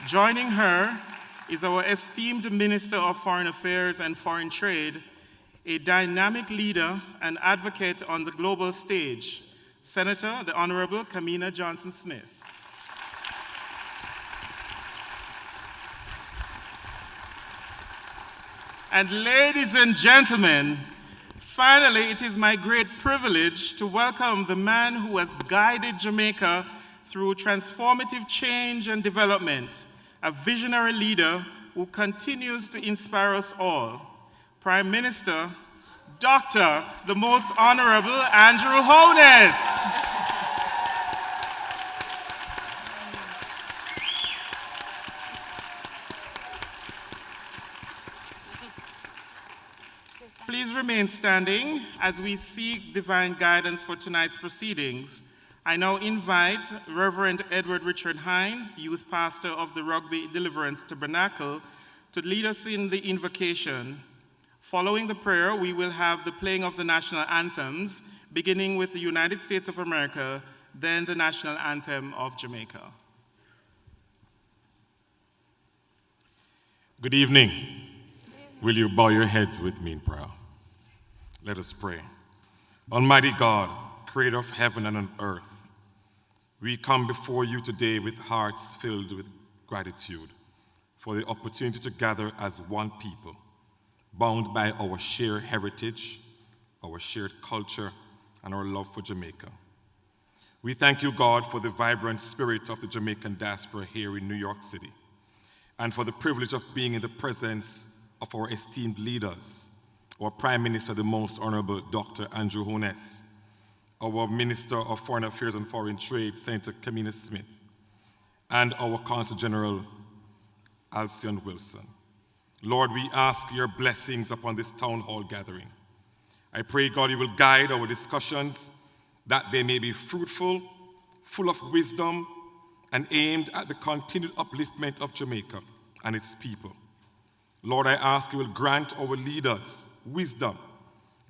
Joining her is our esteemed Minister of Foreign Affairs and Foreign Trade, a dynamic leader and advocate on the global stage, Senator, the Honorable Kamina Johnson-Smith. And ladies and gentlemen, finally, it is my great privilege to welcome the man who has guided Jamaica through transformative change and development, a visionary leader who continues to inspire us all, Prime Minister, Dr. the Most Honorable Andrew Holness. Please remain standing as we seek divine guidance for tonight's proceedings. I now invite Reverend Edward Richard Hines, youth pastor of the Rugby Deliverance Tabernacle, to lead us in the invocation. Following the prayer, we will have the playing of the national anthems, beginning with the United States of America, then the national anthem of Jamaica. Good evening. Will you bow your heads with me in prayer? Let us pray. Almighty God, creator of heaven and earth, we come before you today with hearts filled with gratitude for the opportunity to gather as one people, bound by our shared heritage, our shared culture, and our love for Jamaica. We thank you, God, for the vibrant spirit of the Jamaican diaspora here in New York City, and for the privilege of being in the presence of our esteemed leaders, our Prime Minister, the Most Honorable Dr. Andrew Holness, our Minister of Foreign Affairs and Foreign Trade, Senator Kamina Smith, and our Consul General, Alsion Wilson. Lord, we ask your blessings upon this town hall gathering. I pray, God, you will guide our discussions, that they may be fruitful, full of wisdom, and aimed at the continued upliftment of Jamaica and its people. Lord, I ask you will grant our leaders wisdom,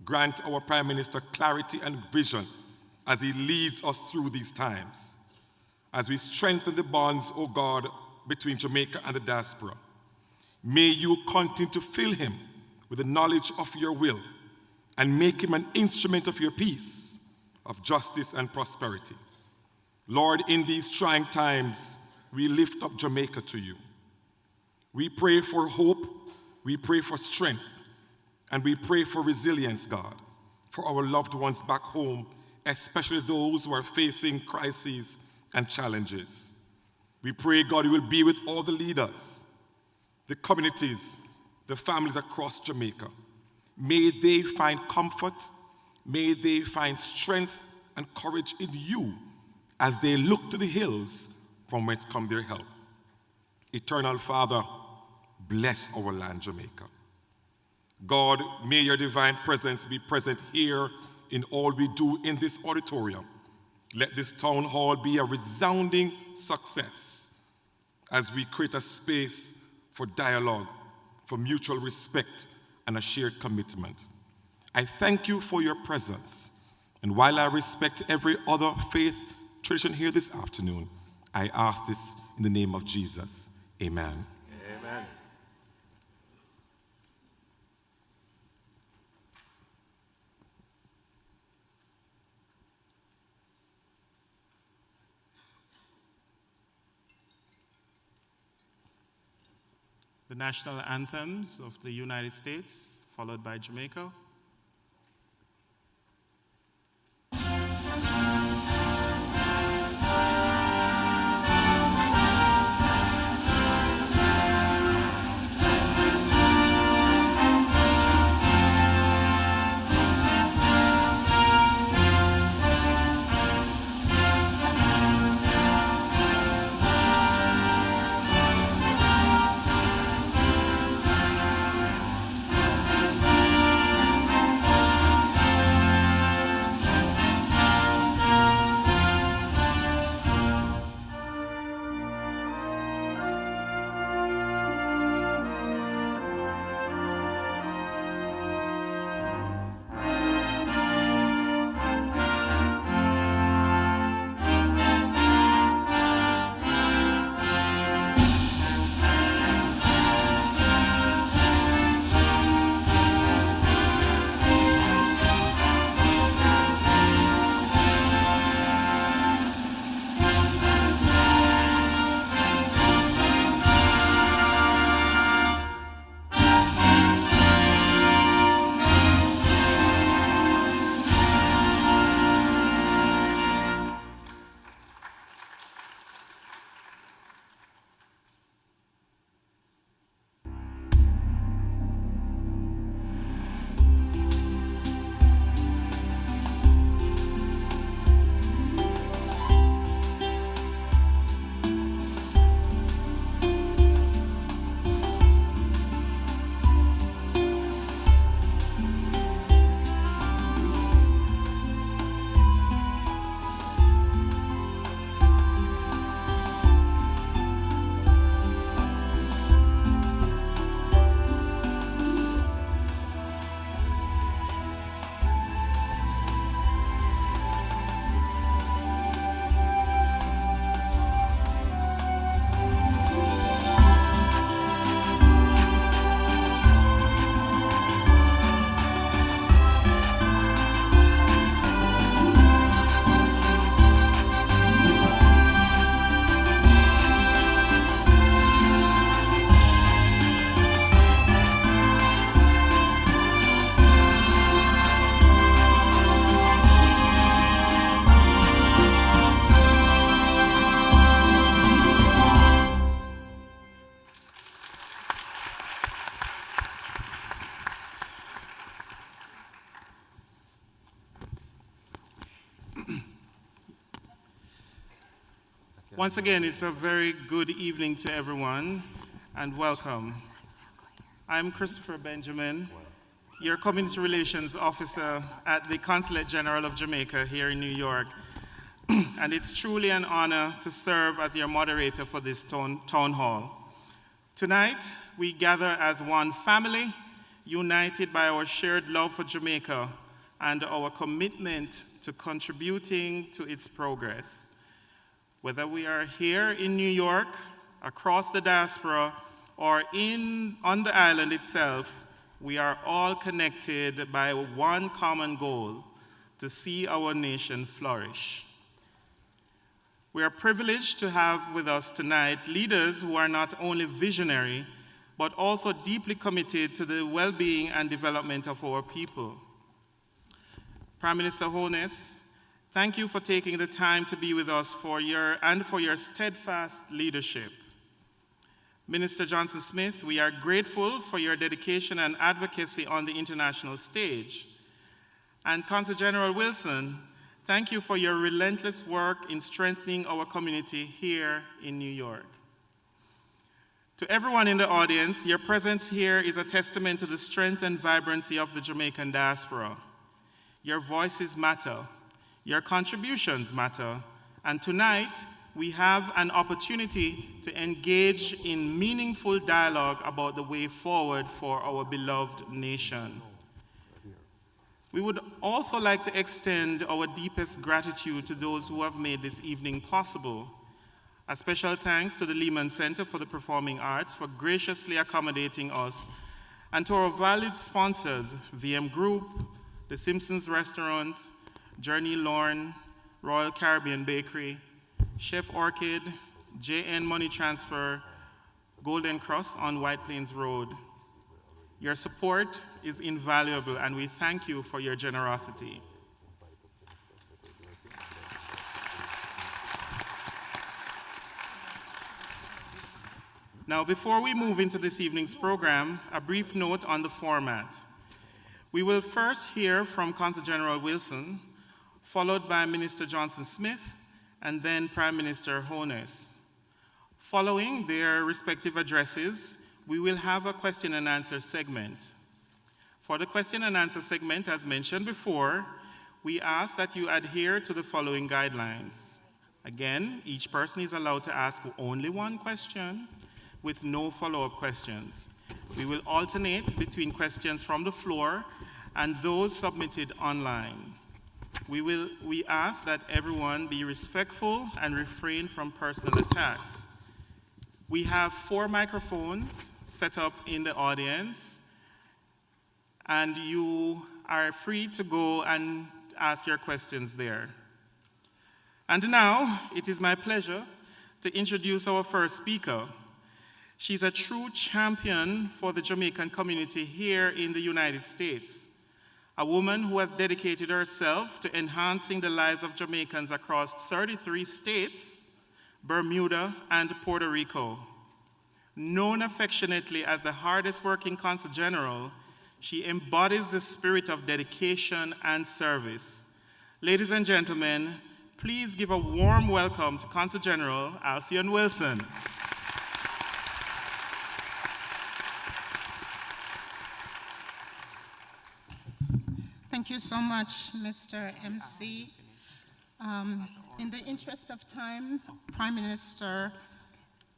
grant our Prime Minister clarity and vision as he leads us through these times. As we strengthen the bonds, O God, between Jamaica and the diaspora, may you continue to fill him with the knowledge of your will and make him an instrument of your peace, of justice and prosperity. Lord, in these trying times, we lift up Jamaica to you. We pray for hope, we pray for strength, and we pray for resilience, God, for our loved ones back home, especially those who are facing crises and challenges. We pray, God, you will be with all the leaders, the communities, the families across Jamaica. May they find comfort, may they find strength and courage in you as they look to the hills from whence come their help. Eternal Father, bless our land, Jamaica. God, may your divine presence be present here in all we do in this auditorium. Let this town hall be a resounding success as we create a space for dialogue, for mutual respect, and a shared commitment. I thank you for your presence. And while I respect every other faith tradition here this afternoon, I ask this in the name of Jesus. Amen. Amen. The national anthems of the United States, followed by Jamaica. Once again, it's a very good evening to everyone, and welcome. I'm Christopher Benjamin, your Community Relations Officer at the Consulate General of Jamaica here in New York, and it's truly an honor to serve as your moderator for this town hall. Tonight, we gather as one family, united by our shared love for Jamaica and our commitment to contributing to its progress. Whether we are here in New York, across the diaspora, or on the island itself, we are all connected by one common goal: to see our nation flourish. We are privileged to have with us tonight leaders who are not only visionary, but also deeply committed to the well-being and development of our people. Prime Minister Holness, thank you for taking the time to be with us for your steadfast leadership. Minister Johnson-Smith, we are grateful for your dedication and advocacy on the international stage. And Consul General Wilson, thank you for your relentless work in strengthening our community here in New York. To everyone in the audience, your presence here is a testament to the strength and vibrancy of the Jamaican diaspora. Your voices matter, your contributions matter, and tonight we have an opportunity to engage in meaningful dialogue about the way forward for our beloved nation. We would also like to extend our deepest gratitude to those who have made this evening possible. A special thanks to the Lehman Center for the Performing Arts for graciously accommodating us, and to our valued sponsors, VM Group, The Simpsons Restaurant, Journey Lorne, Royal Caribbean Bakery, Chef Orchid, JN Money Transfer, Golden Cross on White Plains Road. Your support is invaluable, and we thank you for your generosity. Now, before we move into this evening's program, a brief note on the format. We will first hear from Consul General Wilson, followed by Minister Johnson-Smith, and then Prime Minister Holness. Following their respective addresses, we will have a question and answer segment. For the question and answer segment, as mentioned before, we ask that you adhere to the following guidelines. Again, each person is allowed to ask only one question with no follow-up questions. We will alternate between questions from the floor and those submitted online. We ask that everyone be respectful and refrain from personal attacks. We have 4 microphones set up in the audience, and you are free to go and ask your questions there. And now, it is my pleasure to introduce our first speaker. She's a true champion for the Jamaican community here in the United States, a woman who has dedicated herself to enhancing the lives of Jamaicans across 33 states, Bermuda, and Puerto Rico. Known affectionately as the hardest working Consul General, she embodies the spirit of dedication and service. Ladies and gentlemen, please give a warm welcome to Consul General Alsion Wilson. Thank you so much, Mr. MC. In the interest of time, Prime Minister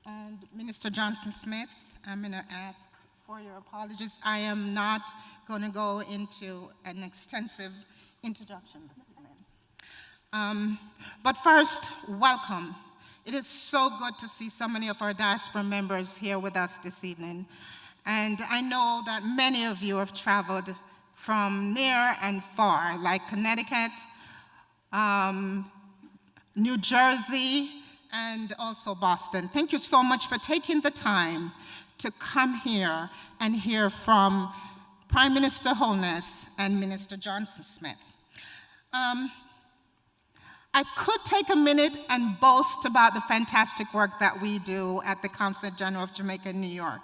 and Minister Johnson-Smith, I'm going to ask for your apologies. I am not going to go into an extensive introduction this evening. But first, welcome. It is so good to see so many of our diaspora members here with us this evening. And I know that many of you have traveled from near and far, like Connecticut, New Jersey, and also Boston. Thank you so much for taking the time to come here and hear from Prime Minister Holness and Minister Johnson-Smith. I could take a minute and boast about the fantastic work that we do at the Consulate General of Jamaica in New York.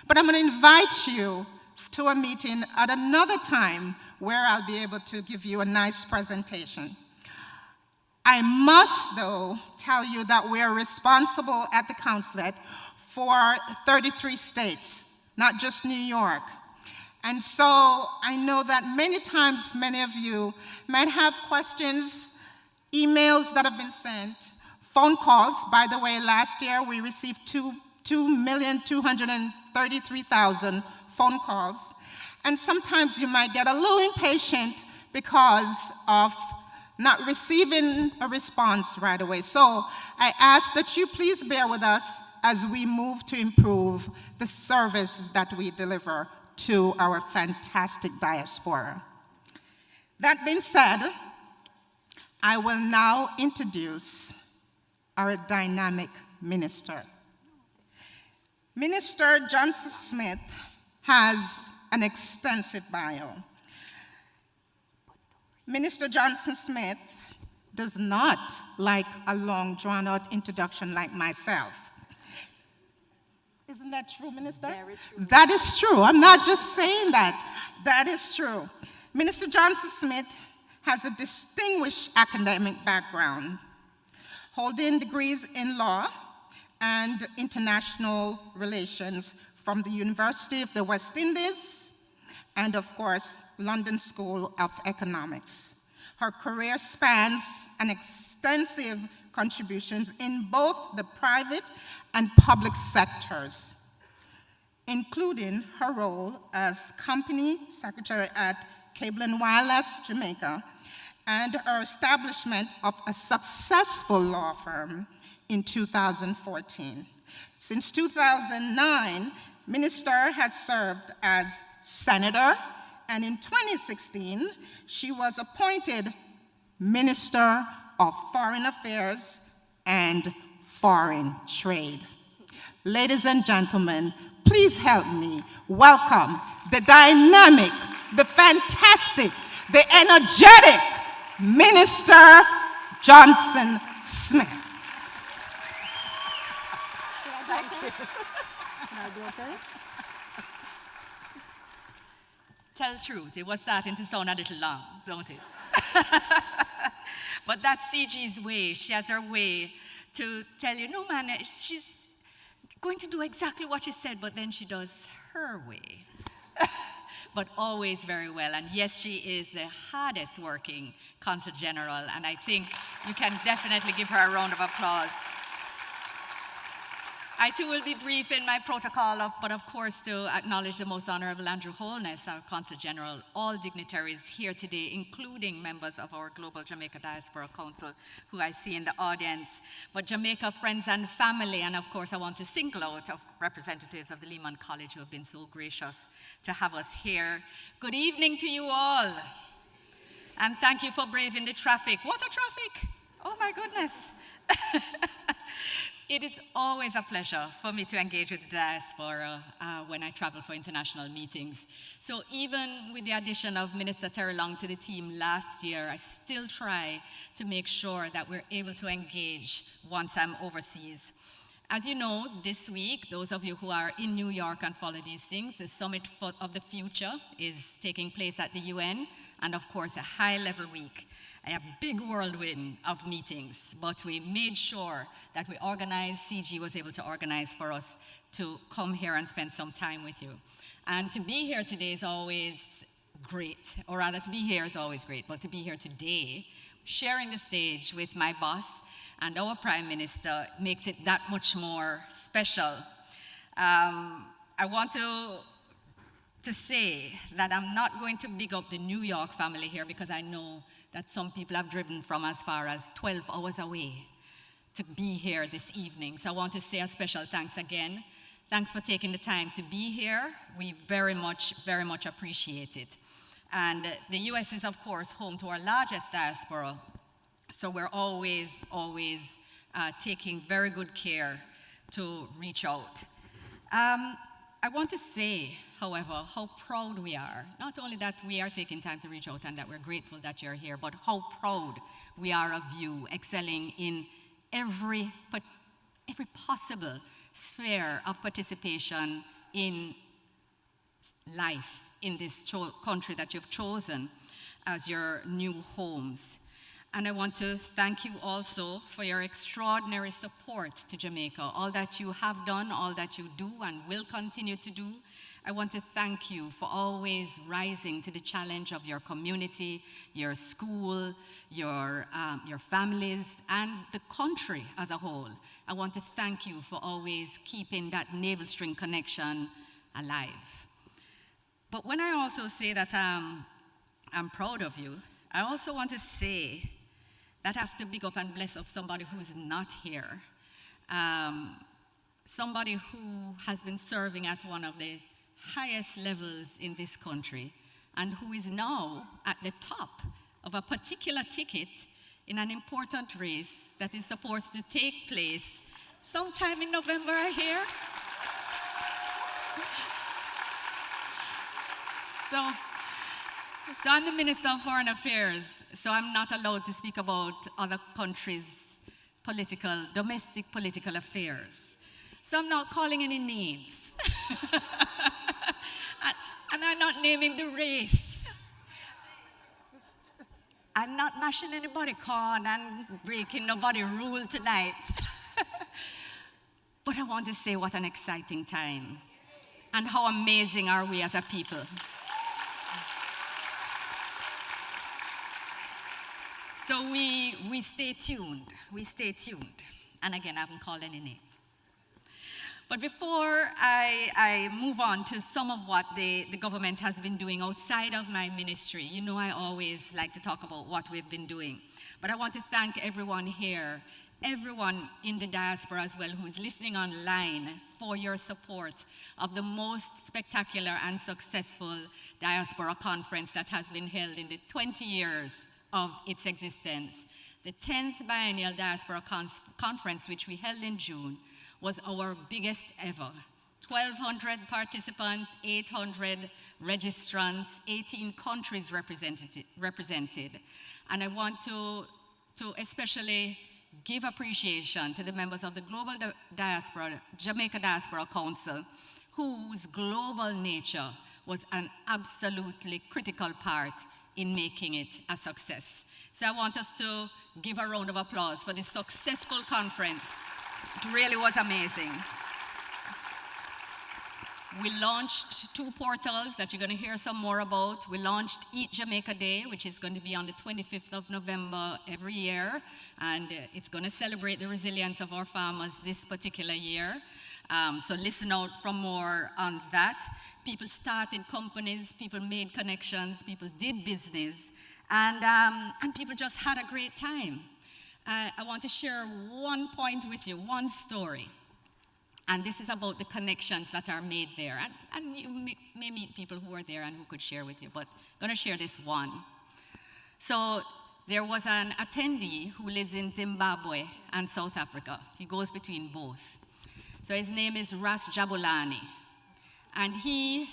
But I'm going to invite you to a meeting at another time where I'll be able to give you a nice presentation. I must, though, tell you that we are responsible at the consulate for 33 states, not just New York. And so I know that many times many of you might have questions, emails that have been sent, phone calls. By the way, last year we received 2,233,000 phone calls. And sometimes you might get a little impatient because of not receiving a response right away. So I ask that you please bear with us as we move to improve the services that we deliver to our fantastic diaspora. That being said, I will now introduce our dynamic minister. Minister Johnson Smith has an extensive bio. Minister Johnson Smith does not like a long, drawn-out introduction like myself. Isn't that true, Minister? Very true. That is true. I'm not just saying that. That is true. Minister Johnson Smith has a distinguished academic background, holding degrees in law and international relations from the University of the West Indies and, of course, London School of Economics. Her career spans an extensive contributions in both the private and public sectors, including her role as company secretary at Cable and Wireless Jamaica and her establishment of a successful law firm in 2014. Since 2009, Minister has served as senator, and in 2016, she was appointed Minister of Foreign Affairs and Foreign Trade. Ladies and gentlemen, please help me welcome the dynamic, the fantastic, the energetic Minister Johnson Smith. Thank you. Can I do okay? Tell the truth, it was starting to sound a little long, don't it? But that's CG's way. She has her way to tell you, no man, she's going to do exactly what she said, but then she does her way. But always very well. And yes, she is the hardest working Consul General, and I think you can definitely give her a round of applause. I too will be brief in my protocol, but of course to acknowledge the Most Honorable Andrew Holness, our Consul General, all dignitaries here today, including members of our Global Jamaica Diaspora Council, who I see in the audience, but Jamaica friends and family, and of course I want to single out of representatives of the Lehman College who have been so gracious to have us here. Good evening to you all, and thank you for braving the traffic. What a traffic! Oh my goodness. It is always a pleasure for me to engage with the diaspora when I travel for international meetings. So even with the addition of Minister Terry Long to the team last year, I still try to make sure that we're able to engage once I'm overseas. As you know, this week, those of you who are in New York and follow these things, the Summit of the Future is taking place at the UN, and of course, a high-level week. A big whirlwind of meetings, but we made sure that we organized, CG was able to organize for us to come here and spend some time with you. And to be here today is always great, or rather to be here is always great, but to be here today, sharing the stage with my boss and our Prime Minister makes it that much more special. I want to say that I'm not going to big up the New York family here because I know that some people have driven from as far as 12 hours away to be here this evening. So I want to say a special thanks again. Thanks for taking the time to be here. We very much appreciate it. And the US is, of course, home to our largest diaspora. So we're always taking very good care to reach out. I want to say, however, how proud we are. Not only that we are taking time to reach out and that we're grateful that you're here, but how proud we are of you, excelling in every possible sphere of participation in life in this country that you've chosen as your new homes. And I want to thank you also for your extraordinary support to Jamaica, all that you have done, all that you do and will continue to do. I want to thank you for always rising to the challenge of your community, your school, your families, and the country as a whole. I want to thank you for always keeping that navel string connection alive. But when I also say that I'm proud of you, I also want to say that I have to big up and bless up somebody who's not here. Somebody who has been serving at one of the highest levels in this country and who is now at the top of a particular ticket in an important race that is supposed to take place sometime in November, I hear. So I'm the Minister of Foreign Affairs, so I'm not allowed to speak about other countries' domestic political affairs. So I'm not calling any names. And I'm not naming the race. I'm not mashing anybody corn and breaking nobody's rule tonight. But I want to say what an exciting time and how amazing are we as a people. So we stay tuned, And again, I haven't called any names. But before I move on to some of what the government has been doing outside of my ministry, you know I always like to talk about what we've been doing. But I want to thank everyone here, everyone in the diaspora as well who's listening online for your support of the most spectacular and successful diaspora conference that has been held in the 20 years of its existence. The 10th Biennial Diaspora Conference, which we held in June, was our biggest ever. 1,200 participants, 800 registrants, 18 countries represented. And I want to especially give appreciation to the members of the Global Diaspora, Jamaica Diaspora Council, whose global nature was an absolutely critical part in making it a success. So I want us to give a round of applause for this successful conference. It really was amazing. We launched 2 portals that you're going to hear some more about. We launched Eat Jamaica Day, which is going to be on the 25th of November every year, and it's going to celebrate the resilience of our farmers this particular year. So listen out for more on that. People started companies, people made connections, people did business, and people just had a great time. I want to share one point with you, one story. And this is about the connections that are made there. And you may meet people who are there and who could share with you, but I'm going to share this one. So there was an attendee who lives in Zimbabwe and South Africa. He goes between both. So his name is Ras Jabulani. And he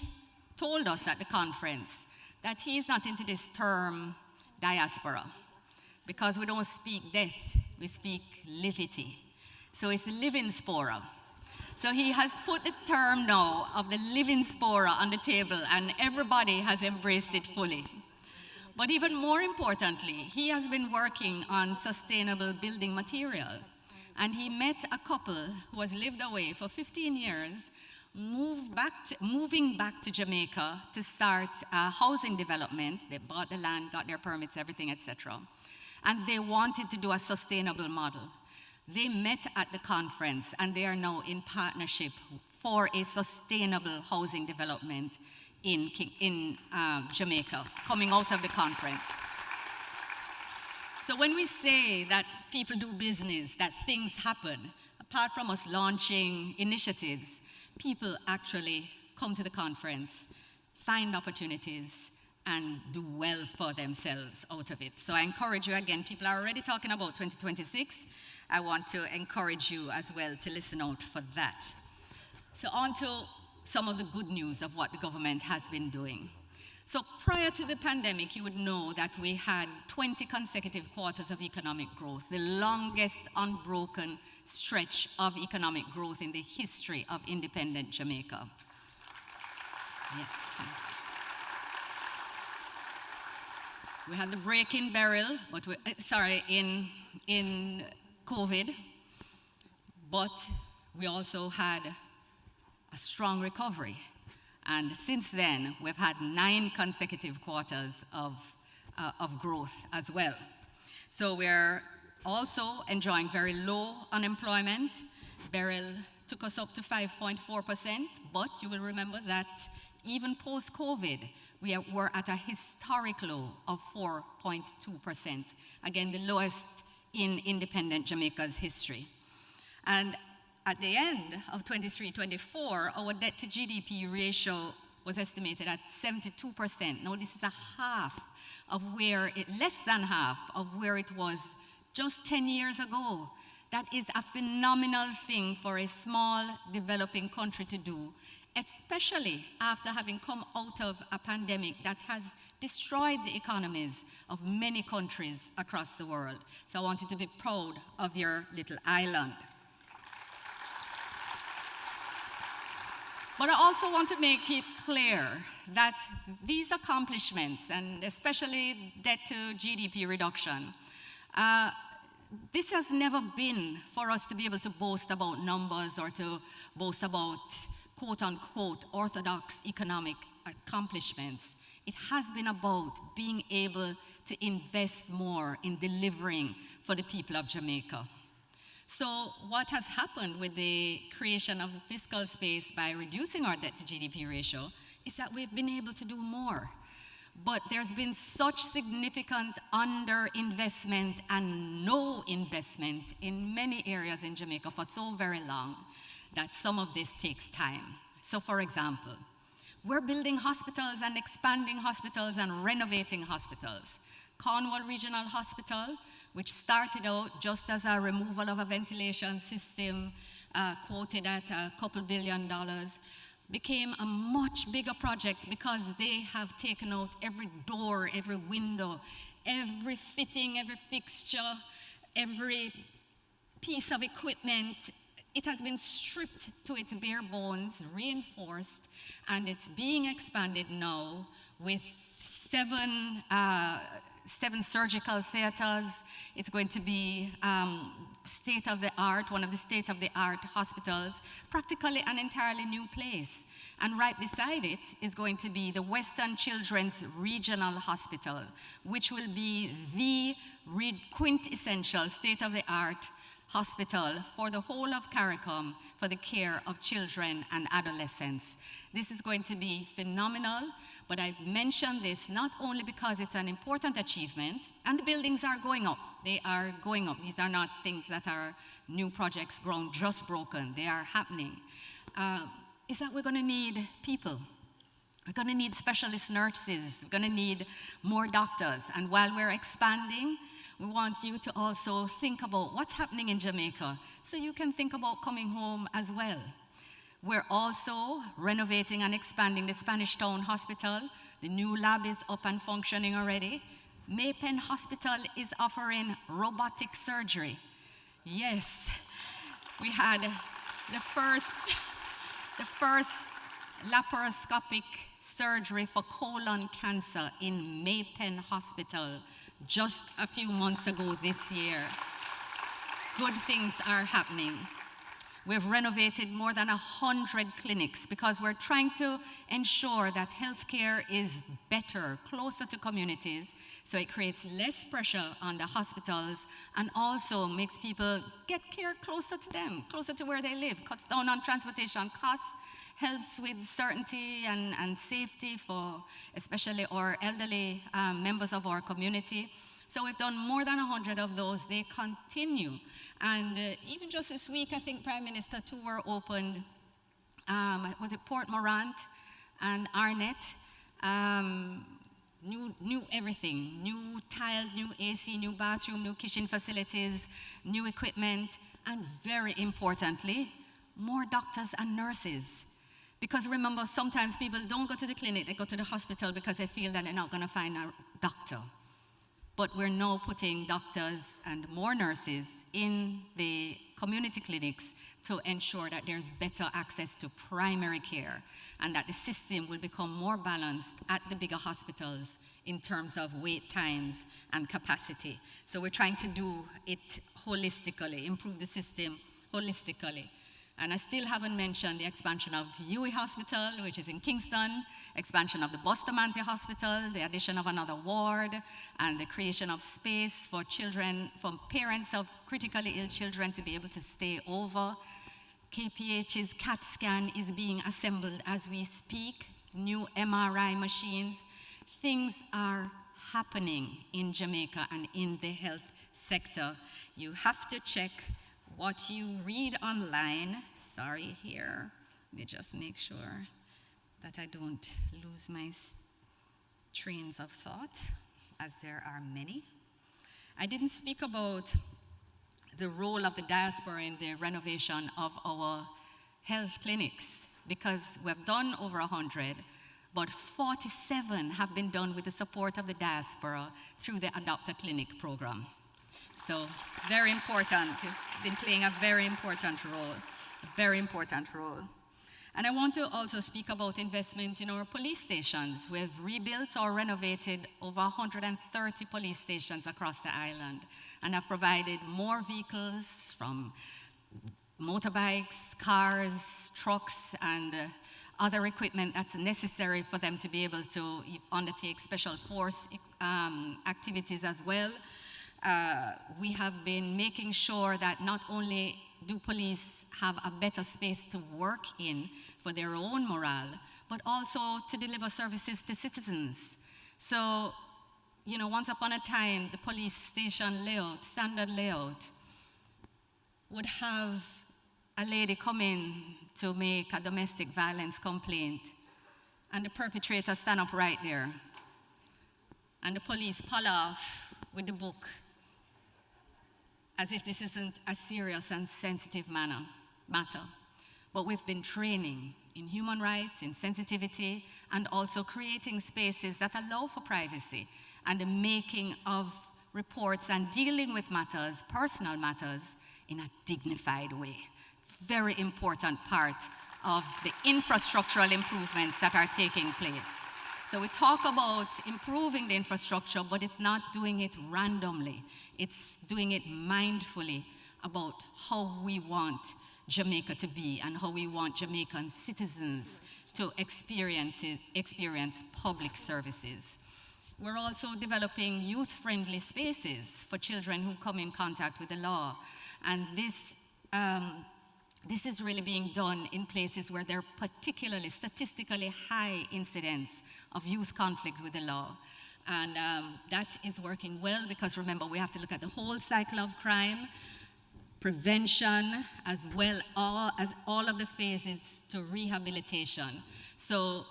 told us at the conference that he's not into this term diaspora, because we don't speak death, we speak livity. So it's living spora. So he has put the term now of the living spora on the table, and everybody has embraced it fully. But even more importantly, he has been working on sustainable building material. And he met a couple who has lived away for 15 years, moving back to Jamaica to start housing development. They bought the land, got their permits, everything, etc. And they wanted to do a sustainable model. They met at the conference, and they are now in partnership for a sustainable housing development in Jamaica, coming out of the conference. So when we say that people do business, that things happen, apart from us launching initiatives, people actually come to the conference, find opportunities, and do well for themselves out of it. So I encourage you again, people are already talking about 2026. I want to encourage you as well to listen out for that. So on to some of the good news of what the government has been doing. So prior to the pandemic, you would know that we had 20 consecutive quarters of economic growth, the longest unbroken stretch of economic growth in the history of independent Jamaica. Yes. We had the break in barrel, but in COVID, but we also had a strong recovery. And since then, we've had 9 consecutive quarters of growth as well. So we're also enjoying very low unemployment. Beryl took us up to 5.4%, but you will remember that even post-COVID, we were at a historic low of 4.2%. Again, the lowest in independent Jamaica's history. And at the end of 23-24, our debt to GDP ratio was estimated at 72%. Now this is less than half of where it was just 10 years ago. That is a phenomenal thing for a small developing country to do, especially after having come out of a pandemic that has destroyed the economies of many countries across the world. So I want you to be proud of your little island. But I also want to make it clear that these accomplishments, and especially debt to GDP reduction, this has never been for us to be able to boast about numbers or to boast about quote-unquote orthodox economic accomplishments. It has been about being able to invest more in delivering for the people of Jamaica. So what has happened with the creation of the fiscal space by reducing our debt to GDP ratio is that we've been able to do more. But there's been such significant underinvestment and no investment in many areas in Jamaica for so very long that some of this takes time. So for example, we're building hospitals and expanding hospitals and renovating hospitals. Cornwall Regional Hospital, which started out just as a removal of a ventilation system quoted at a couple $2 billion, became a much bigger project because they have taken out every door, every window, every fitting, every fixture, every piece of equipment. It has been stripped to its bare bones, reinforced, and it's being expanded now with seven surgical theaters. It's going to be state-of-the-art, one of the state-of-the-art hospitals, practically an entirely new place. And right beside it is going to be the Western Children's Regional Hospital, which will be the quintessential state-of-the-art hospital for the whole of CARICOM for the care of children and adolescents. This is going to be phenomenal, but I mention this not only because it's an important achievement, and the buildings are going up. They are going up. These are not things that are new projects grown just broken. They are happening. Is that we're going to need people. We're going to need specialist nurses. We're going to need more doctors. And while we're expanding, we want you to also think about what's happening in Jamaica so you can think about coming home as well. We're also renovating and expanding the Spanish Town Hospital. The new lab is up and functioning already. Maypen Hospital is offering robotic surgery. Yes, we had the first laparoscopic surgery for colon cancer in Maypen Hospital just a few months ago this year. Good things are happening. We've renovated more than 100 clinics because we're trying to ensure that healthcare is better, closer to communities, so it creates less pressure on the hospitals and also makes people get care closer to them, closer to where they live, cuts down on transportation costs, helps with certainty and safety for especially our elderly members of our community. So we've done more than 100 of those. They continue. And even just this week, I think Prime Minister 2 were opened, was it Port Morant and Arnett? New everything, new tiles, new AC, new bathroom, new kitchen facilities, new equipment, and very importantly, more doctors and nurses. Because remember, sometimes people don't go to the clinic, they go to the hospital because they feel that they're not going to find a doctor. But we're now putting doctors and more nurses in the community clinics to ensure that there's better access to primary care and that the system will become more balanced at the bigger hospitals in terms of wait times and capacity. So we're trying to do it holistically, improve the system holistically. And I still haven't mentioned the expansion of Huey Hospital, which is in Kingston, expansion of the Bustamante Hospital, the addition of another ward, and the creation of space for children, for parents of critically ill children to be able to stay over. KPH's CAT scan is being assembled as we speak, new MRI machines. Things are happening in Jamaica and in the health sector. You have to check what you read online. Sorry, here. Let me just make sure that I don't lose my trains of thought, as there are many. I didn't speak about the role of the diaspora in the renovation of our health clinics, because we've done over 100, but 47 have been done with the support of the diaspora through the Adopt a Clinic program. So very important. You've been playing a very important role, a very important role. And I want to also speak about investment in our police stations. We've rebuilt or renovated over 130 police stations across the island and have provided more vehicles, from motorbikes, cars, trucks, and other equipment that's necessary for them to be able to undertake special force activities as well. We have been making sure that not only do police have a better space to work in for their own morale, but also to deliver services to citizens. So, you know, once upon a time, the police station layout, standard layout, would have a lady come in to make a domestic violence complaint, and the perpetrator stand up right there, and the police pull off with the book, as if this isn't a serious and sensitive matter. But we've been training in human rights, in sensitivity, and also creating spaces that allow for privacy and the making of reports and dealing with matters, personal matters, in a dignified way. Very important part of the infrastructural improvements that are taking place. So we talk about improving the infrastructure, but it's not doing it randomly. It's doing it mindfully about how we want Jamaica to be and how we want Jamaican citizens to experience public services. We're also developing youth-friendly spaces for children who come in contact with the law. And this is really being done in places where there are particularly statistically high incidence of youth conflict with the law. And that is working well, because remember, we have to look at the whole cycle of crime, prevention, as well as all of the phases to rehabilitation. So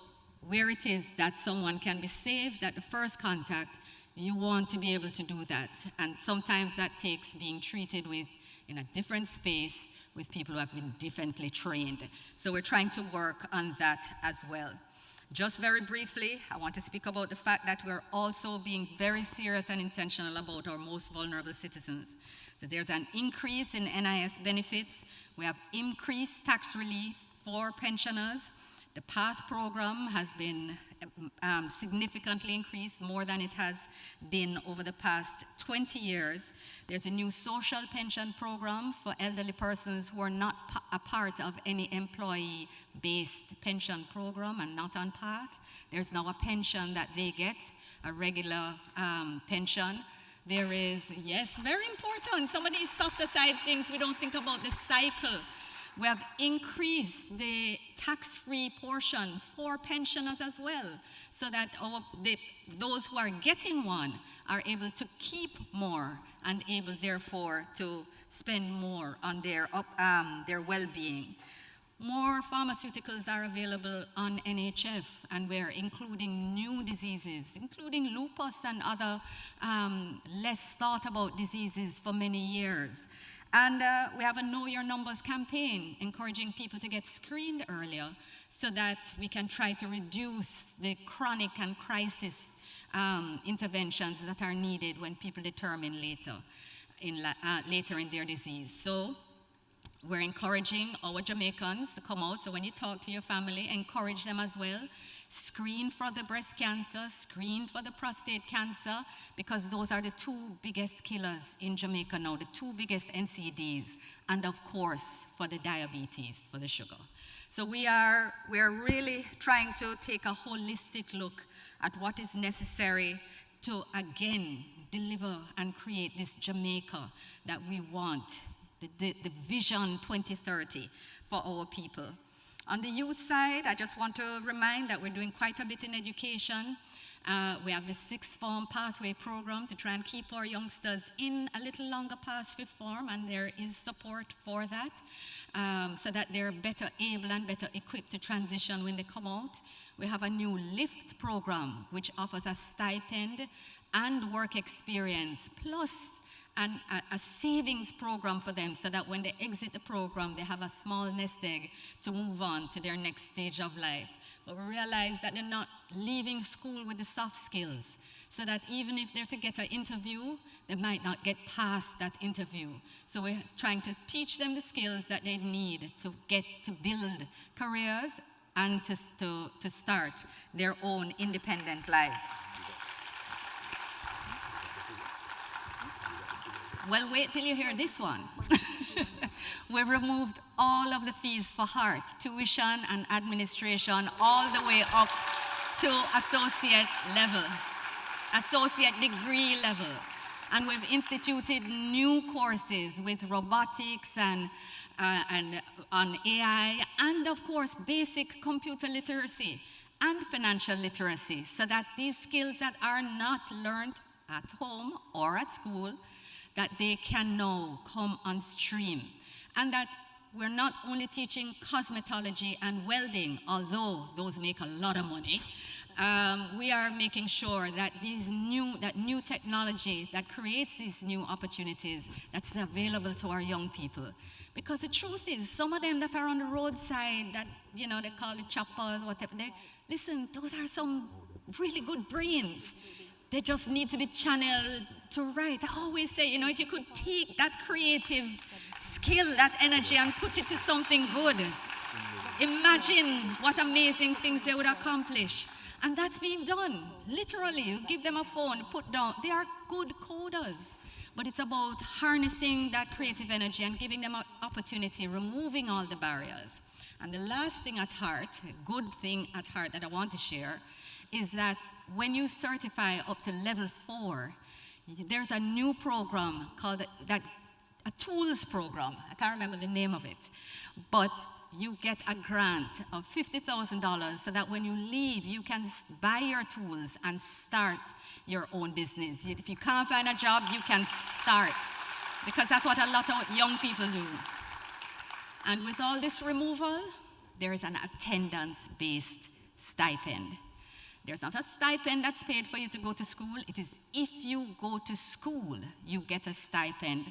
where it is that someone can be saved at the first contact, you want to be able to do that. And sometimes that takes being treated with in a different space with people who have been differently trained. So we're trying to work on that as well. Just very briefly, I want to speak about the fact that we're also being very serious and intentional about our most vulnerable citizens. So there's an increase in NIS benefits. We have increased tax relief for pensioners. The PATH program has been significantly increased, more than it has been over the past 20 years. There's a new social pension program for elderly persons who are not a part of any employee-based pension program and not on PATH. There's now a pension that they get, a regular pension. There is, yes, very important, some of these softer side things, we don't think about the cycle. We have increased the tax-free portion for pensioners as well, so that those who are getting one are able to keep more and able, therefore, to spend more on their well-being. More pharmaceuticals are available on NHF, and we're including new diseases, including lupus and other less thought about diseases for many years. And we have a Know Your Numbers campaign, encouraging people to get screened earlier so that we can try to reduce the chronic and crisis interventions that are needed when people determine later in their disease. So We're encouraging our Jamaicans to come out. So when you talk to your family, encourage them as well. Screen for the breast cancer, screen for the prostate cancer, because those are the two biggest killers in Jamaica now, the two biggest NCDs, and of course, for the diabetes, for the sugar. So we are really trying to take a holistic look at what is necessary to, again, deliver and create this Jamaica that we want, the Vision 2030 for our people. On the youth side, I just want to remind that we're doing quite a bit in education. We have the sixth form pathway program to try and keep our youngsters in a little longer past fifth form, and there is support for that, so that they're better able and better equipped to transition when they come out. We have a new LIFT program, which offers a stipend and work experience, plus a savings program for them, so that when they exit the program, they have a small nest egg to move on to their next stage of life. But we realize that they're not leaving school with the soft skills, so that even if they're to get an interview, they might not get past that interview. So we're trying to teach them the skills that they need to get to build careers and to start their own independent life. Well, wait till you hear this one. We've removed all of the fees for heart, tuition and administration, all the way up to associate level, associate degree level. And we've instituted new courses with robotics and on AI, and of course, basic computer literacy and financial literacy, so that these skills that are not learned at home or at school, that they can now come on stream. And that we're not only teaching cosmetology and welding, although those make a lot of money, we are making sure that new technology that creates these new opportunities, that's available to our young people. Because the truth is, some of them that are on the roadside, that, you know, they call it choppers, whatever, listen, those are some really good brains. They just need to be channeled to write. I always say, you know, if you could take that creative skill, that energy, and put it to something good, imagine what amazing things they would accomplish. And that's being done. Literally, you give them a phone, put down, they are good coders. But it's about harnessing that creative energy and giving them an opportunity, removing all the barriers. And the last thing at heart, a good thing at heart that I want to share, is that when you certify up to level 4, there's a new program called a tools program. I can't remember the name of it. But you get a grant of $50,000 so that when you leave, you can buy your tools and start your own business. If you can't find a job, you can start, because that's what a lot of young people do. And with all this removal, there is an attendance-based stipend. There's not a stipend that's paid for you to go to school. It is if you go to school, you get a stipend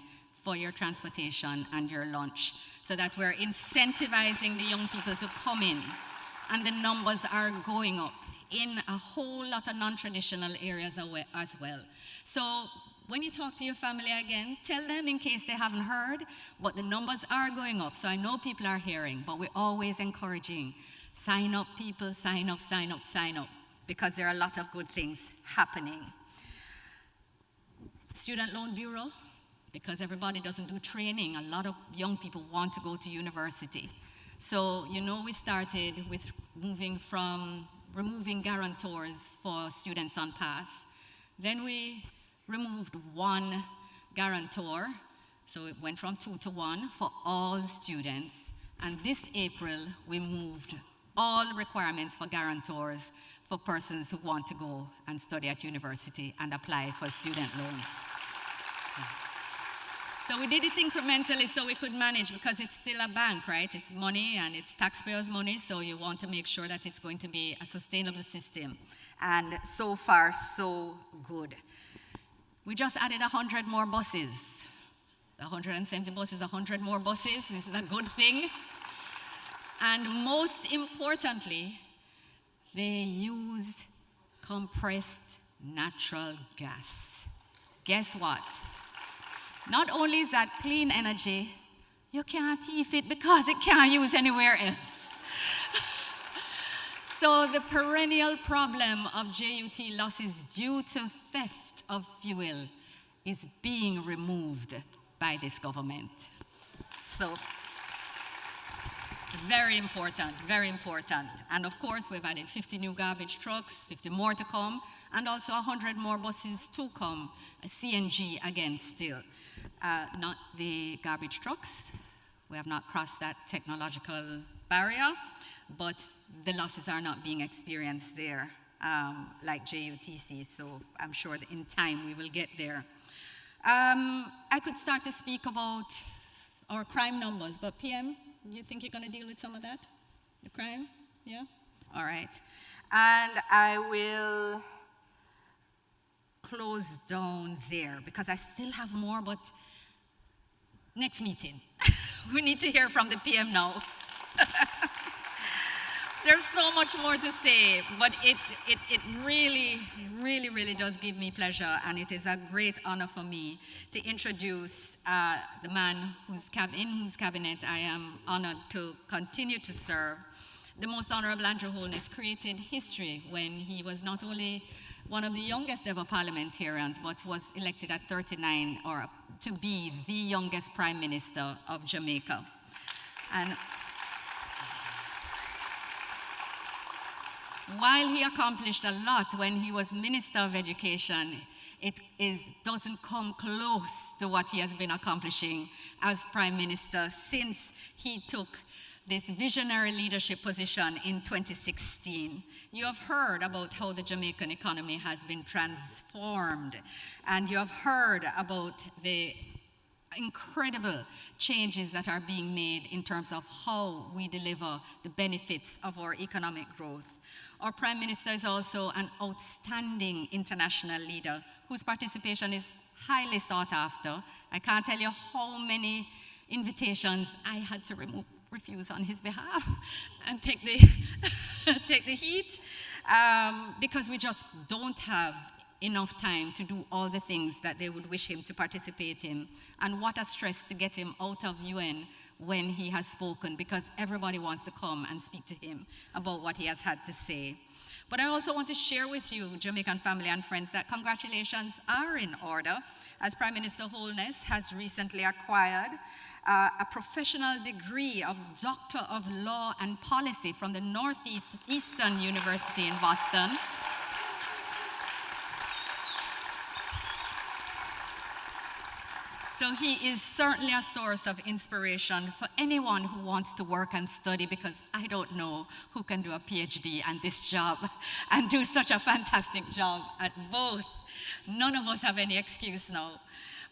for your transportation and your lunch, so that we're incentivizing the young people to come in. And the numbers are going up in a whole lot of non-traditional areas as well. So when you talk to your family again, tell them in case they haven't heard, but the numbers are going up. So I know people are hearing, but we're always encouraging. Sign up, people, sign up, sign up, sign up, because there are a lot of good things happening. Student Loan Bureau, because everybody doesn't do training, a lot of young people want to go to university. So, you know, we started with removing guarantors for students on path. Then we removed one guarantor, so it went from 2 to 1 for all students. And this April, we moved all requirements for guarantors for persons who want to go and study at university and apply for student loan. So we did it incrementally so we could manage, because it's still a bank, right? It's money and it's taxpayers' money, so you want to make sure that it's going to be a sustainable system. And so far, so good. We just added 100 more buses. 170 buses, 100 more buses. This is a good thing. And most importantly, they used compressed natural gas. Guess what? Not only is that clean energy, you can't thief it because it can't use anywhere else. So the perennial problem of JUT losses due to theft of fuel is being removed by this government. So very important, very important. And of course, we've added 50 new garbage trucks, 50 more to come, and also 100 more buses to come, CNG again still. Not the garbage trucks. We have not crossed that technological barrier, but the losses are not being experienced there like JUTC, so I'm sure that in time we will get there. I could start to speak about our crime numbers, but PM, you think you're going to deal with some of that? The crime? Yeah? All right. And I will close down there because I still have more, but next meeting. We need to hear from the PM now. There's so much more to say, but it really does give me pleasure, and it is a great honor for me to introduce the man in whose cabinet I am honored to continue to serve. The Most Honorable Andrew Holness created history when he was not only one of the youngest ever parliamentarians, but was elected at 39 to be the youngest Prime Minister of Jamaica. And while he accomplished a lot when he was Minister of Education, it doesn't come close to what he has been accomplishing as Prime Minister since he took this visionary leadership position in 2016. You have heard about how the Jamaican economy has been transformed, and you have heard about the incredible changes that are being made in terms of how we deliver the benefits of our economic growth. Our Prime Minister is also an outstanding international leader whose participation is highly sought after. I can't tell you how many invitations I had to refuse on his behalf and take the heat because we just don't have enough time to do all the things that they would wish him to participate in. And what a stress to get him out of UN when he has spoken, because everybody wants to come and speak to him about what he has had to say. But I also want to share with you, Jamaican family and friends, that congratulations are in order, as Prime Minister Holness has recently acquired a professional degree of Doctor of Law and Policy from the Northeastern University in Boston. So he is certainly a source of inspiration for anyone who wants to work and study, because I don't know who can do a PhD and this job and do such a fantastic job at both. None of us have any excuse now.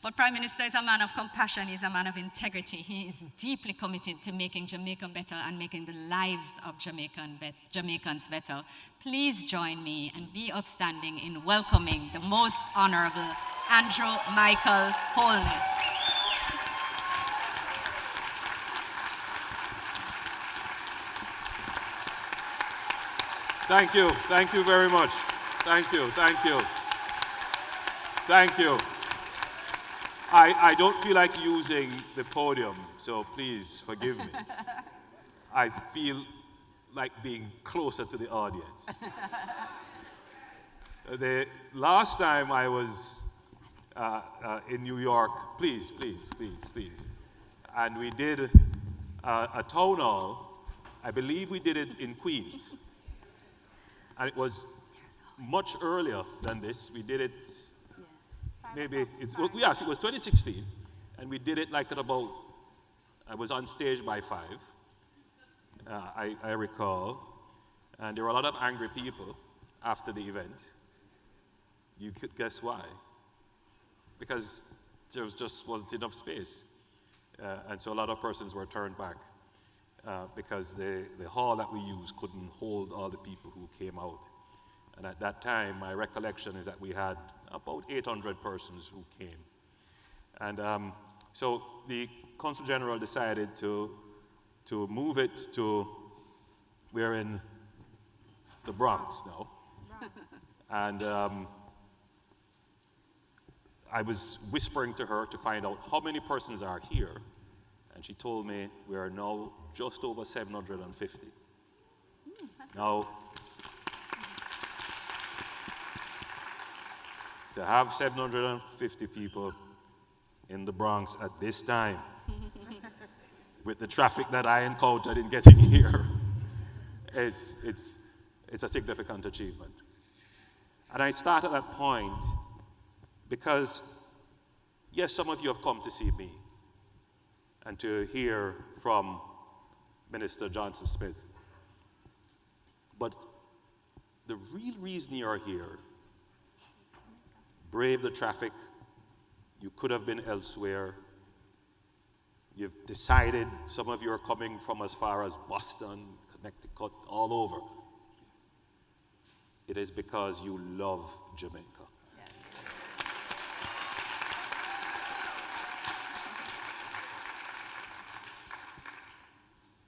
But Prime Minister is a man of compassion, he's a man of integrity. He is deeply committed to making Jamaica better and making the lives of Jamaicans better. Please join me and be upstanding in welcoming the Most Honorable Andrew Michael Holness. Thank you very much. Thank you. I don't feel like using the podium, so please forgive me. I feel like being closer to the audience. The last time I was in New York, please, and we did a town hall. I believe we did it in Queens. And it was much earlier than this. We did it, maybe, it was 2016. And we did it like at about, I was on stage by 5, I recall. And there were a lot of angry people after the event. You could guess why. Because there just wasn't enough space. And so a lot of persons were turned back. Because the hall that we used couldn't hold all the people who came out. And at that time, my recollection is that we had about 800 persons who came. And so the Consul General decided to move it to, we're in the Bronx now. And I was whispering to her to find out how many persons are here. And and she told me we are now just over 750. Now, to have 750 people in the Bronx at this time, with the traffic that I encountered in getting here, it's a significant achievement. And I start at that point because, yes, some of you have come to see me and to hear from Minister Johnson Smith. But the real reason you're here, brave the traffic, you could have been elsewhere. You've decided, some of you are coming from as far as Boston, Connecticut, all over. It is because you love Jamaica. Yes.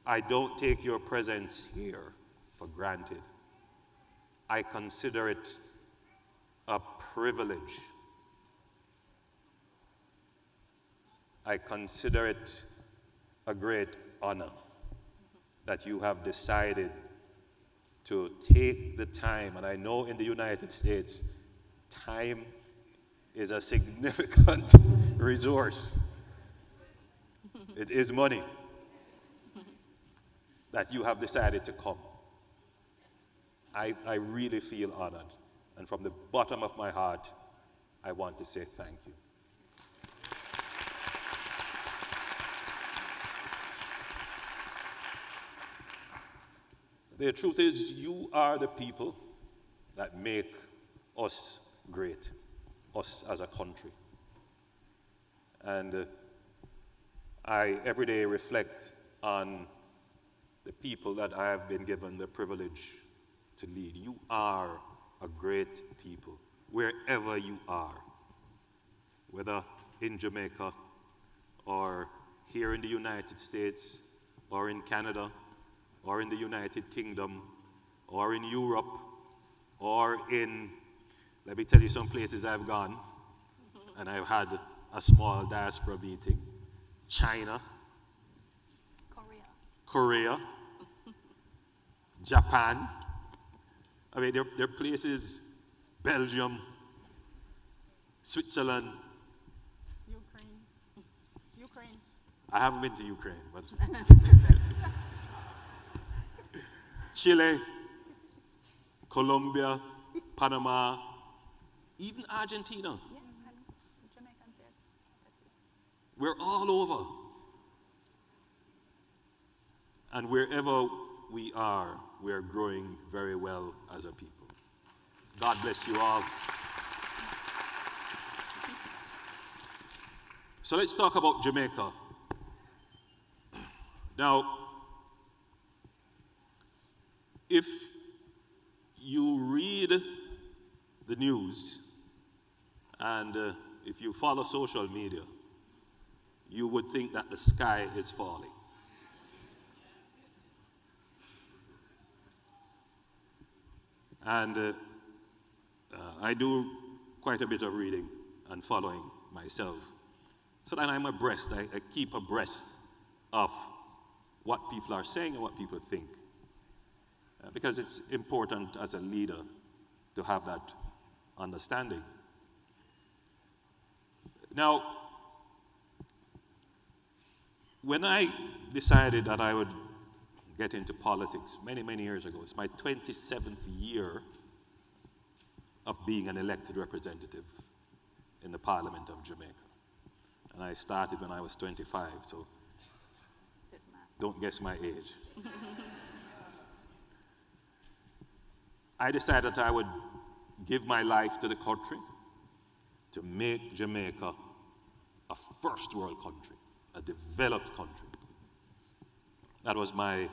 I don't take your presence here for granted. I consider it a privilege. I consider it a great honor that you have decided to take the time, and I know in the United States, time is a significant resource. It is money that you have decided to come. I really feel honored, and from the bottom of my heart, I want to say thank you. The truth is, you are the people that make us great, us as a country. And I every day reflect on the people that I have been given the privilege to lead. You are a great people, wherever you are, whether in Jamaica or here in the United States or in Canada, or in the United Kingdom, or in Europe, or in, let me tell you some places I've gone, and I've had a small diaspora meeting. China, Korea, Japan. I mean, there are places, Belgium, Switzerland. Ukraine. I haven't been to Ukraine, but Chile, Colombia, Panama, even Argentina. Yeah, Jamaicans there. We're all over. And wherever we are growing very well as a people. God bless you all. So let's talk about Jamaica. Now, if you read the news and if you follow social media, you would think that the sky is falling. And I do quite a bit of reading and following myself, so that I'm abreast. I keep abreast of what people are saying and what people think. Because it's important as a leader to have that understanding. Now, when I decided that I would get into politics many, many years ago, it's my 27th year of being an elected representative in the Parliament of Jamaica. And I started when I was 25, so don't guess my age. I decided that I would give my life to the country to make Jamaica a first world country, a developed country. That was my,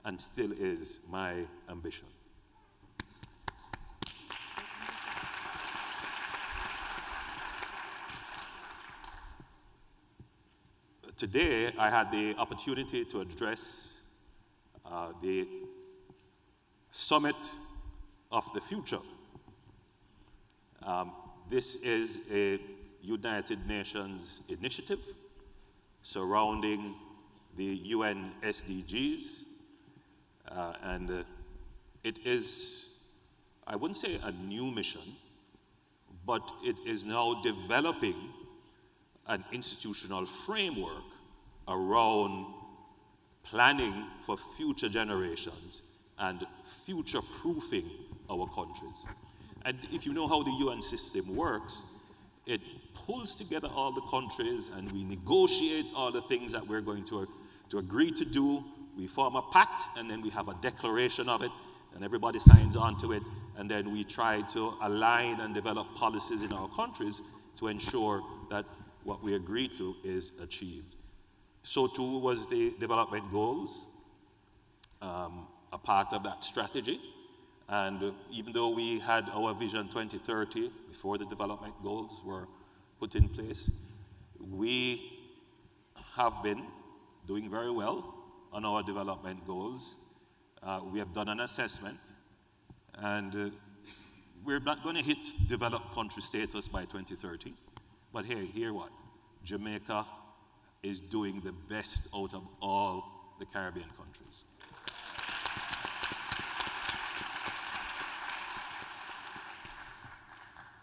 and still is, my ambition. Today, I had the opportunity to address the Summit of the Future. This is a United Nations initiative surrounding the UN SDGs, and it is, I wouldn't say a new mission, but it is now developing an institutional framework around planning for future generations and future-proofing our countries. And if you know how the UN system works, it pulls together all the countries and we negotiate all the things that we're going to agree to do. We form a pact and then we have a declaration of it and everybody signs on to it, and then we try to align and develop policies in our countries to ensure that what we agree to is achieved. So too was the development goals, a part of that strategy. And even though we had our Vision 2030 before the development goals were put in place, we have been doing very well on our development goals. We have done an assessment, and we're not going to hit developed country status by 2030. But hey, hear what? Jamaica is doing the best out of all the Caribbean countries.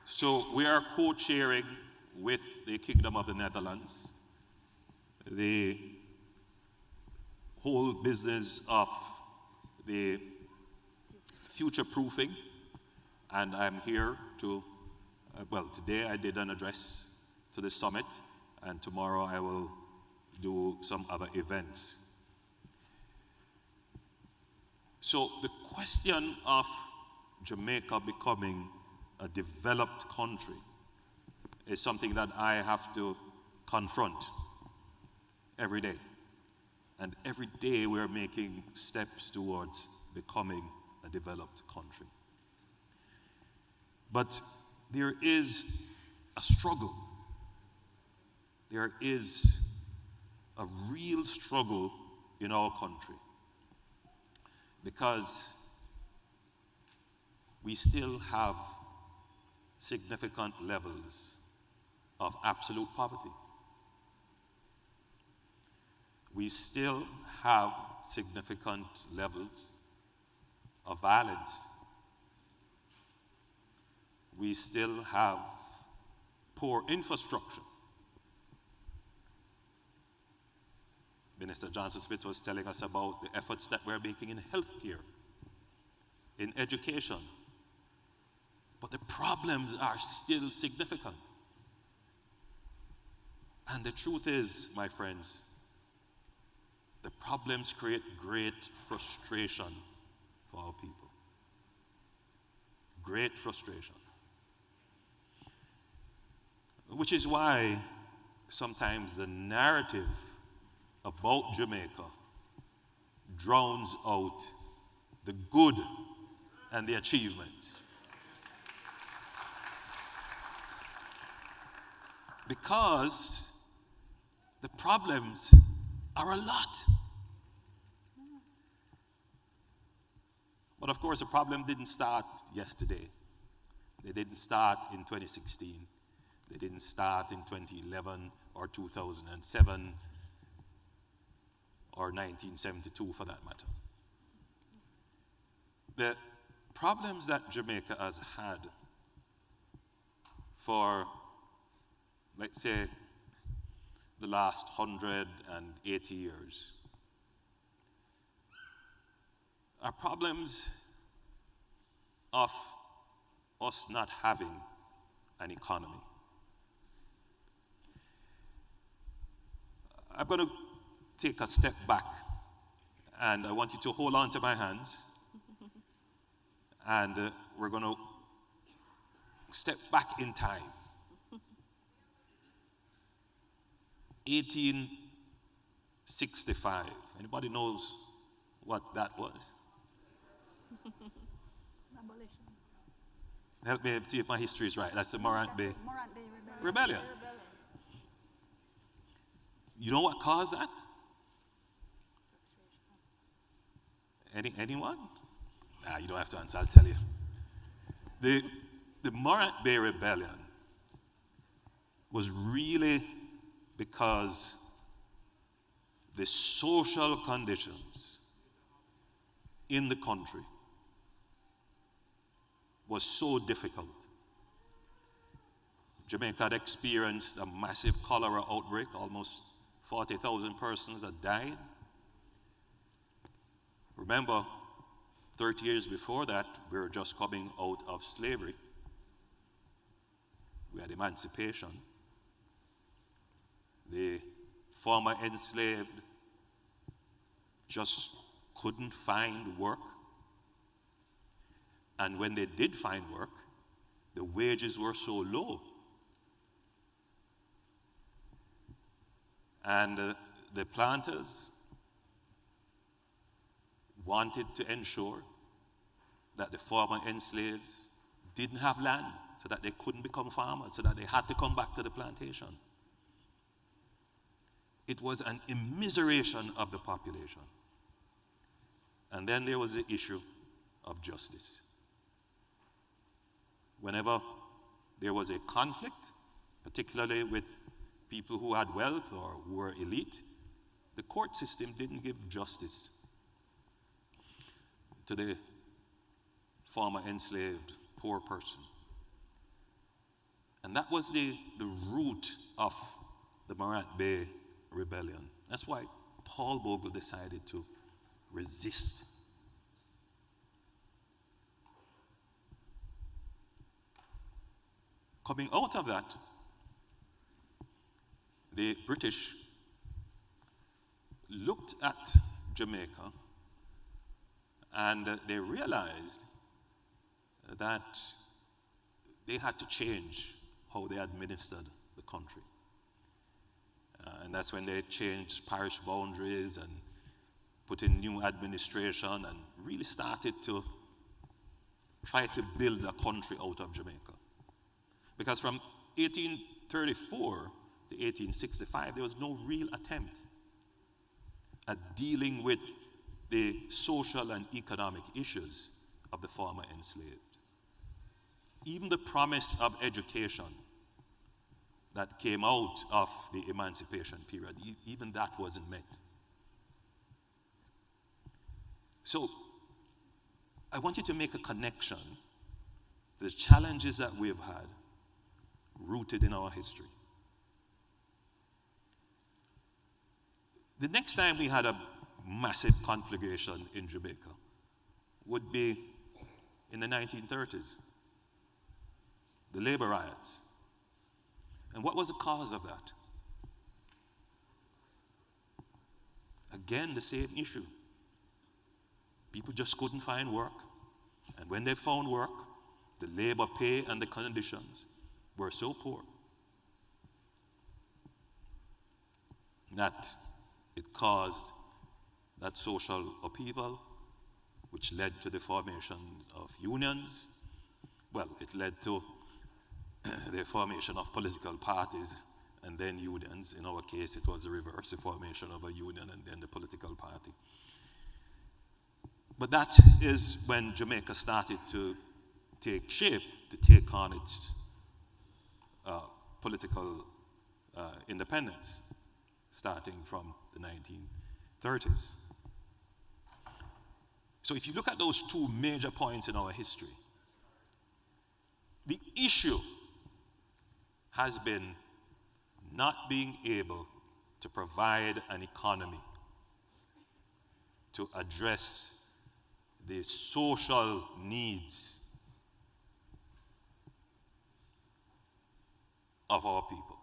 So we are co-chairing with the Kingdom of the Netherlands the whole business of the future-proofing, and I'm here to, well, today I did an address to the summit, and tomorrow I will do some other events. So the question of Jamaica becoming a developed country is something that I have to confront every day. And every day we're making steps towards becoming a developed country. But there is a struggle. There is a real struggle in our country because we still have significant levels of absolute poverty. We still have significant levels of violence. We still have poor infrastructure. Minister Johnson Smith was telling us about the efforts that we're making in healthcare, in education. But the problems are still significant. And the truth is, my friends, the problems create great frustration for our people. Great frustration. Which is why sometimes the narrative about Jamaica drowns out the good and the achievements. Because the problems are a lot. But of course, the problem didn't start yesterday. They didn't start in 2016. They didn't start in 2011 or 2007 or 1972 for that matter. The problems that Jamaica has had for, let's say, the last 180 years are problems of us not having an economy. I'm going to take a step back, and I want you to hold on to my hands, and we're going to step back in time. 1865. Anybody knows what that was? Abolition. Help me see if my history is right. That's the Morant Bay Rebellion. You know what caused that? Anyone? You don't have to answer, I'll tell you. The Morant Bay Rebellion was really because the social conditions in the country was so difficult. Jamaica had experienced a massive cholera outbreak. Almost 40,000 persons had died. Remember, 30 years before that, we were just coming out of slavery. We had emancipation. The former enslaved just couldn't find work. And when they did find work, the wages were so low. And the planters wanted to ensure that the former enslaved didn't have land, so that they couldn't become farmers, so that they had to come back to the plantation. It was an immiseration of the population. And then there was the issue of justice. Whenever there was a conflict, particularly with people who had wealth or who were elite, the court system didn't give justice to the former enslaved poor person. And that was the root of the Morant Bay Rebellion. That's why Paul Bogle decided to resist. Coming out of that, the British looked at Jamaica and they realized that they had to change how they administered the country. And that's when they changed parish boundaries and put in new administration and really started to try to build a country out of Jamaica. Because from 1834 to 1865, there was no real attempt at dealing with the social and economic issues of the former enslaved. Even the promise of education that came out of the emancipation period, even that wasn't met. So, I want you to make a connection to the challenges that we've had rooted in our history. The next time we had a massive conflagration in Jamaica would be in the 1930s, the labor riots. And what was the cause of that? Again, the same issue. People just couldn't find work. And when they found work, the labor pay and the conditions were so poor that it caused that social upheaval, which led to the formation of unions. Well, it led to the formation of political parties and then unions. In our case, it was the reverse, the formation of a union and then the political party. But that is when Jamaica started to take shape, to take on its political independence, starting from the 1930s. So if you look at those two major points in our history, the issue has been not being able to provide an economy to address the social needs of our people.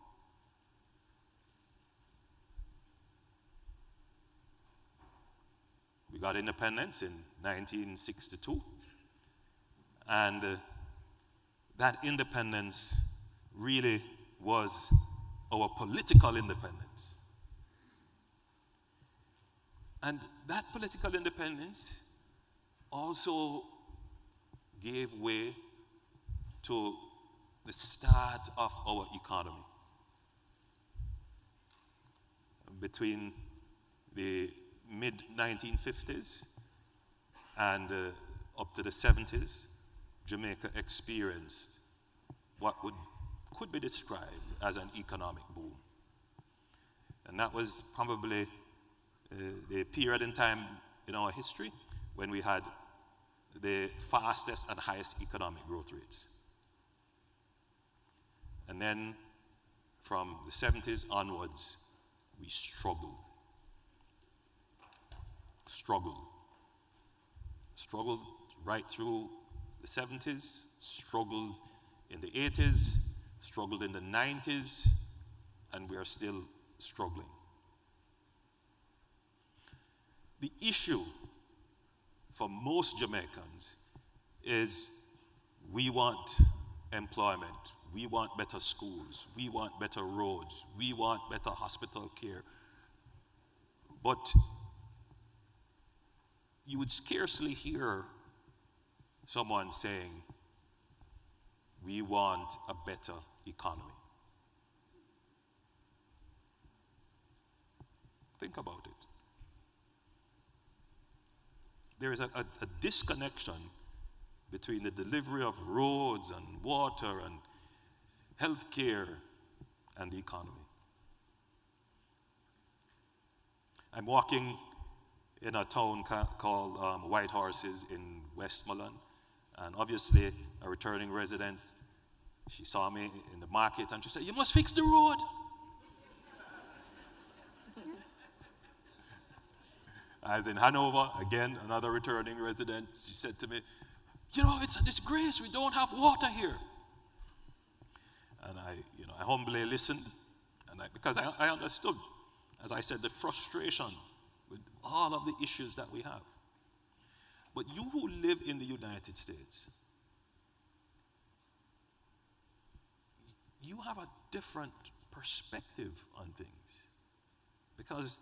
We got independence in 1962, and that independence really was our political independence. And that political independence also gave way to the start of our economy. Between the mid-1950s and up to the 70s, Jamaica experienced what could be described as an economic boom. And that was probably the period in time in our history when we had the fastest and highest economic growth rates. And then from the 70s onwards, we struggled. Struggled right through the 70s, struggled in the 80s, struggled in the 90s, and we are still struggling. The issue for most Jamaicans is we want employment, we want better schools, we want better roads, we want better hospital care. But you would scarcely hear someone saying, we want a better economy. Think about it. There is a disconnection between the delivery of roads and water and health care and the economy. I'm walking in a town called White Horses in Westmoreland, and obviously a returning resident, she saw me in the market and she said, "You must fix the road." I was in Hanover, again, another returning resident. She said to me, "You know, it's a disgrace. We don't have water here." And I humbly listened, and because I understood, as I said, the frustration with all of the issues that we have. But you who live in the United States, you have a different perspective on things. Because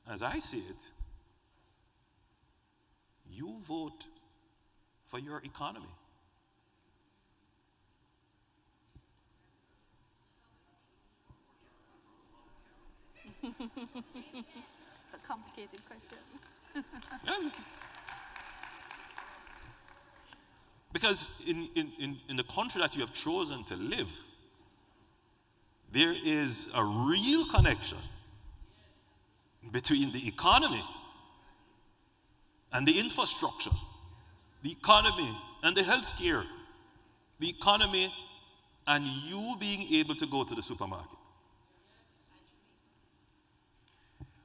as I see it, you vote for your economy. It's a complicated question. Yes. Because in the country that you have chosen to live, there is a real connection between the economy and the infrastructure, the economy and the healthcare, the economy and you being able to go to the supermarket.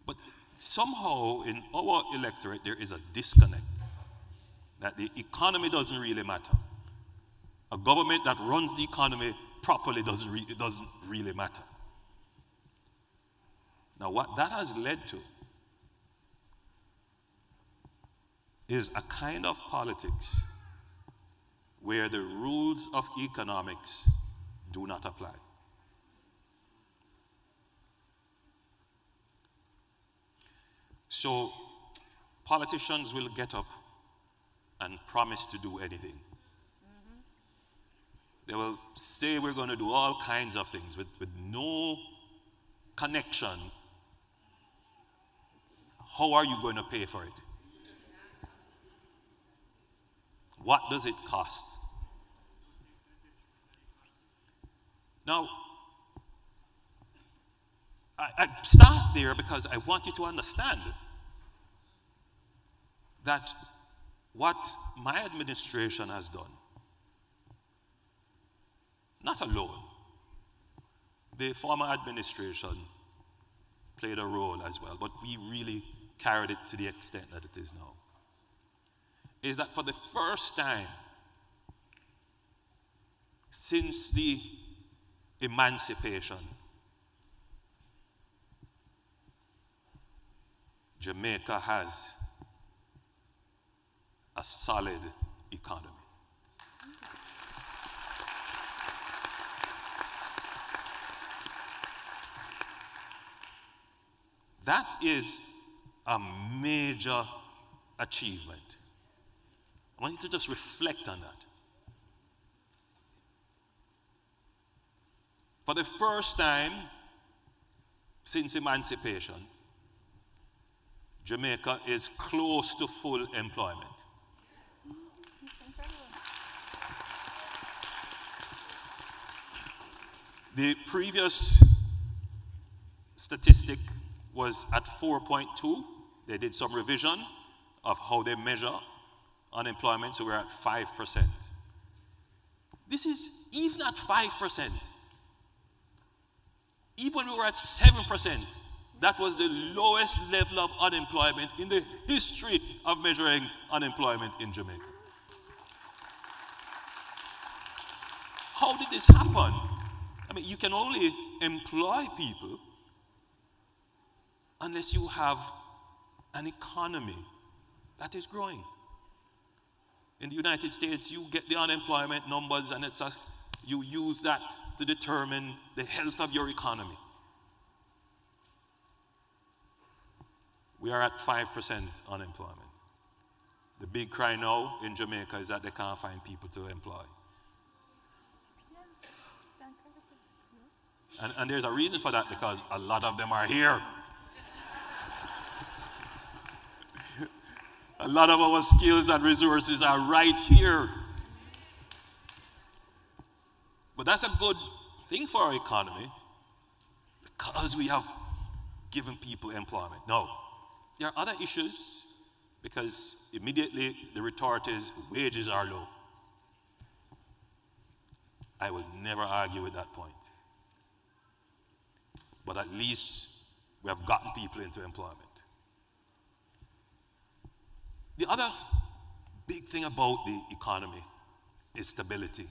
But somehow in our electorate there is a disconnect that the economy doesn't really matter. A government that runs the economy properly doesn't really matter. Now what that has led to is a kind of politics where the rules of economics do not apply. So politicians will get up and promise to do anything. Mm-hmm. They will say we're going to do all kinds of things with no connection. How are you going to pay for it? What does it cost? Now, I start there because I want you to understand that what my administration has done, not alone, the former administration played a role as well, but we really carried it to the extent that it is now, is that for the first time since the emancipation, Jamaica has a solid economy. That is a major achievement. I want you to just reflect on that. For the first time since emancipation, Jamaica is close to full employment. The previous statistic was at 4.2. They did some revision of how they measure unemployment, so we're at 5%. This is even at 5%. Even when we were at 7%, that was the lowest level of unemployment in the history of measuring unemployment in Jamaica. How did this happen? I mean, you can only employ people unless you have an economy that is growing. In the United States, you get the unemployment numbers and it's you use that to determine the health of your economy. We are at 5% unemployment. The big cry now in Jamaica is that they can't find people to employ. And there's a reason for that, because a lot of them are here. A lot of our skills and resources are right here. But that's a good thing for our economy, because we have given people employment. No, there are other issues, because immediately the retort is wages are low. I will never argue with that point. But at least we have gotten people into employment. The other big thing about the economy is stability.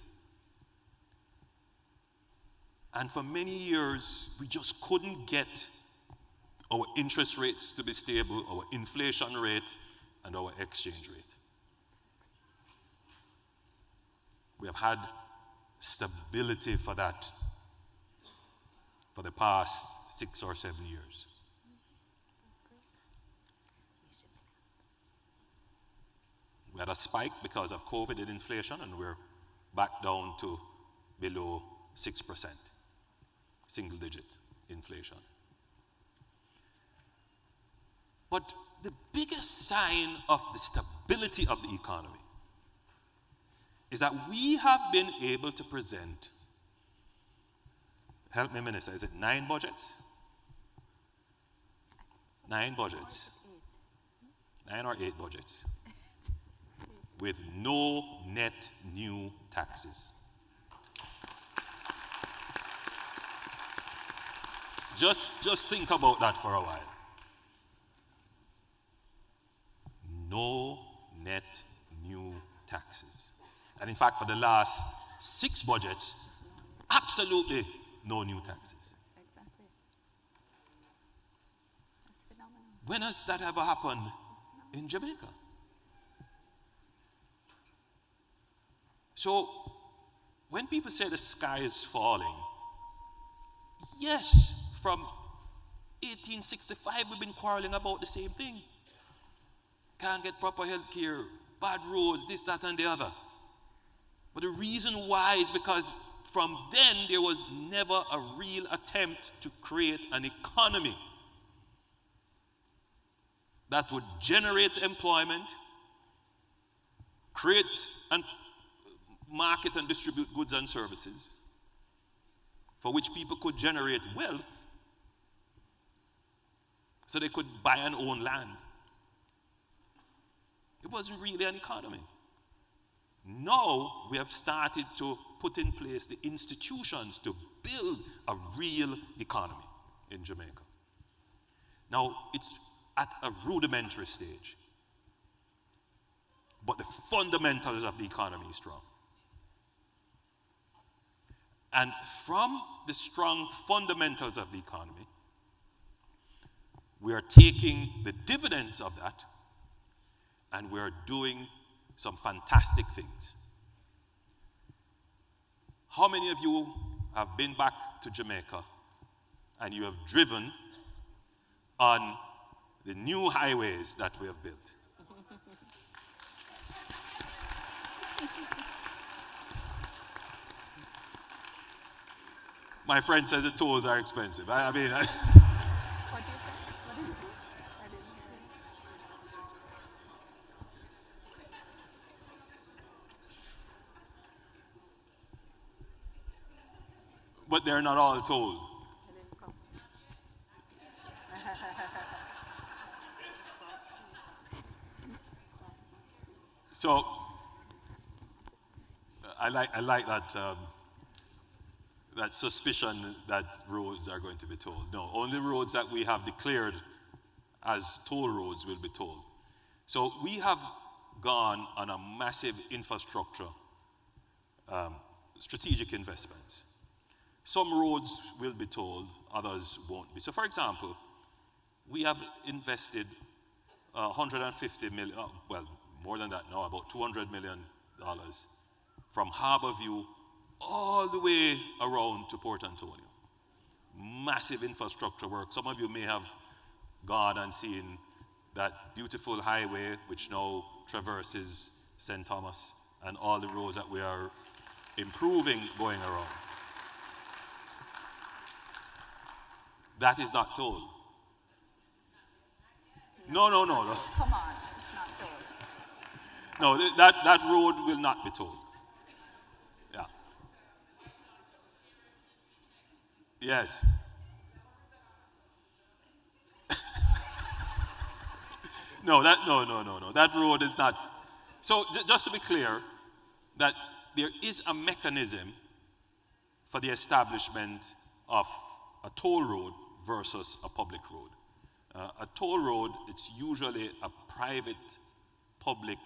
And for many years, we just couldn't get our interest rates to be stable, our inflation rate, and our exchange rate. We have had stability for that for the past 6 or 7 years. We had a spike because of COVID and inflation, and we're back down to below 6%, single-digit inflation. But the biggest sign of the stability of the economy is that we have been able to present, help me, Minister, is it 9 budgets? 9 budgets. 9 or 8 budgets. With no net new taxes. Just think about that for a while. No net new taxes. And in fact, for the last 6 budgets, absolutely no new taxes. Exactly. That's phenomenal. When has that ever happened in Jamaica? So, when people say the sky is falling, yes, from 1865 we've been quarreling about the same thing. Can't get proper health care, bad roads, this, that, and the other. But the reason why is because from then there was never a real attempt to create an economy that would generate employment, create and market and distribute goods and services for which people could generate wealth so they could buy and own land. It wasn't really an economy. Now we have started to put in place the institutions to build a real economy in Jamaica. Now it's at a rudimentary stage, but the fundamentals of the economy is strong. And from the strong fundamentals of the economy, we are taking the dividends of that and we are doing some fantastic things. How many of you have been back to Jamaica and you have driven on the new highways that we have built? My friend says the tolls are expensive. I mean, What did you say? What did you say? I didn't hear but they're not all tolled. I didn't come. So I like that that suspicion that roads are going to be tolled. No, only roads that we have declared as toll roads will be tolled. So we have gone on a massive infrastructure, strategic investments. Some roads will be tolled, others won't be. So for example, we have invested 150 million, well, more than that now, about $200 million from Harborview all the way around to Port Antonio. Massive infrastructure work. Some of you may have gone and seen that beautiful highway which now traverses St. Thomas and all the roads that we are improving going around. That is not tolled. No. Come on, it's not told. No, that road will not be tolled. Yeah. Yes. No. That road is not. So just to be clear, that there is a mechanism for the establishment of a toll road versus a public road. A toll road, it's usually a private-public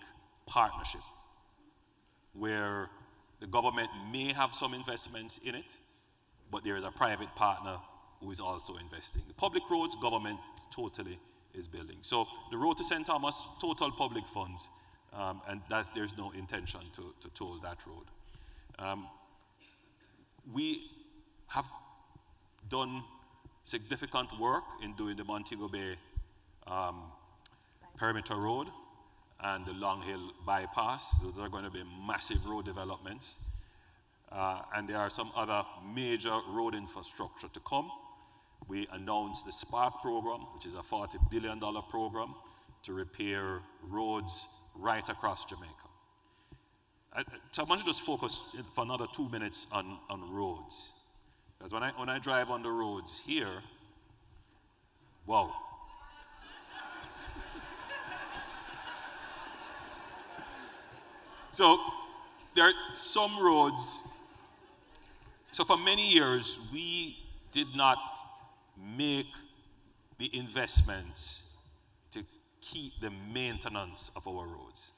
partnership where the government may have some investments in it, but there is a private partner who is also investing. The public roads, government totally is building. So the road to St. Thomas, total public funds, and there's no intention to toll that road. We have done significant work in doing the Montego Bay Perimeter Road and the Long Hill Bypass. Those are going to be massive road developments. And there are some other major road infrastructure to come. We announced the Spark program, which is a $40 billion program to repair roads right across Jamaica. So I want to just focus for another 2 minutes on roads. Because when I drive on the roads here, wow. So there are some roads. So for many years, we did not make the investments to keep the maintenance of our roads.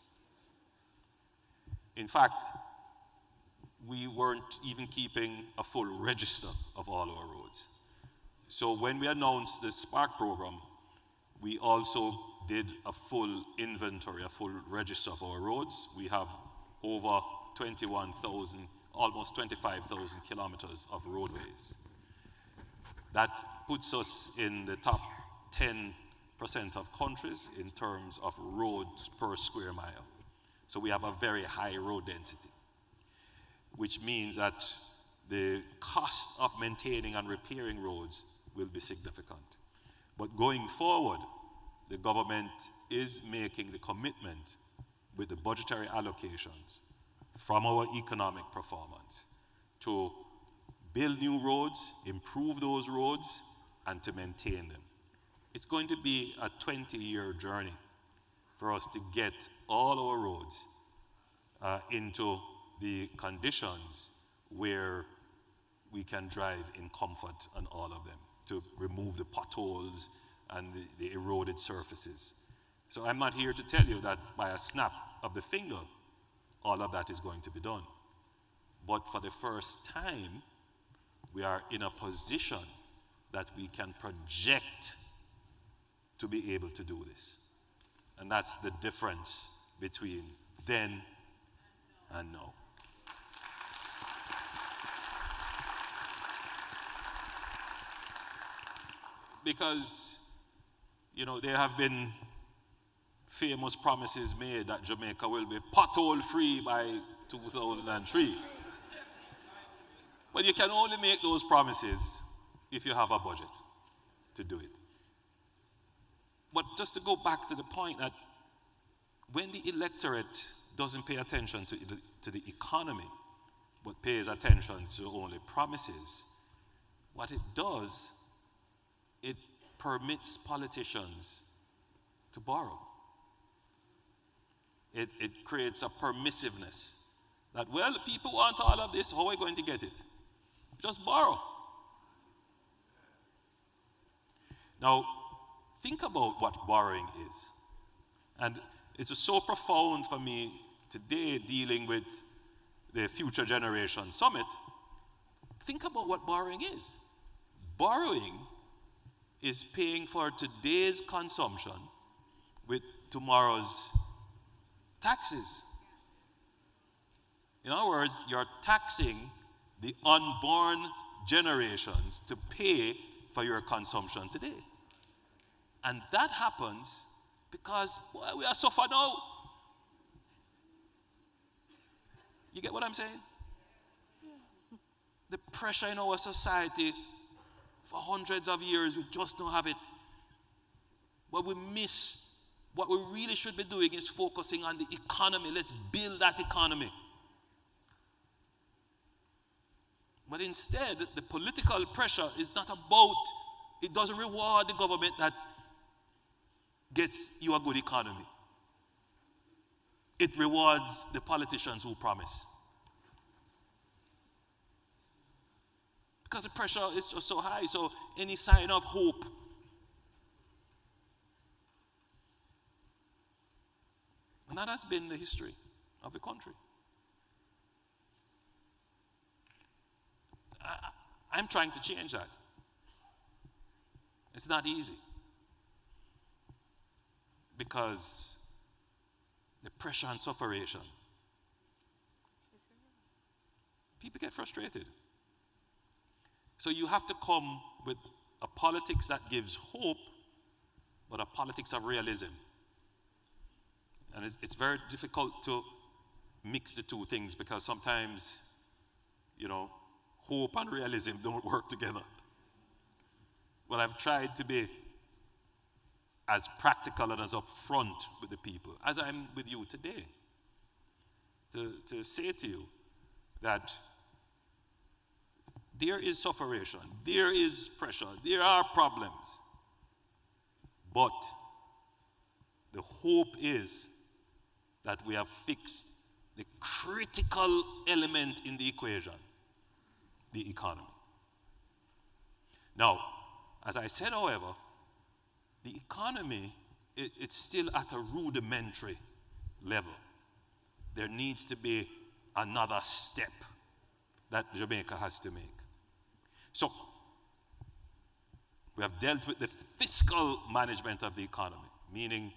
In fact, we weren't even keeping a full register of all our roads. So when we announced the Spark program, we also did a full inventory, a full register of our roads. We have over 21,000, almost 25,000 kilometers of roadways. That puts us in the top 10% of countries in terms of roads per square mile. So we have a very high road density, which means that the cost of maintaining and repairing roads will be significant. But going forward, the government is making the commitment with the budgetary allocations from our economic performance to build new roads, improve those roads, and to maintain them. It's going to be a 20-year journey for us to get all our roads into the conditions where we can drive in comfort on all of them, to remove the potholes and the eroded surfaces. So I'm not here to tell you that by a snap of the finger, all of that is going to be done. But for the first time, we are in a position that we can project to be able to do this. And that's the difference between then and now. Because, you know, there have been famous promises made that Jamaica will be pothole-free by 2003. But you can only make those promises if you have a budget to do it. But just to go back to the point that when the electorate doesn't pay attention to the economy, but pays attention to only promises, what it does, it permits politicians to borrow. it creates a permissiveness that, well, people want all of this, how are we going to get it? Just borrow. Now, think about what borrowing is. And it's so profound for me today dealing with the Future Generation Summit. Think about what borrowing is. Borrowing is paying for today's consumption with tomorrow's taxes. In other words, you're taxing the unborn generations to pay for your consumption today. And that happens because, boy, we are suffering now. You get what I'm saying? The pressure in our society for hundreds of years, we just don't have it. What we miss, what we really should be doing is focusing on the economy. Let's build that economy. But instead, the political pressure is not about, it doesn't reward the government that gets you a good economy. It rewards the politicians who promise. Because the pressure is just so high, so any sign of hope and that has been the history of the country. I'm trying to change that. It's not easy. Because the pressure and sufferation. People get frustrated. So you have to come with a politics that gives hope, but a politics of realism. And it's very difficult to mix the two things because sometimes, hope and realism don't work together. But I've tried to be as practical and as upfront with the people, as I'm with you today, to say to you that there is sufferation, there is pressure, there are problems, but the hope is that we have fixed the critical element in the equation, the economy. Now, as I said, however, the economy, it's still at a rudimentary level. There needs to be another step that Jamaica has to make. So, we have dealt with the fiscal management of the economy, meaning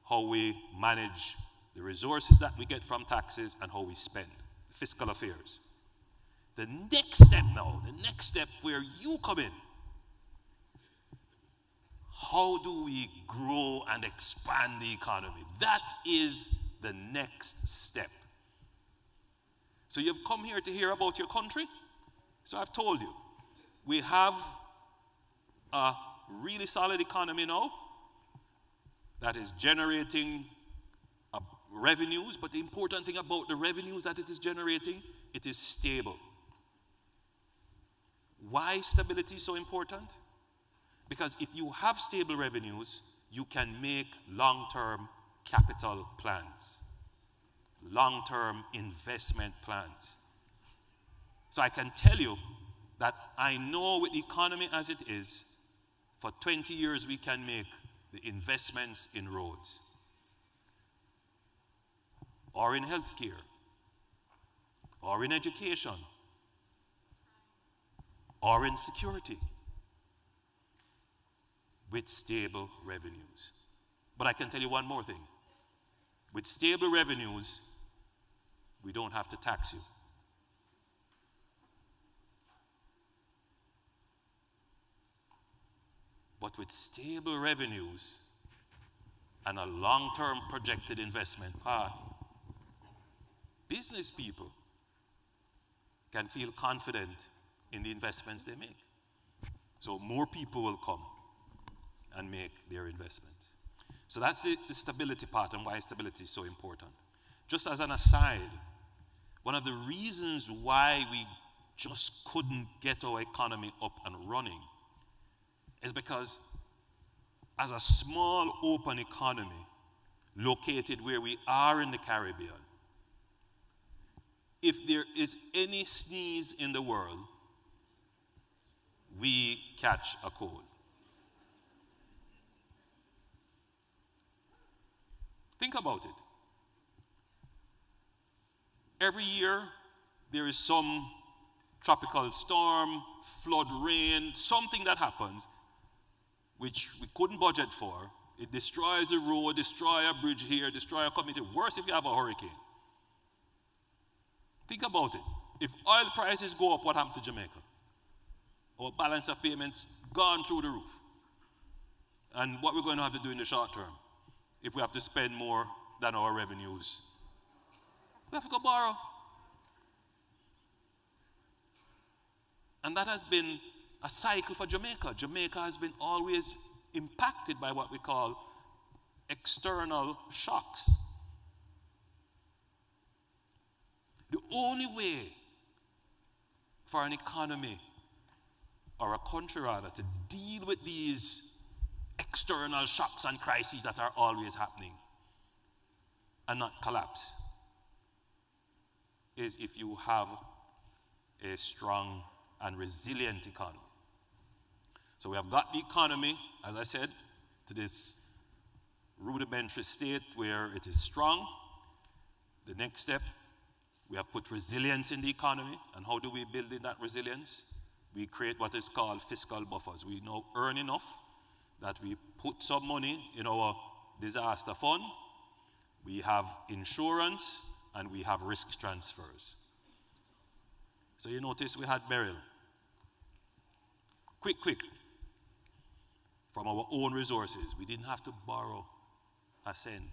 how we manage the resources that we get from taxes and how we spend, fiscal affairs. The next step now, the next step where you come in, how do we grow and expand the economy? That is the next step. So you've come here to hear about your country. So I've told you, we have a really solid economy now that is generating revenues, but the important thing about the revenues that it is generating, it is stable. Why stability is so important? Because if you have stable revenues, you can make long-term capital plans, long-term investment plans. So I can tell you that I know with the economy as it is, for 20 years we can make the investments in roads, or in healthcare, or in education, or in security, with stable revenues. But I can tell you one more thing. With stable revenues, we don't have to tax you. But with stable revenues and a long-term projected investment path, business people can feel confident in the investments they make. So more people will come and make their investments. So that's the stability part and why stability is so important. Just as an aside, one of the reasons why we just couldn't get our economy up and running is because as a small open economy, located where we are in the Caribbean, if there is any sneeze in the world, we catch a cold. Think about it. Every year, there is some tropical storm, flood, rain, something that happens which we couldn't budget for. It destroys a road, destroys a bridge here, destroys a community. Worse if you have a hurricane. Think about it. If oil prices go up, what happened to Jamaica? Our balance of payments gone through the roof. And what we're going to have to do in the short term, if we have to spend more than our revenues, we have to go borrow. And that has been a cycle for Jamaica. Jamaica has been always impacted by what we call external shocks. The only way for an economy, or a country rather, to deal with these external shocks and crises that are always happening and not collapse is if you have a strong and resilient economy. So we have got the economy, as I said, to this rudimentary state where it is strong. The next step, we have put resilience in the economy. And how do we build in that resilience? We create what is called fiscal buffers. We now earn enough that we put some money in our disaster fund. We have insurance and we have risk transfers. So you notice we had burial. Quick. From our own resources. We didn't have to borrow a cent.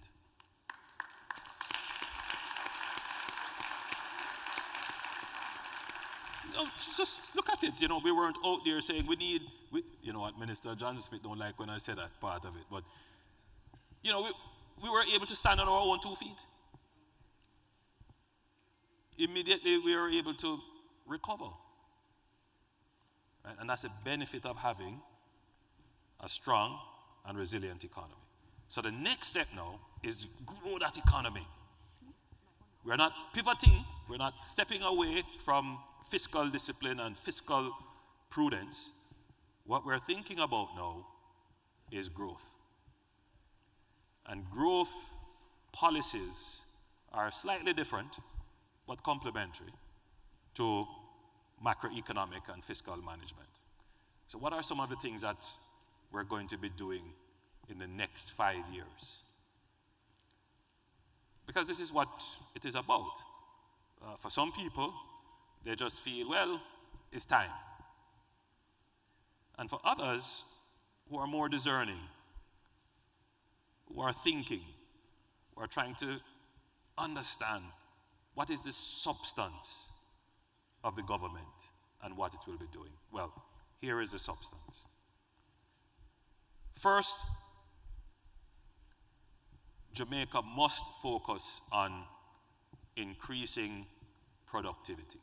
Just look at it. We weren't out there saying you know what, Minister Johnson Smith don't like when I say that part of it, but we were able to stand on our own 2 feet. Immediately we were able to recover. Right? And that's a benefit of having a strong and resilient economy. So the next step now is grow that economy. We're not pivoting, we're not stepping away from fiscal discipline and fiscal prudence. What we're thinking about now is growth. And growth policies are slightly different, but complementary to macroeconomic and fiscal management. So what are some of the things that we're going to be doing in the next 5 years? Because this is what it is about. For some people, they just feel, well, it's time. And for others who are more discerning, who are thinking, who are trying to understand what is the substance of the government and what it will be doing. Well, here is the substance. First, Jamaica must focus on increasing productivity.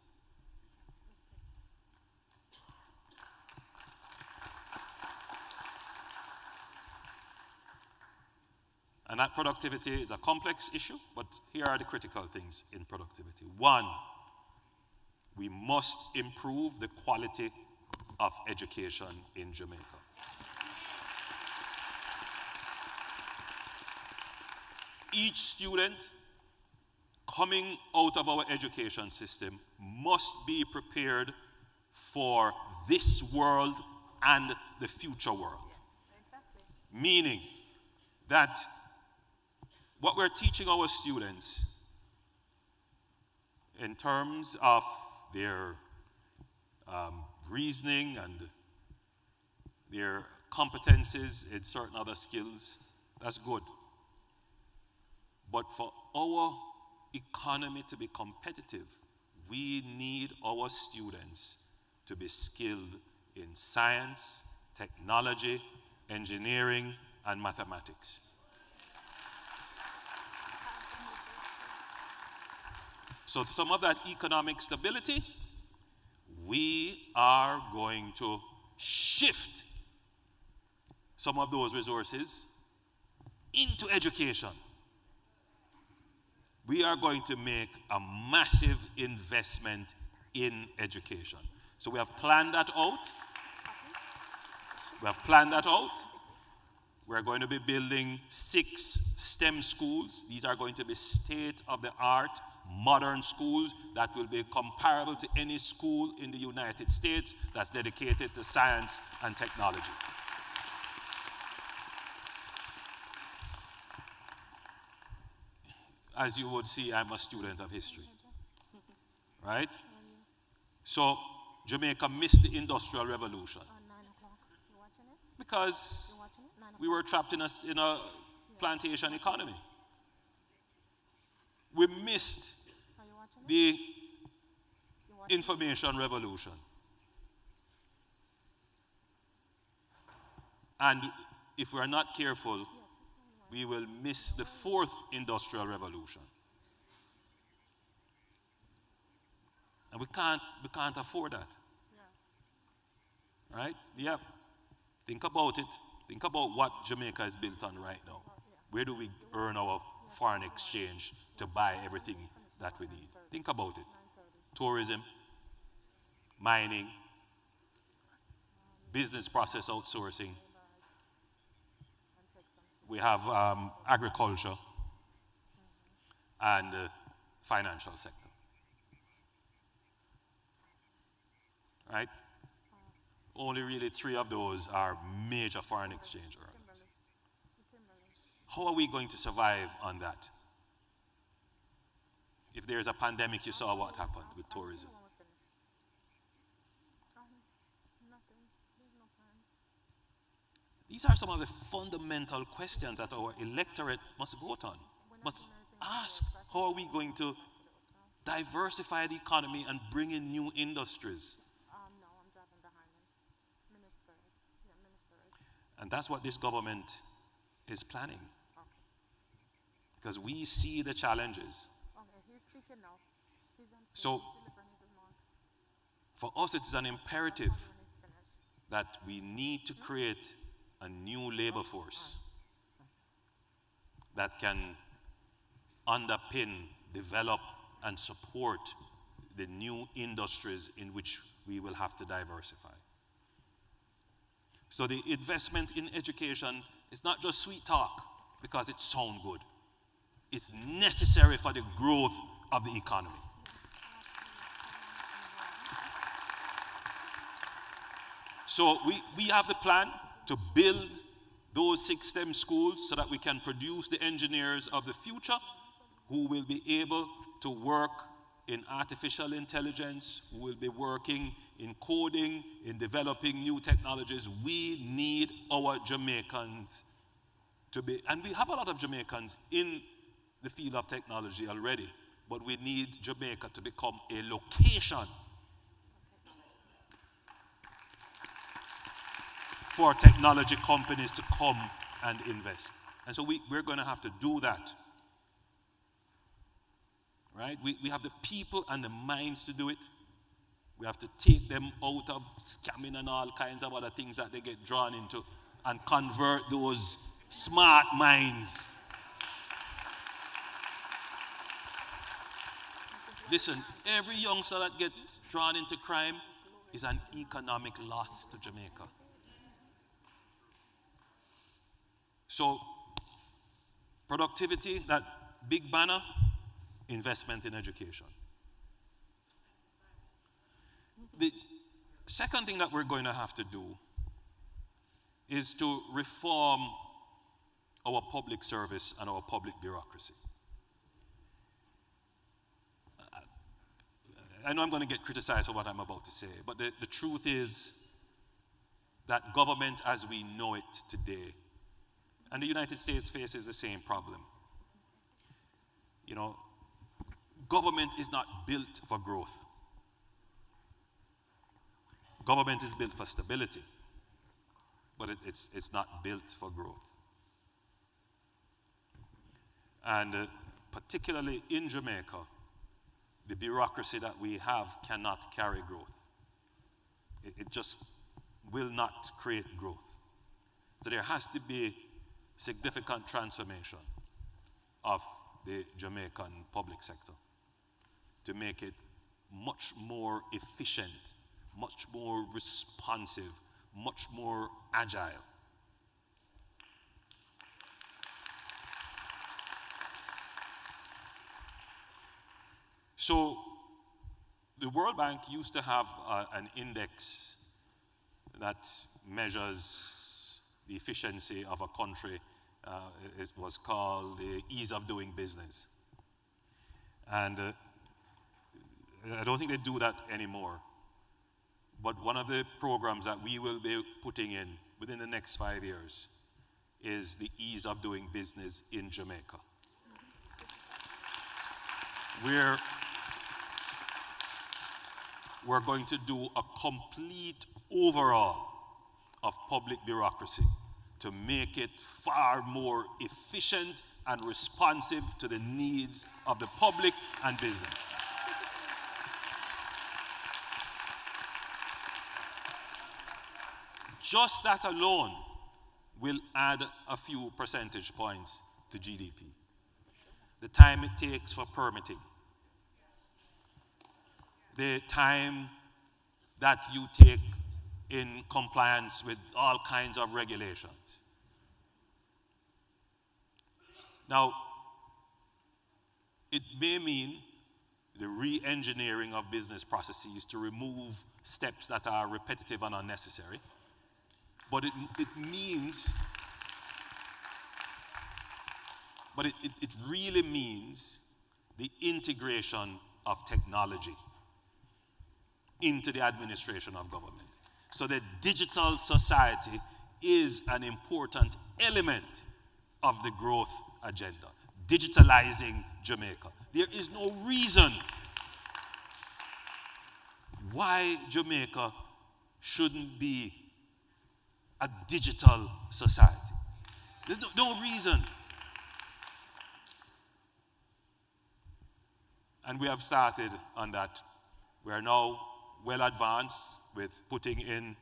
And that productivity is a complex issue, but here are the critical things in productivity. One, we must improve the quality of education in Jamaica. Each student coming out of our education system must be prepared for this world and the future world. Exactly. Meaning that what we're teaching our students in terms of their reasoning and their competencies in certain other skills, that's good. But for our economy to be competitive, we need our students to be skilled in science, technology, engineering, and mathematics. So some of that economic stability, we are going to shift some of those resources into education. we are going to make a massive investment in education. So we have planned that out. We have planned that out. We're going to be building 6 STEM schools. These are going to be state-of-the-art, modern schools that will be comparable to any school in the United States that's dedicated to science and technology. As you would see, I'm a student of history, right? So Jamaica missed the Industrial Revolution because we were trapped in a plantation economy. We missed the information revolution. And if we are not careful, we will miss the 4th industrial revolution. And we can't afford that. Right? Yeah. Think about it. Think about what Jamaica is built on right now. Where do we earn our foreign exchange to buy everything that we need? Think about it. Tourism, mining, business process outsourcing. We have agriculture and the financial sector. Right? Only really 3 of those are major foreign exchange earners. How are we going to survive on that? If there's a pandemic, you saw what happened with tourism. These are some of the fundamental questions that our electorate must vote on, must ask. How are we going to diversify the economy and bring in new industries? And that's what this government is planning. Because we see the challenges. So, for us, it is an imperative that we need to create a new labor force that can underpin, develop, and support the new industries in which we will have to diversify. So the investment in education is not just sweet talk because it sounds good. It's necessary for the growth of the economy. So we have the plan to build those 6 STEM schools so that we can produce the engineers of the future who will be able to work in artificial intelligence, who will be working in coding, in developing new technologies. We need our Jamaicans to be, and we have a lot of Jamaicans in the field of technology already, but we need Jamaica to become a location for technology companies to come and invest. And so we're going to have to do that. Right? We have the people and the minds to do it. We have to take them out of scamming and all kinds of other things that they get drawn into and convert those smart minds. Listen, every youngster that gets drawn into crime is an economic loss to Jamaica. So, productivity, that big banner, investment in education. The second thing that we're going to have to do is to reform our public service and our public bureaucracy. I know I'm going to get criticized for what I'm about to say, but the truth is that government as we know it today, and the United States faces the same problem. You know, government is not built for growth. Government is built for stability, but it's not built for growth. And particularly in Jamaica, the bureaucracy that we have cannot carry growth. It just will not create growth. So there has to be significant transformation of the Jamaican public sector to make it much more efficient, much more responsive, much more agile. So the World Bank used to have an index that measures the efficiency of a country. It was called the ease of doing business. And I don't think they do that anymore. But one of the programs that we will be putting in within the next 5 years is the ease of doing business in Jamaica. We're going to do a complete overhaul of public bureaucracy to make it far more efficient and responsive to the needs of the public and business. Just that alone will add a few percentage points to GDP. The time it takes for permitting, the time that you take in compliance with all kinds of regulations. Now, it may mean the re-engineering of business processes to remove steps that are repetitive and unnecessary, but it really means the integration of technology into the administration of government. So the digital society is an important element of the growth agenda, digitalizing Jamaica. There is no reason why Jamaica shouldn't be a digital society. There's no reason. And we have started on that. We are now well advanced with putting in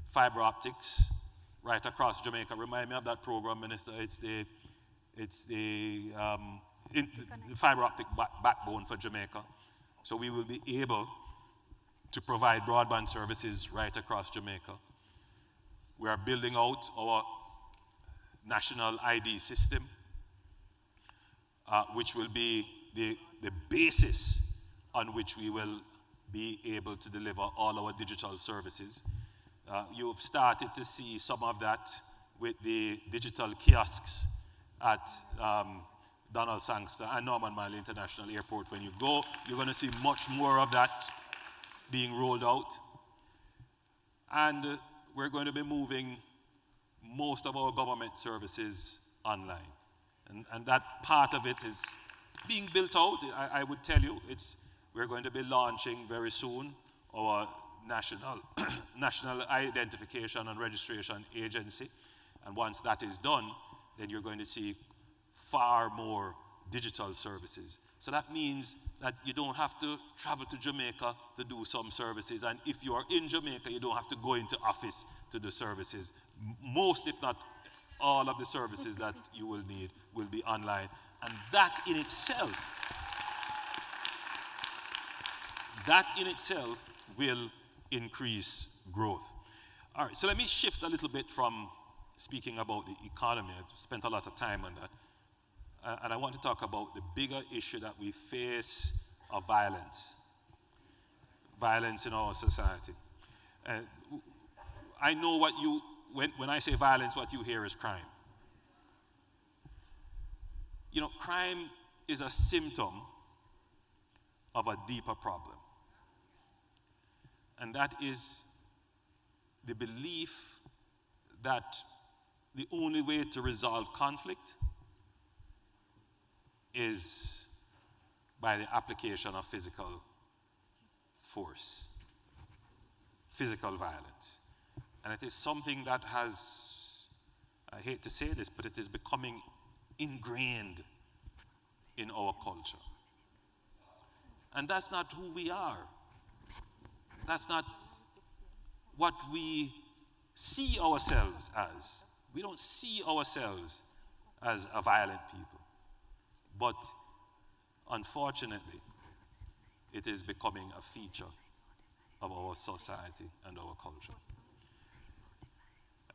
fiber optics right across Jamaica. Remind me of that program, Minister. It's the fiber optic backbone for Jamaica. So we will be able to provide broadband services right across Jamaica. We are building out our national ID system, which will be the basis on which we will be able to deliver all our digital services. You've started to see some of that with the digital kiosks at Donald Sangster and Norman Manley International Airport. When you go, you're going to see much more of that being rolled out. And we're going to be moving most of our government services online. And that part of it is being built out. I would tell you, we're going to be launching very soon our national identification and registration agency. And once that is done, then you're going to see far more digital services. So that means that you don't have to travel to Jamaica to do some services. And if you are in Jamaica, you don't have to go into office to do services. Most, if not all, of the services that you will need will be online. And that in itself will increase growth. All right, so let me shift a little bit from speaking about the economy. I've spent a lot of time on that. And I want to talk about the bigger issue that we face of violence in our society. I know when I say violence, what you hear is crime. You know, crime is a symptom of a deeper problem. And that is the belief that the only way to resolve conflict is by the application of physical force, physical violence. And it is something that has, I hate to say this, but it is becoming ingrained in our culture. And that's not who we are. That's not what we see ourselves as. We don't see ourselves as a violent people. But unfortunately, it is becoming a feature of our society and our culture.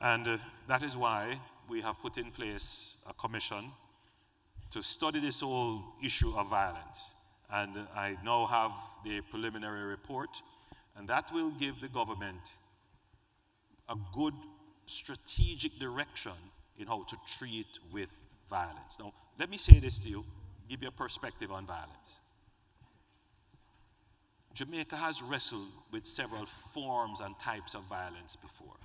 And that is why we have put in place a commission to study this whole issue of violence. And I now have the preliminary report, and that will give the government a good strategic direction in how to treat with violence. Now, let me say this to you, give you a perspective on violence. Jamaica has wrestled with several forms and types of violence before.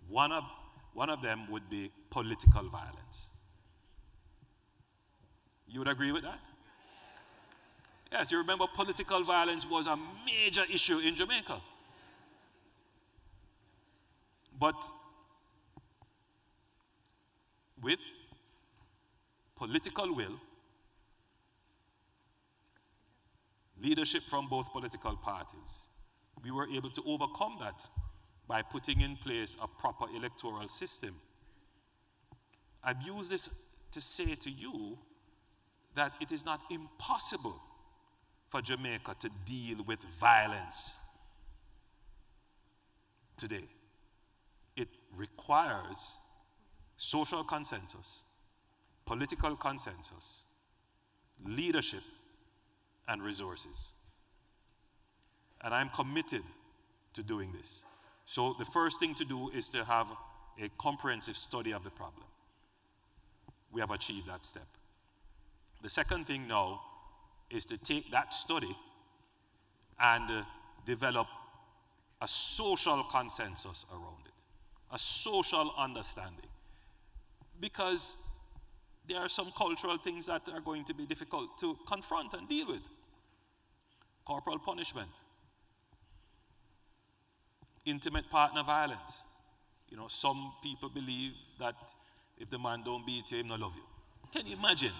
One of them would be political violence. You would agree with that? Yes, you remember political violence was a major issue in Jamaica. But with political will, leadership from both political parties, we were able to overcome that by putting in place a proper electoral system. I've used this to say to you that it is not impossible for Jamaica to deal with violence today. It requires social consensus, political consensus, leadership, and resources. And I'm committed to doing this. So the first thing to do is to have a comprehensive study of the problem. We have achieved that step. The second thing now is to take that study and develop a social consensus around it, a social understanding. Because there are some cultural things that are going to be difficult to confront and deal with. Corporal punishment, intimate partner violence. You know, some people believe that if the man don't beat you, he don't love you. Can you imagine?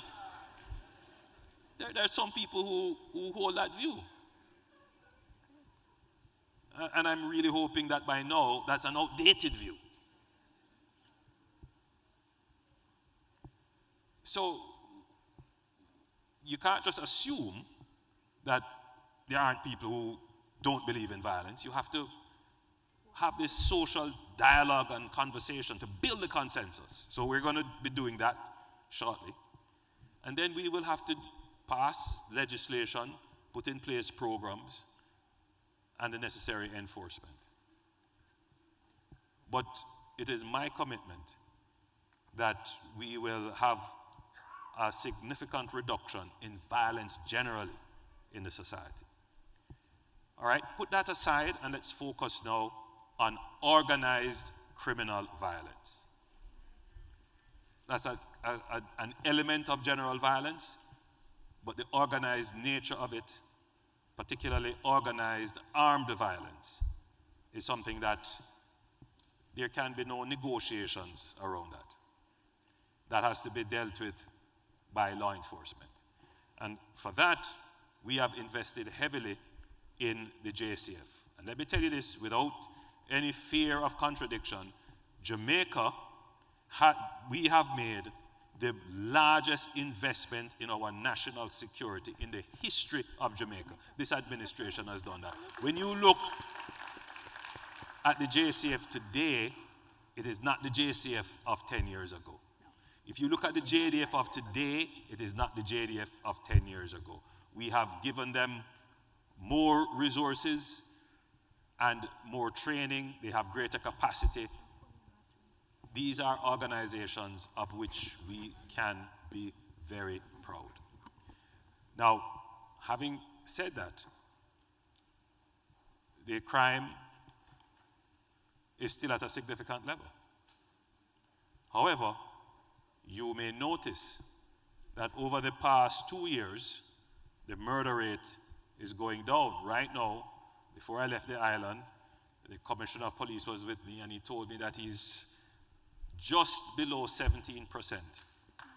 There are some people who hold that view. And I'm really hoping that by now, that's an outdated view. So, you can't just assume that there aren't people who don't believe in violence. You have to have this social dialogue and conversation to build the consensus. So we're going to be doing that shortly. And then we will have to pass legislation, put in place programs, and the necessary enforcement. But it is my commitment that we will have a significant reduction in violence generally in the society. All right, put that aside and let's focus now on organized criminal violence. That's an element of general violence, but the organized nature of it, particularly organized armed violence, is something that there can be no negotiations around that. That has to be dealt with by law enforcement. And for that, we have invested heavily in the JCF. And let me tell you this without any fear of contradiction. Jamaica, we have made the largest investment in our national security in the history of Jamaica. This administration has done that. When you look at the JCF today, it is not the JCF of 10 years ago. If you look at the JDF of today, it is not the JDF of 10 years ago. We have given them more resources and more training. They have greater capacity. These are organizations of which we can be very proud. Now, having said that, the crime is still at a significant level. However, you may notice that over the past 2 years, the murder rate is going down. Right now, before I left the island, the Commissioner of Police was with me and he told me that he's just below 17%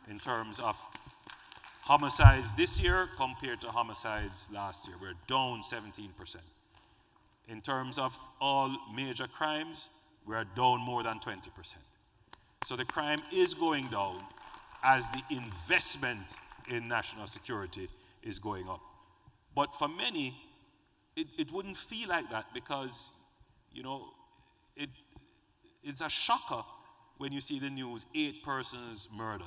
in terms of homicides this year compared to homicides last year. We're down 17%. In terms of all major crimes, we're down more than 20%. So the crime is going down as the investment in national security is going up. But for many, it wouldn't feel like that because, you know, it's a shocker when you see the news, 8 persons murdered.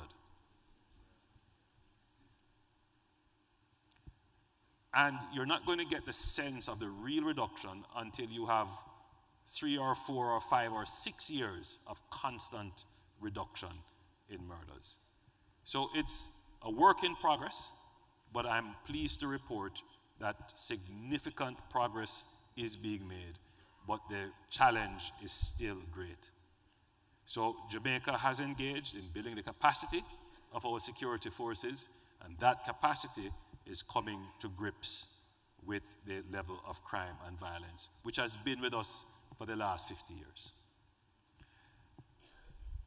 And you're not going to get the sense of the real reduction until you have 3 or 4 or 5 or 6 years of constant reduction in murders. So it's a work in progress, but I'm pleased to report that significant progress is being made, but the challenge is still great. So Jamaica has engaged in building the capacity of our security forces, and that capacity is coming to grips with the level of crime and violence, which has been with us for the last 50 years.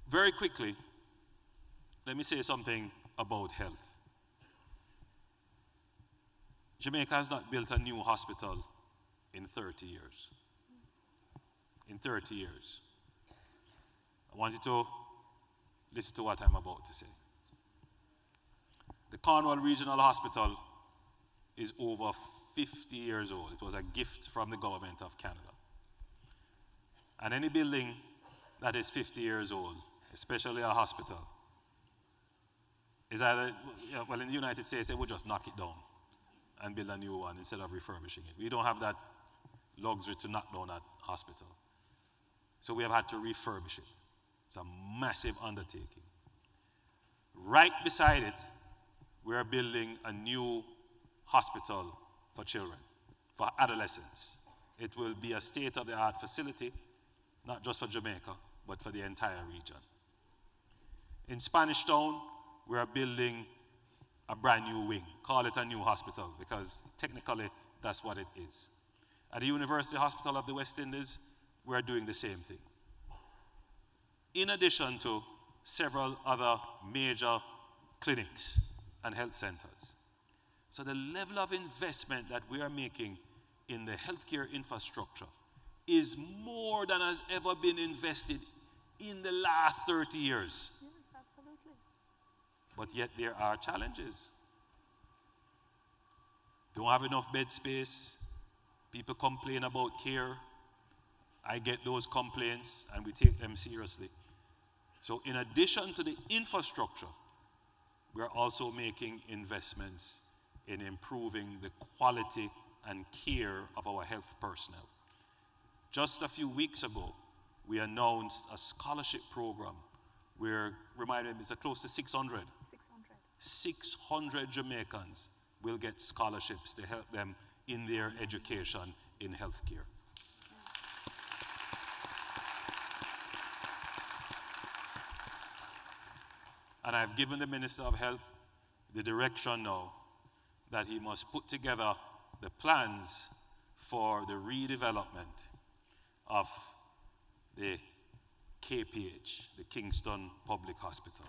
Very quickly, let me say something about health. Jamaica has not built a new hospital in 30 years. In 30 years. I want you to listen to what I'm about to say. The Cornwall Regional Hospital is over 50 years old. It was a gift from the government of Canada. And any building that is 50 years old, especially a hospital, is either, well, in the United States, they would just knock it down and build a new one instead of refurbishing it. We don't have that luxury to knock down that hospital. So we have had to refurbish it. It's a massive undertaking. Right beside it, we are building a new hospital for children, for adolescents. It will be a state-of-the-art facility, not just for Jamaica, but for the entire region. In Spanish Town, we are building a brand new wing. Call it a new hospital, because technically that's what it is. At the University Hospital of the West Indies, we are doing the same thing. In addition to several other major clinics and health centers. So the level of investment that we are making in the healthcare infrastructure is more than has ever been invested in the last 30 years. Yes, absolutely. But yet there are challenges. Don't have enough bed space. People complain about care. I get those complaints and we take them seriously. So in addition to the infrastructure, we are also making investments in improving the quality and care of our health personnel. Just a few weeks ago, we announced a scholarship program where, remind me, it's close to 600. 600 Jamaicans will get scholarships to help them in their education in healthcare. And I've given the Minister of Health the direction now that he must put together the plans for the redevelopment of the KPH, the Kingston Public Hospital.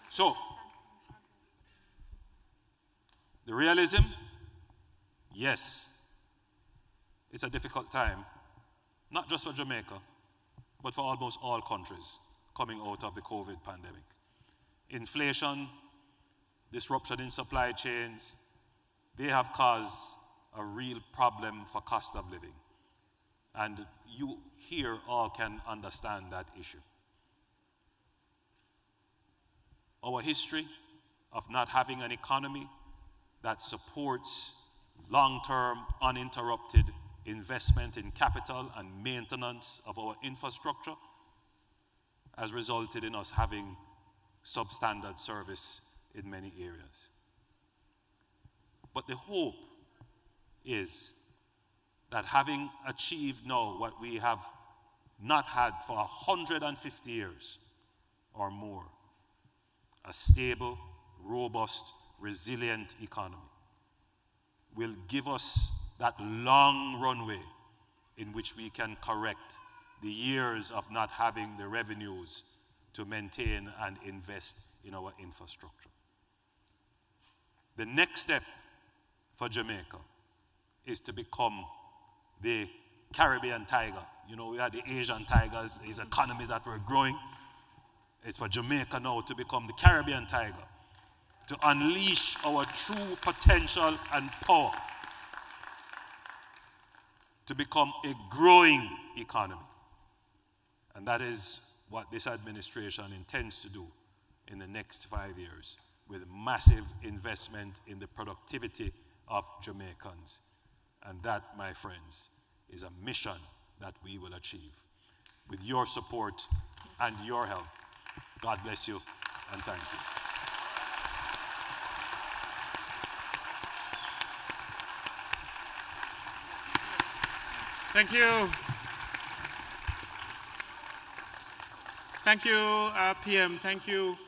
So, the realism, yes, it's a difficult time, not just for Jamaica, but for almost all countries coming out of the COVID pandemic. Inflation, disruption in supply chains, they have caused a real problem for cost of living. And you here all can understand that issue. Our history of not having an economy that supports long-term, uninterrupted investment in capital and maintenance of our infrastructure has resulted in us having substandard service in many areas. But the hope is that having achieved now what we have not had for 150 years or more, a stable, robust, resilient economy, will give us that long runway in which we can correct the years of not having the revenues to maintain and invest in our infrastructure. The next step for Jamaica is to become the Caribbean tiger. You know, we had the Asian tigers, these economies that were growing. It's for Jamaica now to become the Caribbean tiger, to unleash our true potential and power, to become a growing economy. And that is what this administration intends to do in the next 5 years, with massive investment in the productivity of Jamaicans. And that, my friends, is a mission that we will achieve. With your support and your help, God bless you and thank you. Thank you. Thank you, PM. Thank you.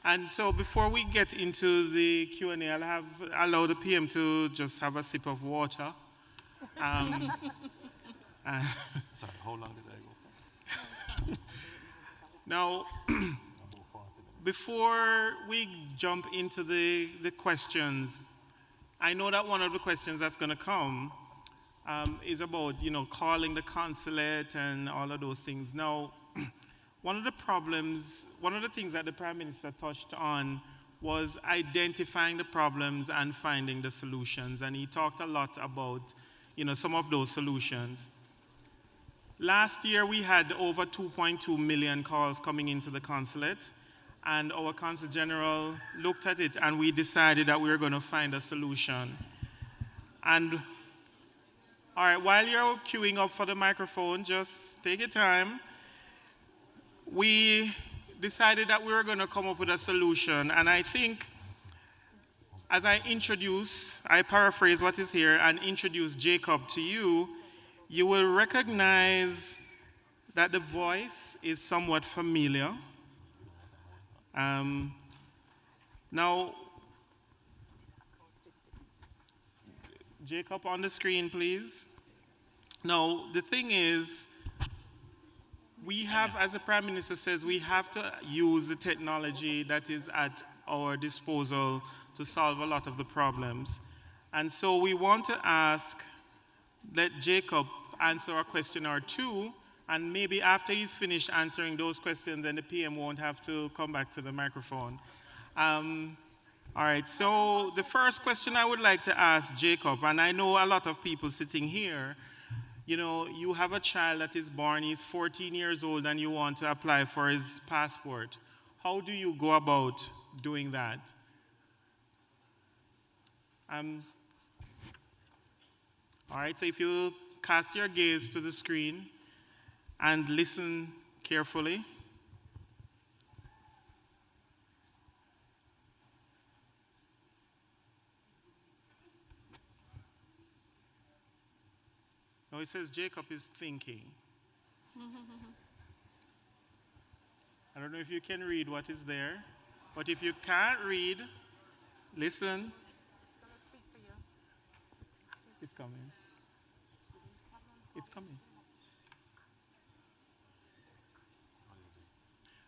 And so before we get into the Q&A, I'll allow the PM to just have a sip of water. Sorry, how long did I go? Now, before we jump into the questions, I know that one of the questions that's going to come is about, calling the consulate and all of those things. Now, one of the things that the Prime Minister touched on was identifying the problems and finding the solutions. And he talked a lot about, some of those solutions. Last year, we had over 2.2 million calls coming into the consulate. And our Consul General looked at it and we decided that we were going to find a solution. And, all right, while you're queuing up for the microphone, just take your time. We decided that we were going to come up with a solution. And I think as I paraphrase what is here and introduce Jacob to you, you will recognize that the voice is somewhat familiar. Now, Jacob on the screen, please. Now, the thing is, we have, as the Prime Minister says, we have to use the technology that is at our disposal to solve a lot of the problems. And so we want to let Jacob answer a question or two, and maybe after he's finished answering those questions, then the PM won't have to come back to the microphone. All right, so the first question I would like to ask Jacob, and I know a lot of people sitting here, you have a child that is born, he's 14 years old, and you want to apply for his passport. How do you go about doing that? All right, so if you cast your gaze to the screen and listen carefully. Now it says Jacob is thinking. I don't know if you can read what is there, but if you can't read, listen. It's coming. It's coming.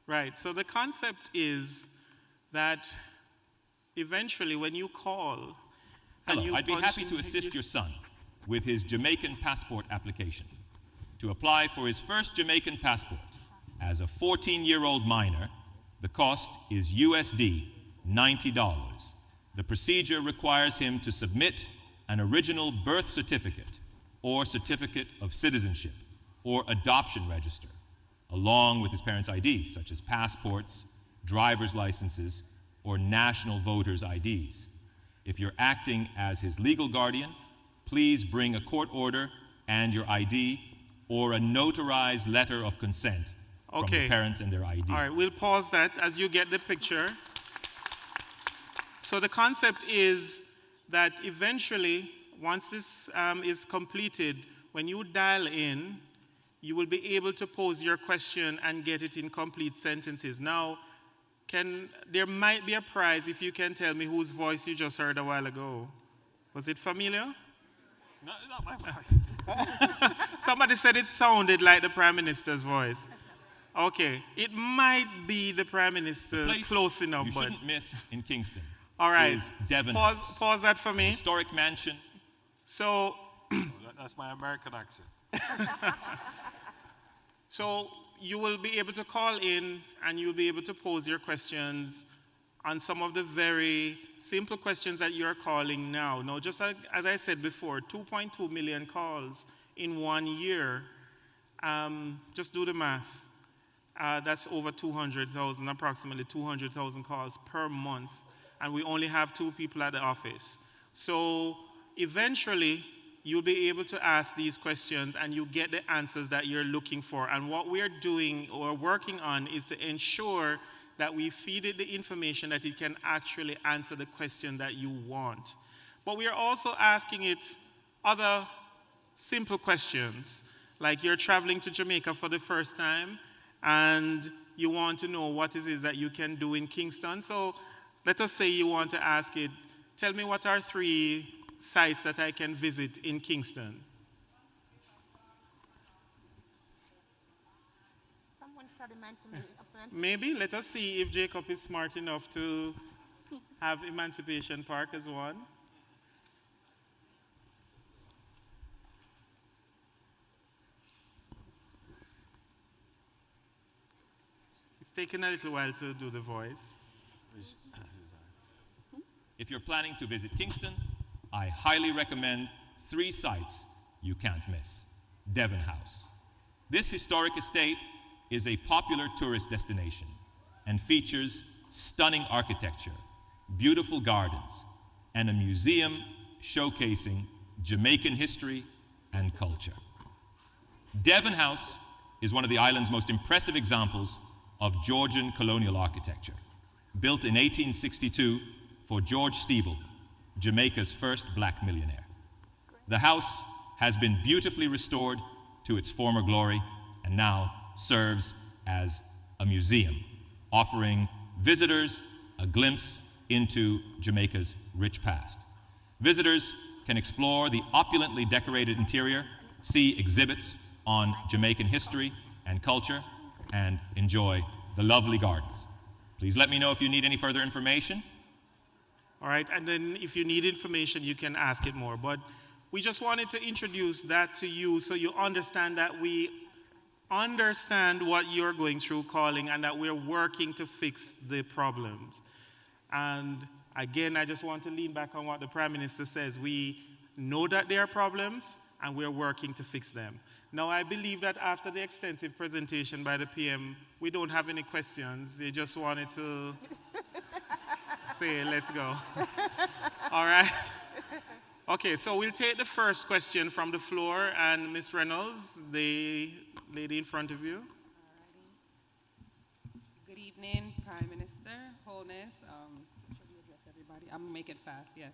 Right, so the concept is that eventually when you call, Hello, I'd be happy to assist your son with his Jamaican passport application. To apply for his first Jamaican passport as a 14-year-old minor, the cost is USD $90. The procedure requires him to submit an original birth certificate or certificate of citizenship or adoption register, along with his parents' ID, such as passports, driver's licenses, or national voters' IDs. If you're acting as his legal guardian, please bring a court order and your ID or a notarized letter of consent from the parents and their ID. All right, we'll pause that as you get the picture. So the concept is that eventually, once this is completed, when you dial in, you will be able to pose your question and get it in complete sentences. Now, there might be a prize if you can tell me whose voice you just heard a while ago. Was it familiar? No, not my voice. Somebody said it sounded like the Prime Minister's voice. Okay, it might be the Prime Minister, close enough, you but shouldn't miss in Kingston. All right, is Devon pause that for me. Historic mansion. So, That's my American accent. so you will be able to call in and you'll be able to pose your questions on some of the very simple questions that you're calling now. Now, just like, as I said before, 2.2 million calls in 1 year. Just do the math. That's over 200,000, approximately 200,000 calls per month. And we only have 2 people at the office. So eventually, you'll be able to ask these questions and you get the answers that you're looking for. And what we're doing or working on is to ensure that we feed it the information that it can actually answer the question that you want. But we are also asking it other simple questions, like you're traveling to Jamaica for the first time and you want to know what it is that you can do in Kingston. So let us say you want to ask it, tell me what are 3 sites that I can visit in Kingston. Someone said emancipation. Maybe, let us see if Jacob is smart enough to have Emancipation Park as one. It's taken a little while to do the voice. If you're planning to visit Kingston, I highly recommend 3 sites you can't miss. Devon House. This historic estate is a popular tourist destination and features stunning architecture, beautiful gardens, and a museum showcasing Jamaican history and culture. Devon House is one of the island's most impressive examples of Georgian colonial architecture, built in 1862 for George Steeble, Jamaica's first black millionaire. The house has been beautifully restored to its former glory and now serves as a museum, offering visitors a glimpse into Jamaica's rich past. Visitors can explore the opulently decorated interior, see exhibits on Jamaican history and culture, and enjoy the lovely gardens. Please let me know if you need any further information. All right, and then if you need information, you can ask it more. But we just wanted to introduce that to you so you understand that we understand what you're going through calling and that we're working to fix the problems. And again, I just want to lean back on what the Prime Minister says. We know that there are problems and we're working to fix them. Now, I believe that after the extensive presentation by the PM, we don't have any questions. They just wanted to say, let's go. All right. Okay, so we'll take the first question from the floor, and Ms. Reynolds, the lady in front of you. Good evening, Prime Minister Holness. Should we address everybody? I'm gonna make it fast, yes.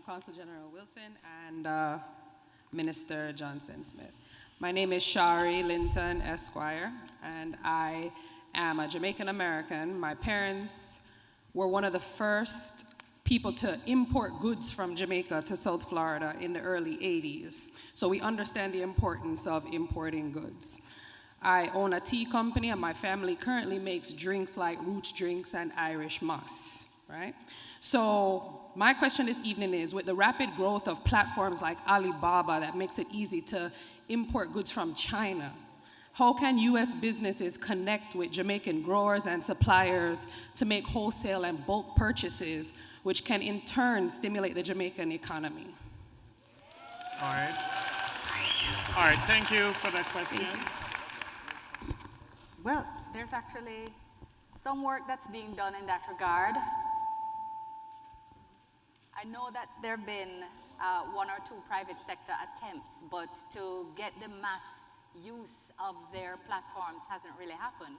Consul General Wilson and Minister Johnson Smith. My name is Shari Linton, Esquire, and I am a Jamaican American. My parents were one of the first people to import goods from Jamaica to South Florida in the early 80s. So we understand the importance of importing goods. I own a tea company and my family currently makes drinks like Roots Drinks and Irish Moss, right? So my question this evening is, with the rapid growth of platforms like Alibaba that makes it easy to import goods from China, how can U.S. businesses connect with Jamaican growers and suppliers to make wholesale and bulk purchases, which can in turn stimulate the Jamaican economy? All right. All right, thank you for that question. Well, there's actually some work that's being done in that regard. I know that there have been 1 or 2 private sector attempts, but to get the mass use of their platforms hasn't really happened.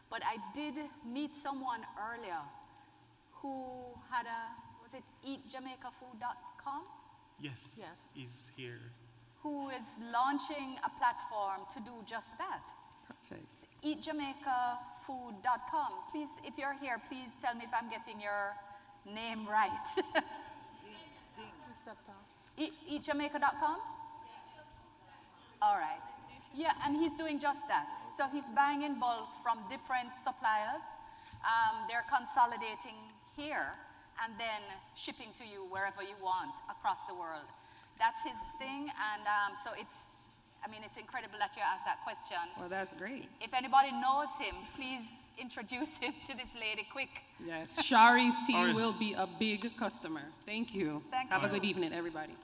But I did meet someone earlier who had was it eatjamaicafood.com? Yes, Yes. he's here. Who is launching a platform to do just that. Perfect. Eatjamaicafood.com. Please, if you're here, please tell me if I'm getting your name right. Eatjamaica.com? All right. Yeah, and he's doing just that. So he's buying in bulk from different suppliers. They're consolidating here and then shipping to you wherever you want across the world. That's his thing, and so it's I mean, it's incredible that you asked that question. Well, that's great. If anybody knows him, please introduce him to this lady quick. Yes, Shari's tea will be a big customer. Thank you. Thank Have you. a good evening, everybody.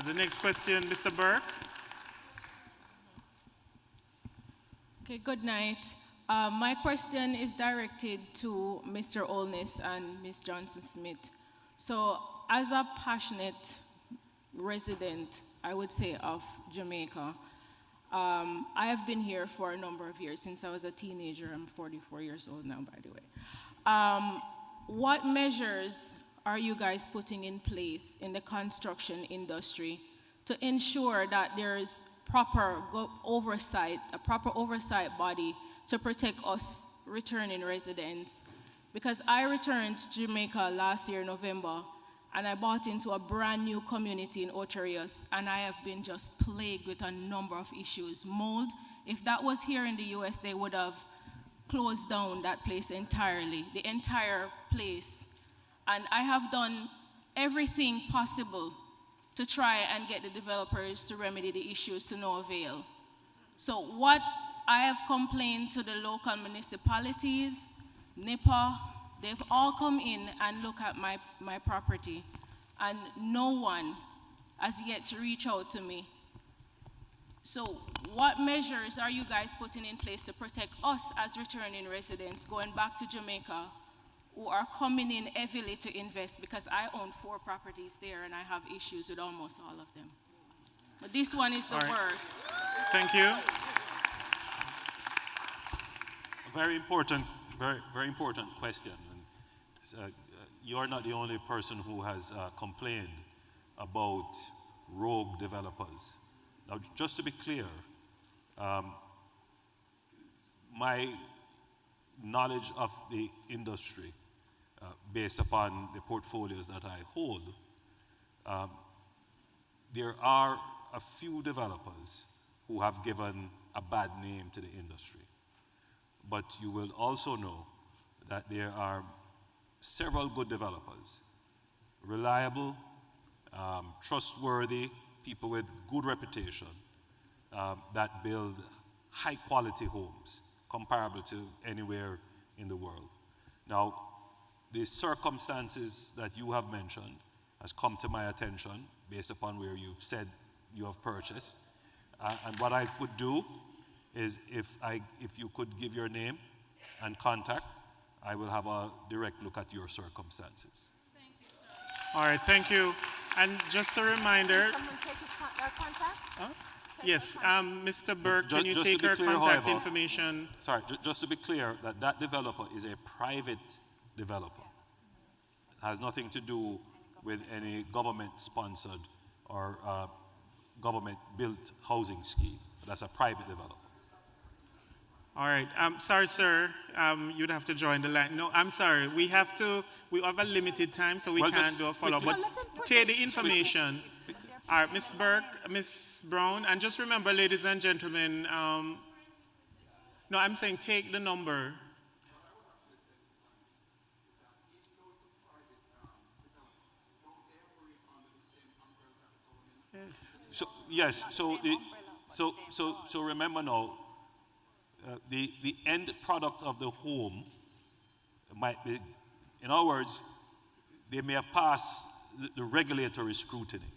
The next question, Mr. Burke. Okay, good night. My question is directed to Mr. Holness and Ms. Johnson-Smith. So, as a passionate resident, I would say, of Jamaica, I have been here for a number of years, since I was a teenager. I'm 44 years old now, by the way. What measures are you guys putting in place in the construction industry to ensure that there's proper oversight, a proper oversight body to protect us returning residents? Because I returned to Jamaica last year, November, and I bought into a brand new community in Ocherius, and I have been just plagued with a number of issues. Mold, if that was here in the US, they would have closed down that place entirely, the entire place. And I have done everything possible to try and get the developers to remedy the issues to no avail. So what I have complained to the local municipalities, NIPA, they've all come in and look at my property, and no one has yet to reach out to me. So what measures are you guys putting in place to protect us as returning residents going back to Jamaica who are coming in heavily to invest? Because I own 4 properties there and I have issues with almost all of them. But this one is the worst. Thank you. A very important question. And, you're not the only person who has complained about rogue developers. Now, just to be clear, my knowledge of the industry, based upon the portfolios that I hold, there are a few developers who have given a bad name to the industry. But you will also know that there are several good developers, reliable, trustworthy, people with good reputation, that build high quality homes comparable to anywhere in the world. Now, the circumstances that you have mentioned has come to my attention based upon where you've said you have purchased. And what I could do is if you could give your name and contact, I will have a direct look at your circumstances. Thank you, sir. All right, thank you. And just a reminder. Can someone take his contact? Yes, Mr. Burke, can you Just take to be our clear, contact however, information? Sorry, just to be clear, that developer is a private developer. It has nothing to do with any government-sponsored or government-built housing scheme. That's a private developer. All right. Sorry, sir. You'd have to join the line. No, I'm sorry. We have a limited time, so we can't do a follow-up. But take the information. All right, Ms. Burke, Ms. Brown, and just remember, ladies and gentlemen, no, I'm saying take the number. So remember now, the end product of the home might be, in other words, they may have passed the regulatory scrutiny,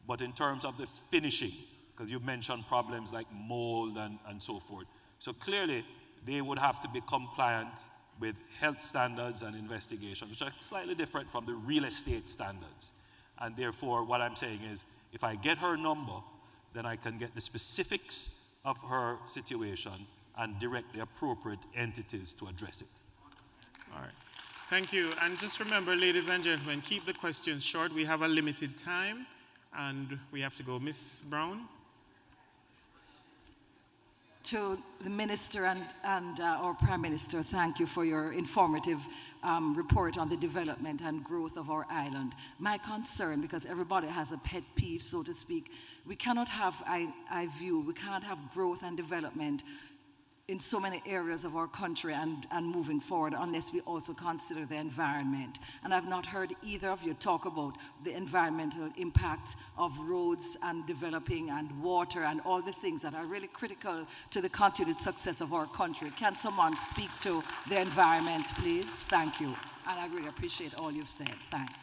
but in terms of the finishing, because you mentioned problems like mold and so forth, so clearly they would have to be compliant with health standards and investigations, which are slightly different from the real estate standards. And therefore, what I'm saying is, if I get her number, then I can get the specifics of her situation and direct the appropriate entities to address it. All right. Thank you. And just remember, ladies and gentlemen, keep the questions short. We have a limited time, and we have to go. Ms. Brown? To the Minister and our Prime Minister, thank you for your informative report on the development and growth of our island. My concern, because everybody has a pet peeve, so to speak, we cannot have, we can't have growth and development in so many areas of our country and moving forward unless we also consider the environment. And I've not heard either of you talk about the environmental impact of roads and developing and water and all the things that are really critical to the continued success of our country. Can someone speak to the environment, please? Thank you. And I really appreciate all you've said. Thanks.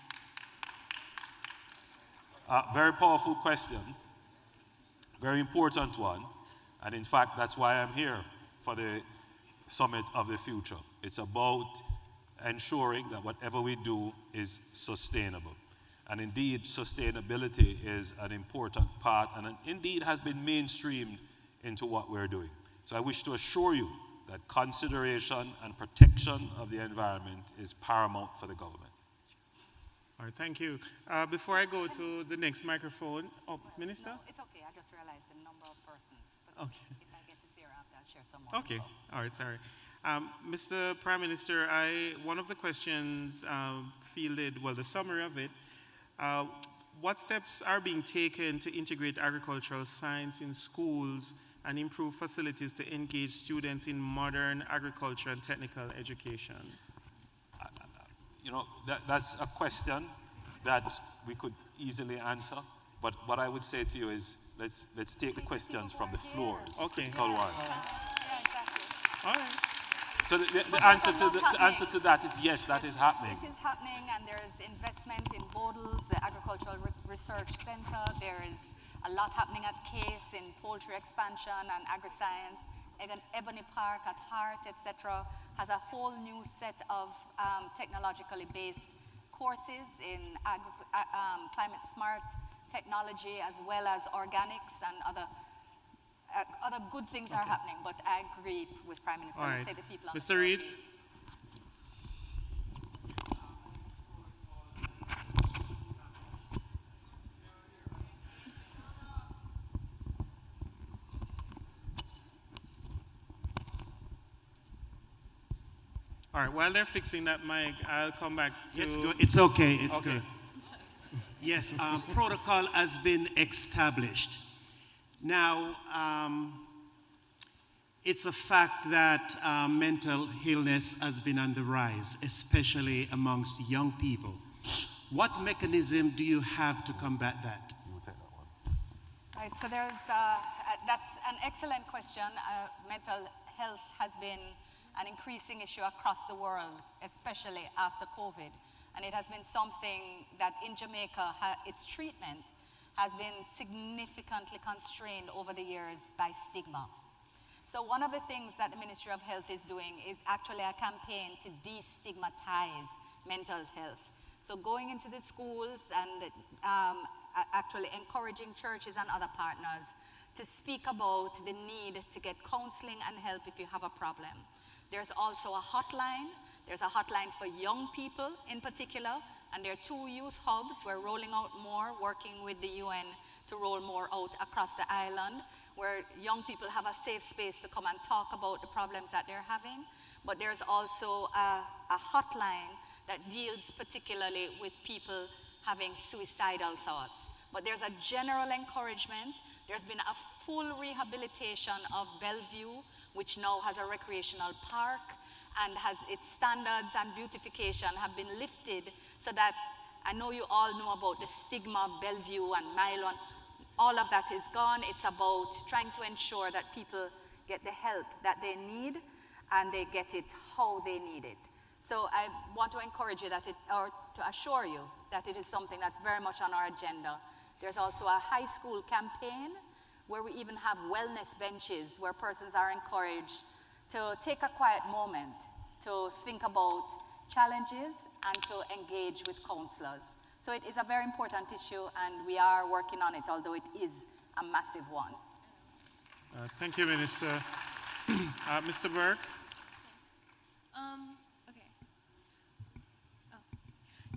Very powerful question. Very important one. And in fact, that's why I'm here for the Summit of the Future. It's about ensuring that whatever we do is sustainable. And indeed, sustainability is an important part and indeed has been mainstreamed into what we're doing. So I wish to assure you that consideration and protection of the environment is paramount for the government. All right, thank you. Before I go to the next microphone, Minister? No, it's okay. I just realized the number of persons. But Okay. if I get to zero after, I'll share some more. Okay, all right, sorry. Mr. Prime Minister, one of the questions fielded, well, the summary of it, what steps are being taken to integrate agricultural science in schools and improve facilities to engage students in modern agriculture and technical education? You know, that's a question that we could easily answer. But what I would say to you is, let's take the questions from the floors. Okay. Critical one. Yeah, exactly. All right. So the But answer that's to not the happening. answer to that is yes, that is happening. It is happening, and there is investment in Bodles, the Agricultural Research Center. There is a lot happening at CASE in poultry expansion and agri-science. Ebony Park at Hart, etc., has a whole new set of technologically based courses in climate smart technology as well as organics and other good things are happening. But I agree with Prime Minister. All right. Say the people on Mr. Reid? All right, while they're fixing that mic, I'll come back to... It's okay, it's Okay. good. Yes, protocol has been established. Now, it's a fact that mental illness has been on the rise, especially amongst young people. What mechanism do you have to combat that? Right, so that's an excellent question. Mental health has been an increasing issue across the world, especially after COVID. And it has been something that in Jamaica, its treatment has been significantly constrained over the years by stigma. So one of the things that the Ministry of Health is doing is actually a campaign to destigmatize mental health. So going into the schools and actually encouraging churches and other partners to speak about the need to get counseling and help if you have a problem. There's also a hotline. There's a hotline for young people in particular, and there are 2 youth hubs. We're rolling out more, working with the UN to roll more out across the island, where young people have a safe space to come and talk about the problems that they're having. But there's also a hotline that deals particularly with people having suicidal thoughts. But there's a general encouragement. There's been a full rehabilitation of Bellevue, which now has a recreational park, and has its standards and beautification have been lifted so that I know you all know about the stigma of Bellevue and Mylon. All of that is gone. It's about trying to ensure that people get the help that they need and they get it how they need it. So I want to encourage you or to assure you that it is something that's very much on our agenda. There's also a high school campaign where we even have wellness benches where persons are encouraged to take a quiet moment to think about challenges and to engage with counselors. So it is a very important issue, and we are working on it, although it is a massive one. Thank you, Minister. Mr. Burke? Okay.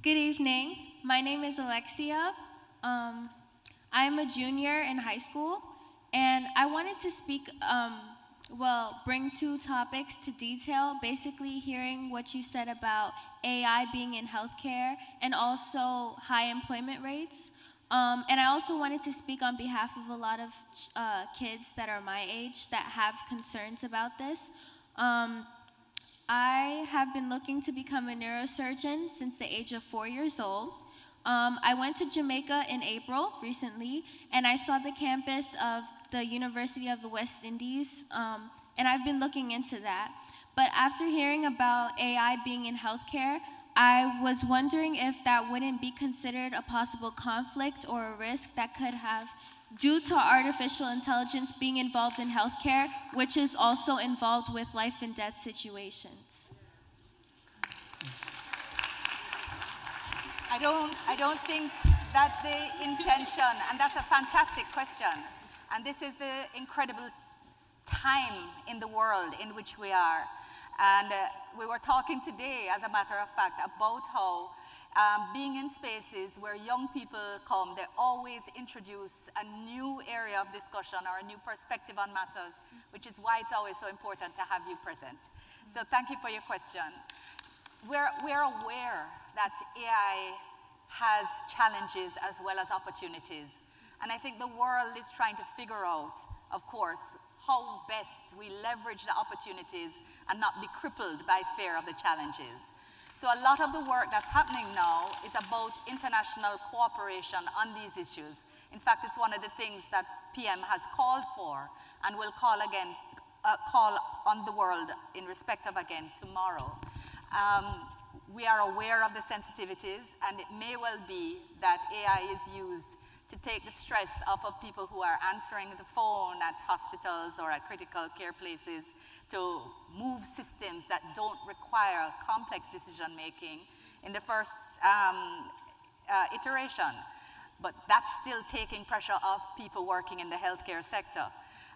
Good evening. My name is Alexia. I'm a junior in high school, and I wanted to speak, bring 2 topics to detail, basically hearing what you said about AI being in healthcare and also high employment rates. And I also wanted to speak on behalf of a lot of kids that are my age that have concerns about this. I have been looking to become a neurosurgeon since the age of 4 years old. I went to Jamaica in April recently, and I saw the campus of the University of the West Indies, and I've been looking into that. But after hearing about AI being in healthcare, I was wondering if that wouldn't be considered a possible conflict or a risk that could have due to artificial intelligence being involved in healthcare, which is also involved with life and death situations. I don't think that the intention, and that's a fantastic question, and this is the incredible time in the world in which we are. And we were talking today, as a matter of fact, about how being in spaces where young people come, they always introduce a new area of discussion or a new perspective on matters, which is why it's always so important to have you present. So thank you for your question. We're aware that AI has challenges as well as opportunities. And I think the world is trying to figure out, of course, how best we leverage the opportunities and not be crippled by fear of the challenges. So a lot of the work that's happening now is about international cooperation on these issues. In fact, it's one of the things that PM has called for and will call on the world in respect of again tomorrow. We are aware of the sensitivities, and it may well be that AI is used to take the stress off of people who are answering the phone at hospitals or at critical care places, to move systems that don't require complex decision making in the first iteration. But that's still taking pressure off people working in the healthcare sector.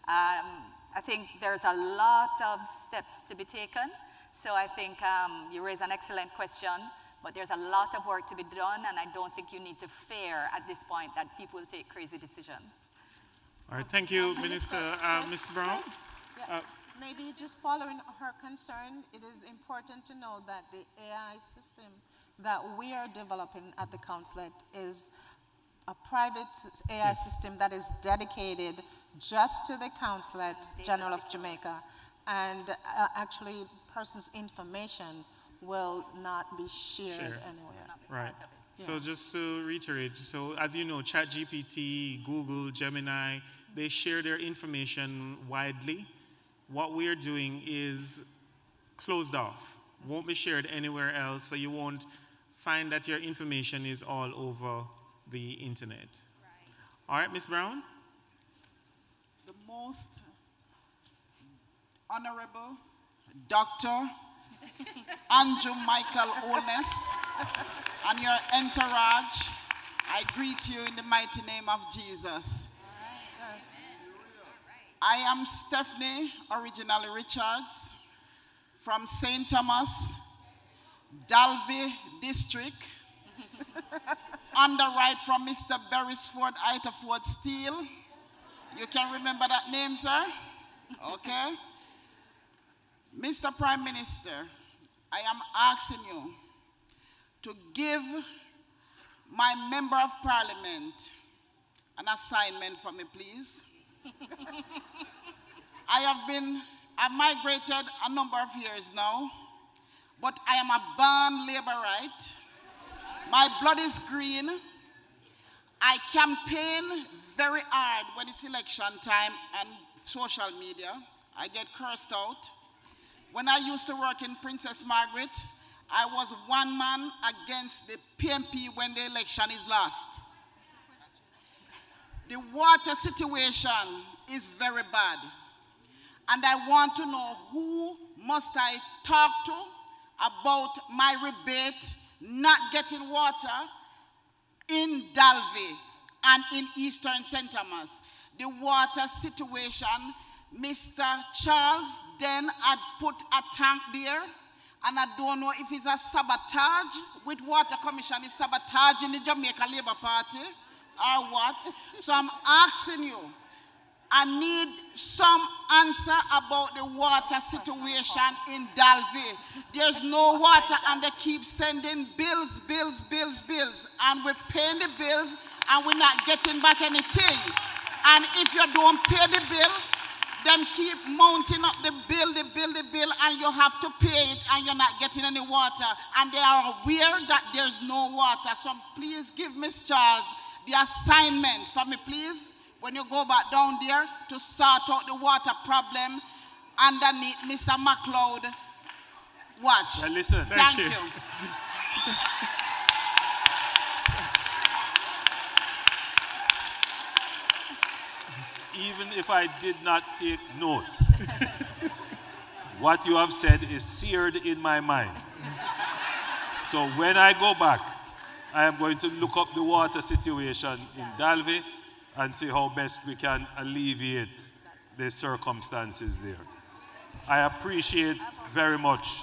I think there's a lot of steps to be taken. So I think you raise an excellent question, but there's a lot of work to be done, and I don't think you need to fear at this point that people will take crazy decisions. All right, thank you, Minister. Ms. Brown? Maybe just following her concern, it is important to know that the AI system that we are developing at the consulate is a private AI system that is dedicated just to the Consulate General of Jamaica, and actually persons' information will not be shared anywhere. Right. So just to reiterate, so as you know, ChatGPT, Google, Gemini, they share their information widely. What we're doing is closed off, won't be shared anywhere else, so you won't find that your information is all over the internet. Right. All right, Ms. Brown? The most honorable Dr. Andrew Michael Holness and your entourage, I greet you in the mighty name of Jesus. I am Stephanie, originally Richards, from St. Thomas, Dalvey District, underwrite from Mr. Beresford Itaford Steele. You can remember that name, sir? Okay. Mr. Prime Minister, I am asking you to give my Member of Parliament an assignment for me, please. I've migrated a number of years now, but I am a born laborite. My blood is green. I campaign very hard when it's election time and social media. I get cursed out. When I used to work in Princess Margaret, I was one man against the PMP when the election is lost. The water situation is very bad. And I want to know, who must I talk to about my rebate not getting water in Dalvey and in Eastern St. Thomas? The water situation, Mr. Charles then had put a tank there, and I don't know if it's a sabotage with Water Commission, is sabotage in the Jamaica Labour Party or what. So I'm asking you, I need some answer about the water situation in Dalvey. There's no water and they keep sending bills. And we're paying the bills and we're not getting back anything. And if you don't pay the bill, them keep mounting up the bill, and you have to pay it and you're not getting any water. And they are aware that there's no water. So please give Ms. Charles the assignment for me, please, when you go back down there to sort out the water problem underneath Mr. McLeod. Watch. Now listen. Thank you. Even if I did not take notes, what you have said is seared in my mind. So when I go back, I am going to look up the water situation in Dalvey and see how best we can alleviate the circumstances there. I appreciate very much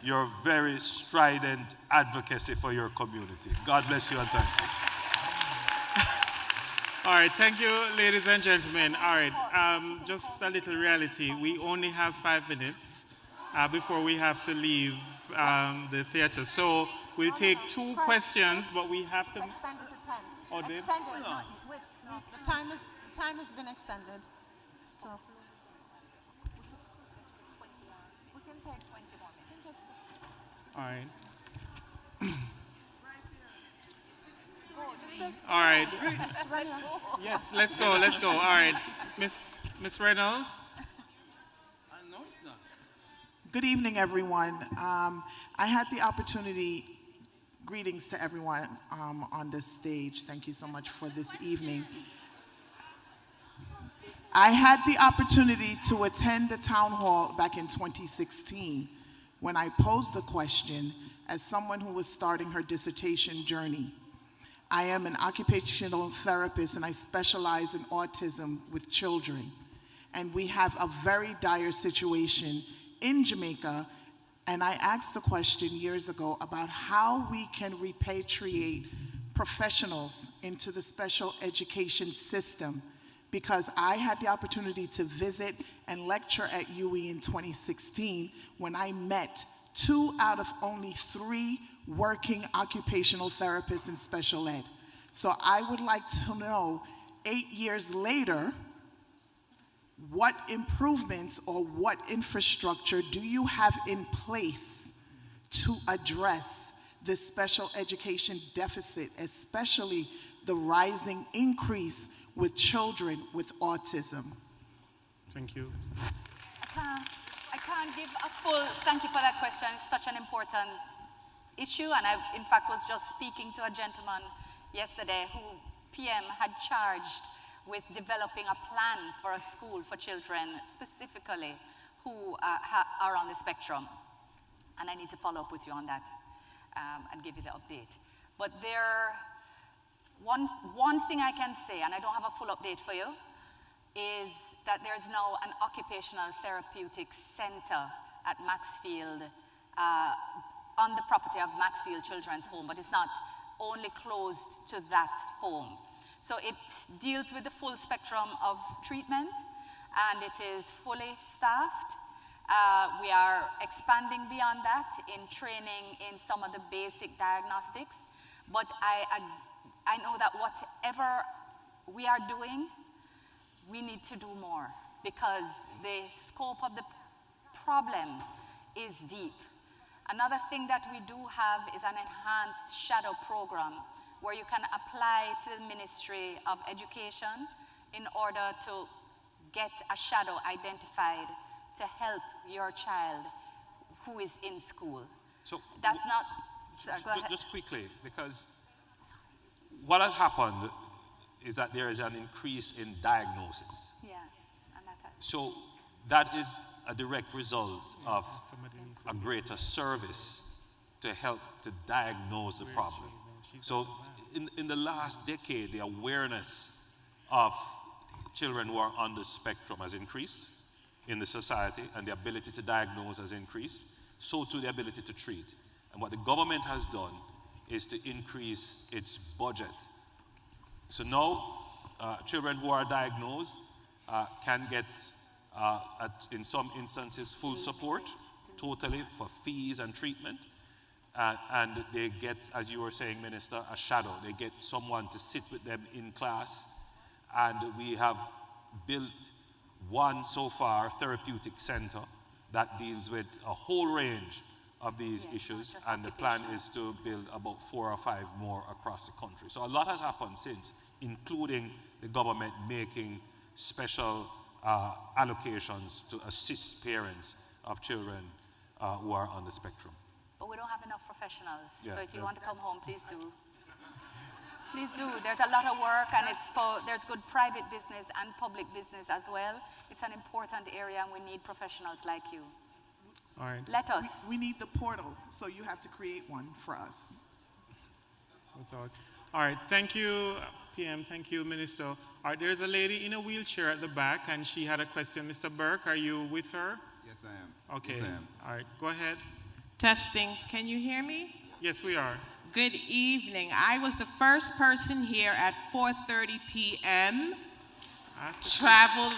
your very strident advocacy for your community. God bless you and thank you. All right, thank you, ladies and gentlemen. All right, just a little reality. We only have 5 minutes before we have to leave the theater. So we'll take 2 questions, but we have to... Extended to 10. Oh, did? Extended. The time has been extended. So we can take 20 more minutes. All right. All right. Yes, let's go. All right. Miss Reynolds. No, it's not. Good evening, everyone. I had the opportunity, greetings to everyone on this stage. Thank you so much for this evening. I had the opportunity to attend the town hall back in 2016 when I posed the question as someone who was starting her dissertation journey. I am an occupational therapist and I specialize in autism with children. And we have a very dire situation in Jamaica. And I asked the question years ago about how we can repatriate professionals into the special education system, because I had the opportunity to visit and lecture at UE in 2016 when I met 2 out of only 3 working occupational therapists in special ed. So I would like to know, 8 years later, what improvements or what infrastructure do you have in place to address this special education deficit, especially the rising increase with children with autism? Thank you. I can't give a full, thank you for that question. It's such an important issue, and I, in fact, was just speaking to a gentleman yesterday who PM had charged with developing a plan for a school for children specifically who are on the spectrum. And I need to follow up with you on that and give you the update. But one thing I can say, and I don't have a full update for you, is that there's now an occupational therapeutic center at Maxfield, on the property of Maxfield Children's Home, but it's not only closed to that home. So it deals with the full spectrum of treatment, and it is fully staffed. We are expanding beyond that in training in some of the basic diagnostics, but I know that whatever we are doing, we need to do more, because the scope of the problem is deep. Another thing that we do have is an enhanced shadow program where you can apply to the Ministry of Education in order to get a shadow identified to help your child who is in school. So that's not, sorry, go ahead. Just quickly, because what has happened is that there is an increase in diagnosis. Yeah, and so that is a direct result of a greater service to help to diagnose the problem. So in the last decade, the awareness of children who are on the spectrum has increased in the society, and the ability to diagnose has increased, so too the ability to treat. And what the government has done is to increase its budget. So now, children who are diagnosed can get, in some instances, full support, totally, for fees and treatment. And they get, as you were saying, Minister, a shadow. They get someone to sit with them in class. And we have built one, so far, therapeutic center that deals with a whole range of these issues, and the plan is to build about 4 or 5 more across the country. So a lot has happened since, including the government making special allocations to assist parents of children who are on the spectrum. But we don't have enough professionals, Yeah, so if you want to come home, please do. Please do. There's a lot of work, and there's good private business and public business as well. It's an important area, and we need professionals like you. All right. Let us. We need the portal, so you have to create one for us. All right, thank you, PM, thank you, Minister. All right, there's a lady in a wheelchair at the back, and she had a question. Mr. Burke, are you with her? Yes, I am. Okay. Yes, I am. All right, go ahead. Testing. Can you hear me? Yes, we are. Good evening. I was the first person here at 4:30 p.m. Traveled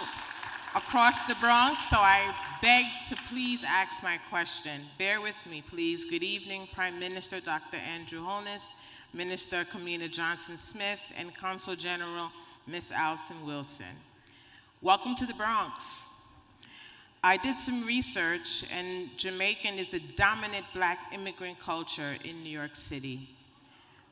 across the Bronx, so I beg to please ask my question. Bear with me, please. Good evening, Prime Minister Dr. Andrew Holness, Minister Kamina Johnson-Smith, and Consul General Miss Alsion Wilson. Welcome to the Bronx. I did some research, and Jamaican is the dominant Black immigrant culture in New York City.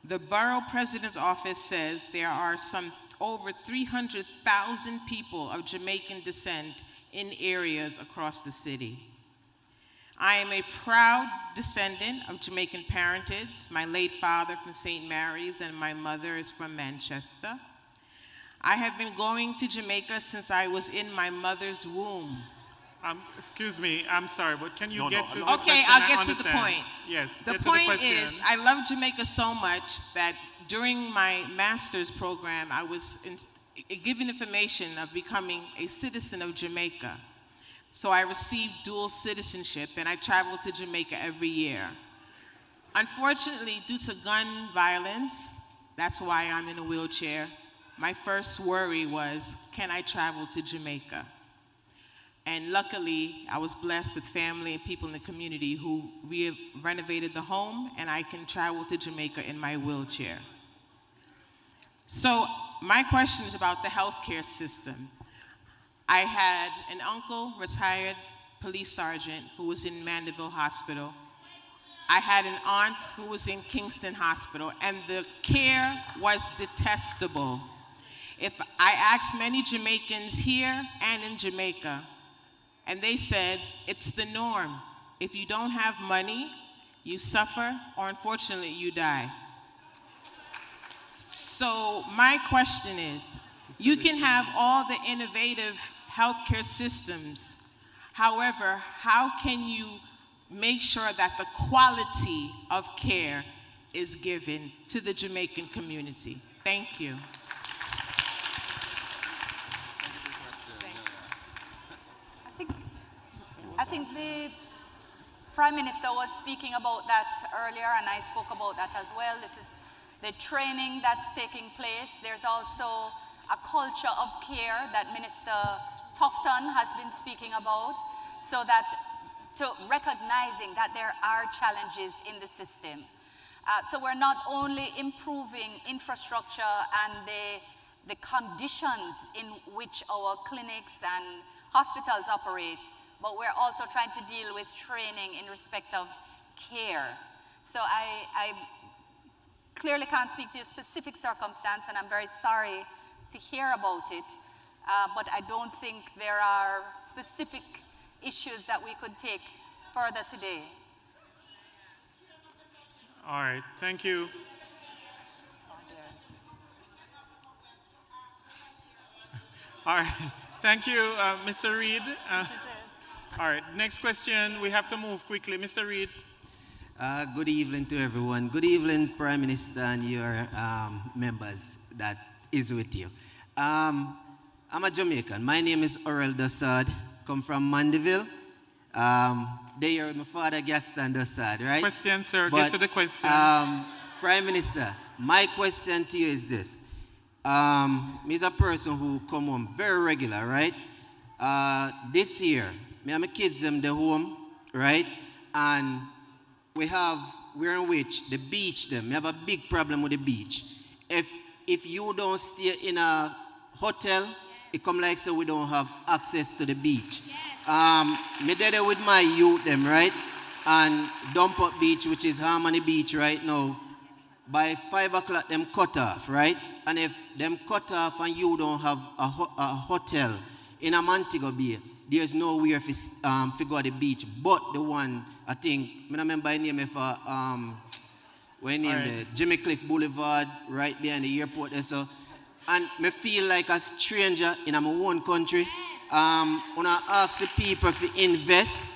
The Borough President's Office says there are some over 300,000 people of Jamaican descent in areas across the city. I am a proud descendant of Jamaican parentage. My late father from St. Mary's and my mother is from Manchester. I have been going to Jamaica since I was in my mother's womb. Excuse me, I'm sorry, but can you get to the Okay, question? I'll get to the point. Yes, The get to point question. is, I love Jamaica so much that during my master's program, I was given information of becoming a citizen of Jamaica. So I received dual citizenship, and I travel to Jamaica every year. Unfortunately, due to gun violence, that's why I'm in a wheelchair, my first worry was, can I travel to Jamaica? And luckily, I was blessed with family and people in the community who renovated the home, and I can travel to Jamaica in my wheelchair. So my question is about the healthcare system. I had an uncle, retired police sergeant, who was in Mandeville Hospital. I had an aunt who was in Kingston Hospital, and the care was detestable. If I asked many Jamaicans here and in Jamaica, and they said, it's the norm. If you don't have money, you suffer, or unfortunately, you die. So my question is, you can have all the innovative healthcare systems. However, how can you make sure that the quality of care is given to the Jamaican community? Thank you. I think the Prime Minister was speaking about that earlier, and I spoke about that as well. This is the training that's taking place. There's also a culture of care that Minister Tufton has been speaking about, so that to recognizing that there are challenges in the system. So we're not only improving infrastructure and the conditions in which our clinics and hospitals operate, but we're also trying to deal with training in respect of care. So I clearly can't speak to a specific circumstance, and I'm very sorry to hear about it, but I don't think there are specific issues that we could take further today. All right, thank you. All right, thank you, Mr. Reed. All right, next question. We have to move quickly. Mr. Reed. Good evening to everyone. Good evening, Prime Minister, and your members that is with you. I'm a Jamaican. My name is Oral Dossard. Come from Mandeville. There, my father, Gaston Dossard, right? Question, sir. But, get to the question. Prime Minister, my question to you is this. me's a person who come home very regular, right? This year, me and my kids them the home, right? And we're in which the beach them. We have a big problem with the beach. If you don't stay in a hotel, it come like so we don't have access to the beach. Me there with my youth them, right? And Dump Up Beach, which is Harmony Beach right now, by 5 o'clock them cut off, right? And if them cut off and you don't have a hotel in a Montego Bay, there's nowhere to go to the beach but the one, I think, I remember the name of the Jimmy Cliff Boulevard, right behind the airport there. So, and me feel like a stranger in my own country. When I ask the people to invest,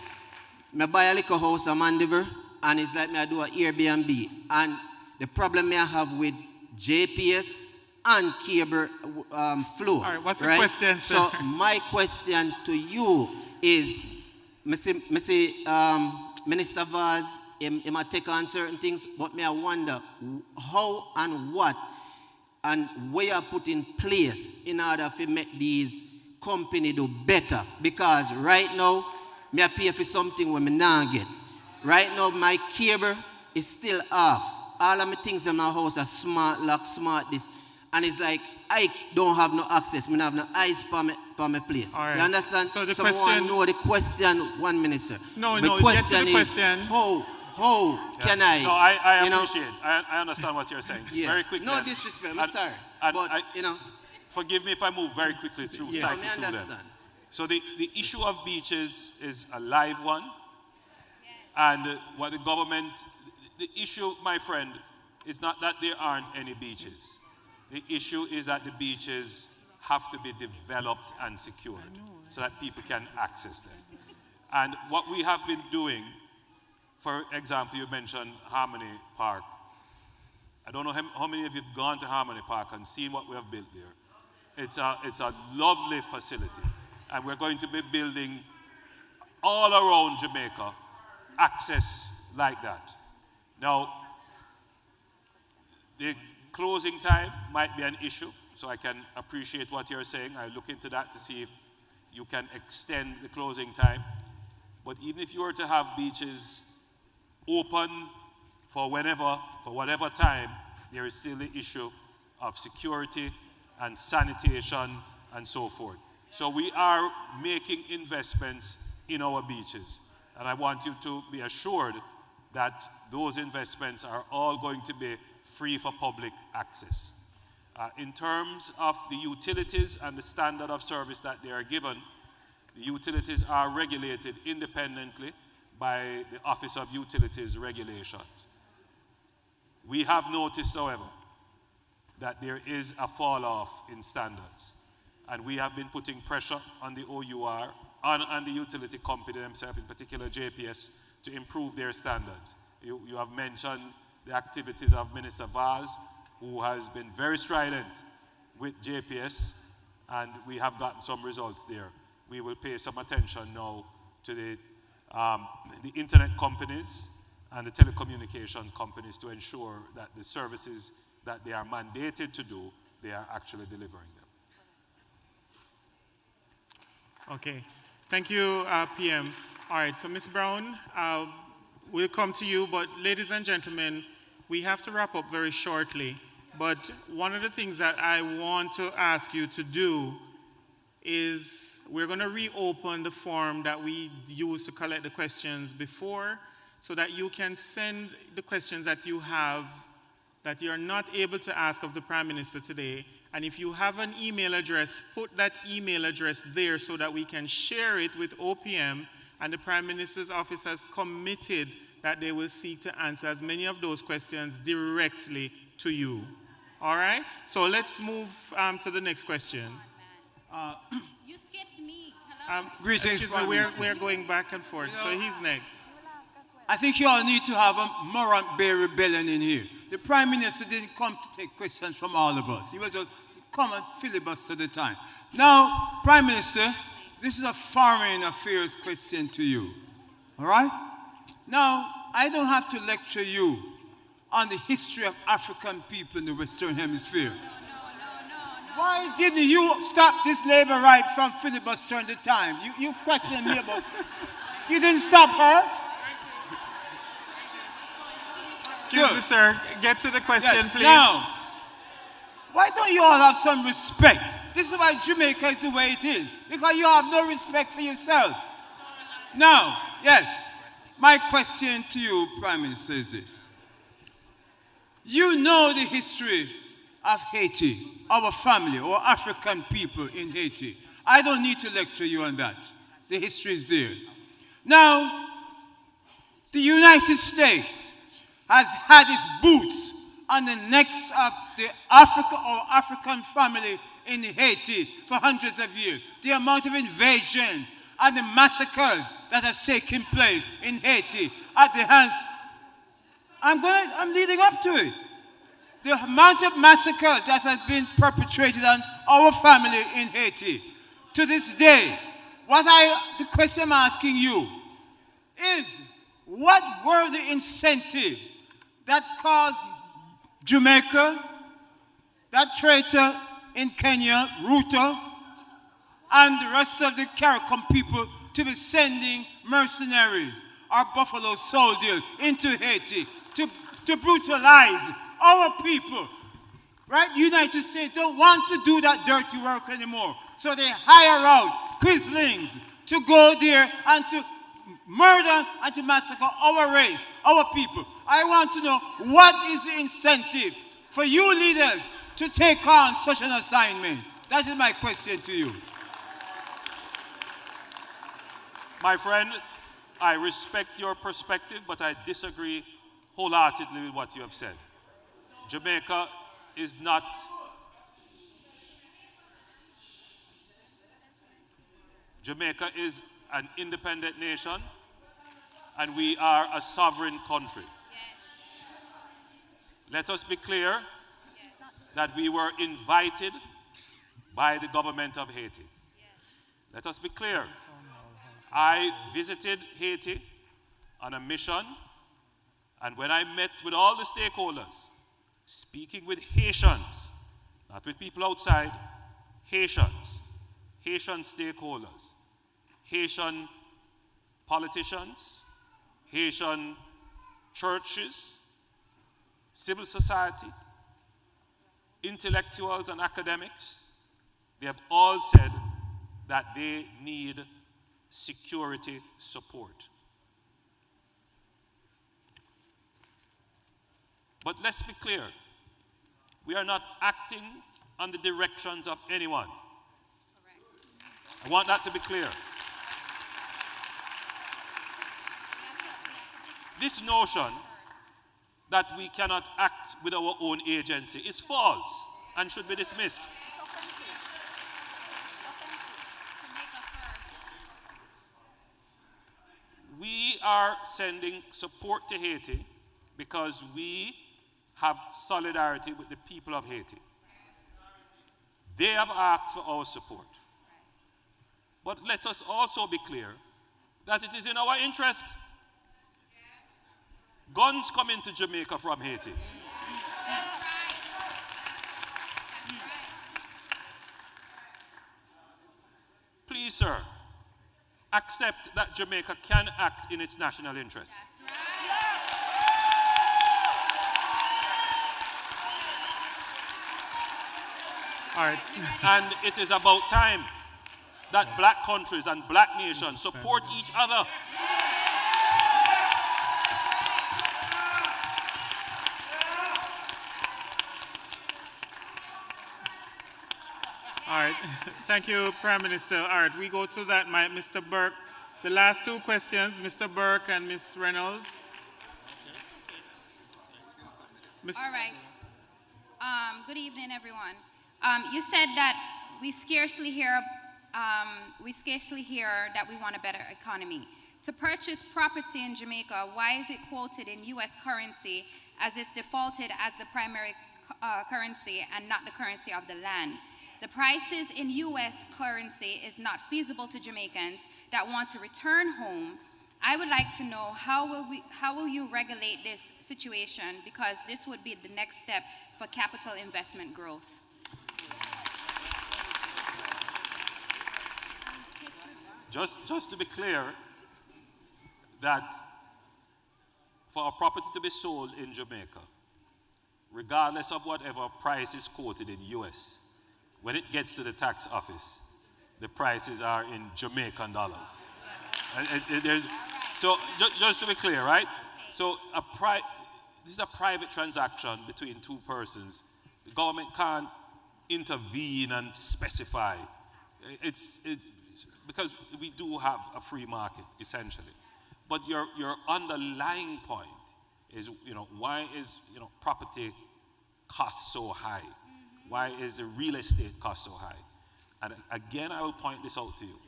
I buy a little house in Mandeville, and it's like me I do an Airbnb. And the problem I have with JPS and cable flow. All right, what's the right? question, sir? So my question to you is, Minister Vaz, he might take on certain things, but I wonder how and what and where you put in place in order to make these companies do better. Because right now, I pay for something when I not get. Right now, my cable is still off. All of my things in my house are smart lock, smart this. And it's like, I don't have no access. I don't have no eyes for my place. All right. You understand? So the Someone question... know the question, 1 minute, sir. No, the question get to the question. How can I? No, I appreciate it. I understand what you're saying. Yeah. Very quickly. No disrespect, I'm sorry. But, forgive me if I move very quickly through yes. cycles through them. So the issue of beaches is a live one. And what the government, the issue, my friend, is not that there aren't any beaches. The issue is that the beaches have to be developed and secured so that people can access them. And what we have been doing, for example, you mentioned Harmony Park. I don't know how many of you have gone to Harmony Park and seen what we have built there. It's a lovely facility. And we're going to be building all around Jamaica access like that. Now, the closing time might be an issue, so I can appreciate what you're saying. I'll look into that to see if you can extend the closing time. But even if you were to have beaches open for whatever time, there is still the issue of security and sanitation and so forth. So we are making investments in our beaches. And I want you to be assured that those investments are all going to be free for public access. In terms of the utilities and the standard of service that they are given, the utilities are regulated independently by the Office of Utilities Regulations. We have noticed, however, that there is a fall off in standards. And we have been putting pressure on the OUR and the utility company themselves, in particular JPS, to improve their standards. You have mentioned the activities of Minister Vaz, who has been very strident with JPS, and we have gotten some results there. We will pay some attention now to the internet companies and the telecommunication companies to ensure that the services that they are mandated to do, they are actually delivering them. Okay. Thank you, PM. All right, so Ms. Brown, we'll come to you, but ladies and gentlemen, we have to wrap up very shortly. But one of the things that I want to ask you to do is we're going to reopen the form that we used to collect the questions before, so that you can send the questions that you have that you're not able to ask of the Prime Minister today. And if you have an email address, put that email address there so that we can share it with OPM, and the Prime Minister's office has committed that they will seek to answer as many of those questions directly to you. All right? So let's move to the next question. You skipped me. Greetings, excuse me, we're going back and forth, so he's next. I think you all need to have a Morant Bay rebellion in here. The Prime Minister didn't come to take questions from all of us. He was just come and filibuster the time. Now, Prime Minister, this is a foreign affairs question to you. All right? Now, I don't have to lecture you on the history of African people in the Western Hemisphere. Why didn't you stop this labor right from filibustering the time? You questioned me about. You didn't stop her? Excuse me, sir. Get to the question, Yes. please. Now, why don't you all have some respect? This is why Jamaica is the way it is. Because you have no respect for yourself. Now, yes, my question to you, Prime Minister, is this. You know the history of Haiti, our family, our African people in Haiti. I don't need to lecture you on that. The history is there. Now, the United States has had its boots on the necks of the African family in Haiti for hundreds of years. The amount of invasion and the massacres that has taken place in Haiti at the hand. I'm leading up to it. The amount of massacres that has been perpetrated on our family in Haiti. To this day, the question I'm asking you is, what were the incentives that caused Jamaica, that traitor in Kenya, Ruto, and the rest of the CARICOM people to be sending mercenaries or Buffalo soldiers into Haiti to brutalize our people? Right? United States don't want to do that dirty work anymore. So they hire out Quislings to go there and to murder and to massacre our race, our people. I want to know, what is the incentive for you leaders to take on such an assignment? That is my question to you. My friend, I respect your perspective, but I disagree wholeheartedly with what you have said. Jamaica is not Jamaica is an independent nation, and we are a sovereign country. Let us be clear that we were invited by the government of Haiti. Let us be clear. I visited Haiti on a mission, and when I met with all the stakeholders, speaking with Haitians, not with people outside, Haitians, Haitian stakeholders, Haitian politicians, Haitian churches, civil society, intellectuals and academics, they have all said that they need security support. But let's be clear, we are not acting on the directions of anyone. I want that to be clear. This notion that we cannot act with our own agency is false and should be dismissed. We are sending support to Haiti because we have solidarity with the people of Haiti. They have asked for our support. But let us also be clear that it is in our interest. Guns come into Jamaica from Haiti. Please, sir, accept that Jamaica can act in its national interest. All right. And it is about time that black countries and black nations support each other. All right. Thank you, Prime Minister. All right, we go to that, Mr. Burke. The last two questions, Mr. Burke and Ms. Reynolds. All right. Good evening, everyone. You said that we scarcely hear that we want a better economy. To purchase property in Jamaica, why is it quoted in U.S. currency as it's defaulted as the primary currency and not the currency of the land? The prices in U.S. currency is not feasible to Jamaicans that want to return home. I would like to know how will you regulate this situation, because this would be the next step for capital investment growth. Just to be clear, that for a property to be sold in Jamaica, regardless of whatever price is quoted in US, when it gets to the tax office, the prices are in Jamaican dollars. So just to be clear, right? So this is a private transaction between two persons. The government can't intervene and specify. It's because we do have a free market, essentially. But your underlying point is, why is, property cost so high? Why is the real estate cost so high? And again, I will point this out to you.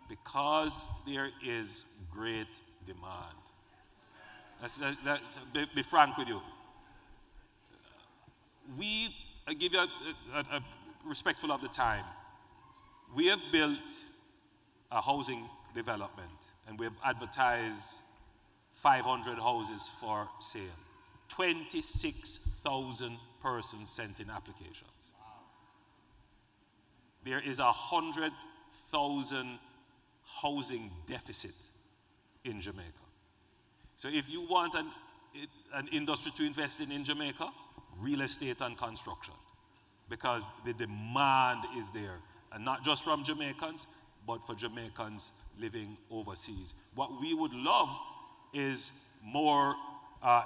Because there is great demand. Be frank with you. I give you a respectful of the time. We have built a housing development and we have advertised 500 houses for sale. 26,000 persons sent in applications. There is 100,000 housing deficit in Jamaica. So if you want an industry to invest in Jamaica, real estate and construction, because the demand is there, and not just from Jamaicans, but for Jamaicans living overseas. What we would love is more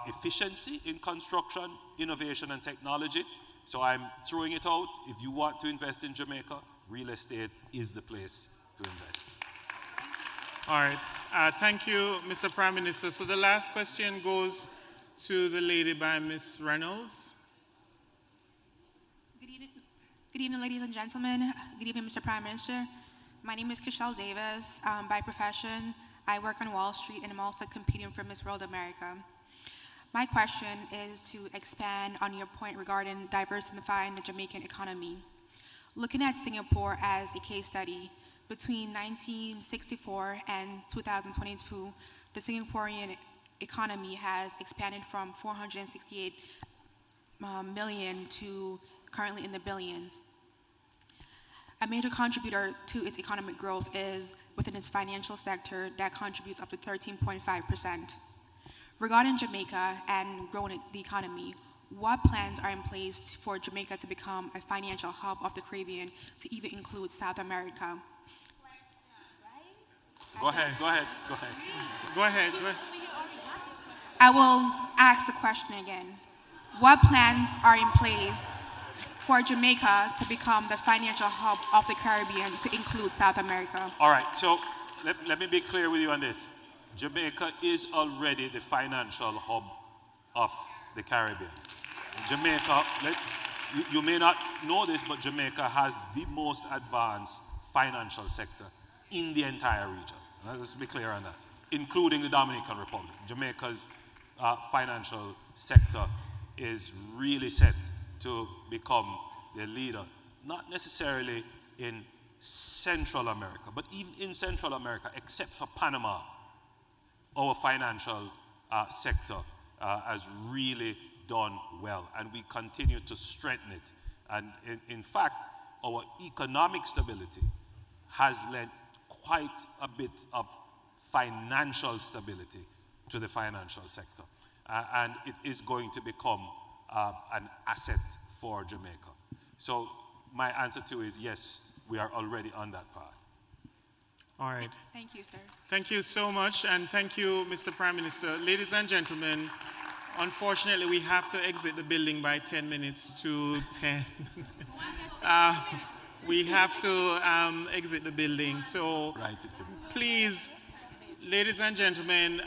efficiency in construction, innovation, and technology. So I'm throwing it out. If you want to invest in Jamaica, real estate is the place to invest. All right. Thank you, Mr. Prime Minister. So the last question goes to the lady by Ms. Reynolds. Good evening, ladies and gentlemen. Good evening, Mr. Prime Minister. My name is Kishelle Davis. By profession, I work on Wall Street, and I'm also competing for Miss World America. My question is to expand on your point regarding diversifying the Jamaican economy. Looking at Singapore as a case study, between 1964 and 2022, the Singaporean economy has expanded from 468 million to currently in the billions. A major contributor to its economic growth is within its financial sector that contributes up to 13.5%. Regarding Jamaica and growing the economy, what plans are in place for Jamaica to become a financial hub of the Caribbean to even include South America? Go ahead. I will ask the question again. What plans are in place for Jamaica to become the financial hub of the Caribbean to include South America? All right, so let me be clear with you on this. Jamaica is already the financial hub of the Caribbean. Jamaica, you may not know this, but Jamaica has the most advanced financial sector in the entire region. Let's be clear on that, including the Dominican Republic. Jamaica's financial sector is really set to become the leader, not necessarily in Central America, but even in Central America, except for Panama, our financial sector has really done well, and we continue to strengthen it. And in fact, our economic stability has lent quite a bit of financial stability to the financial sector. And it is going to become an asset for Jamaica. So my answer to is yes, we are already on that path. All right. Thank you, sir. Thank you so much, and thank you, Mr. Prime Minister. Ladies and gentlemen, unfortunately, we have to exit the building by 10 minutes to 10. We have to exit the building. So please, ladies and gentlemen,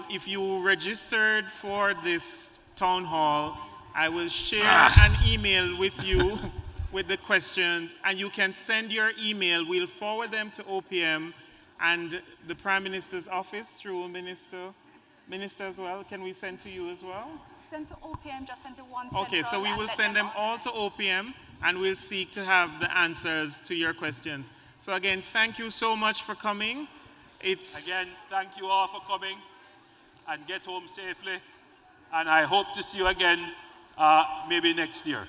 if you registered for this town hall, I will share an email with you with the questions, and you can send your email. We'll forward them to OPM and the Prime Minister's office through Minister as well. Can we send to you as well? Send to OPM, just send to one Okay, central so we and will let send them know. all to OPM, and we'll seek to have the answers to your questions. So again, thank you so much for coming. Again, thank you all for coming, and get home safely. And I hope to see you again maybe next year.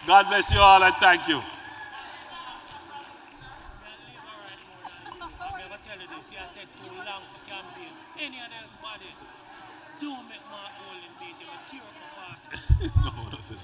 God bless you all, and thank you. see I take too long for campaign. Any of those body, don't make my old meeting with tear up my passport. No, that's it.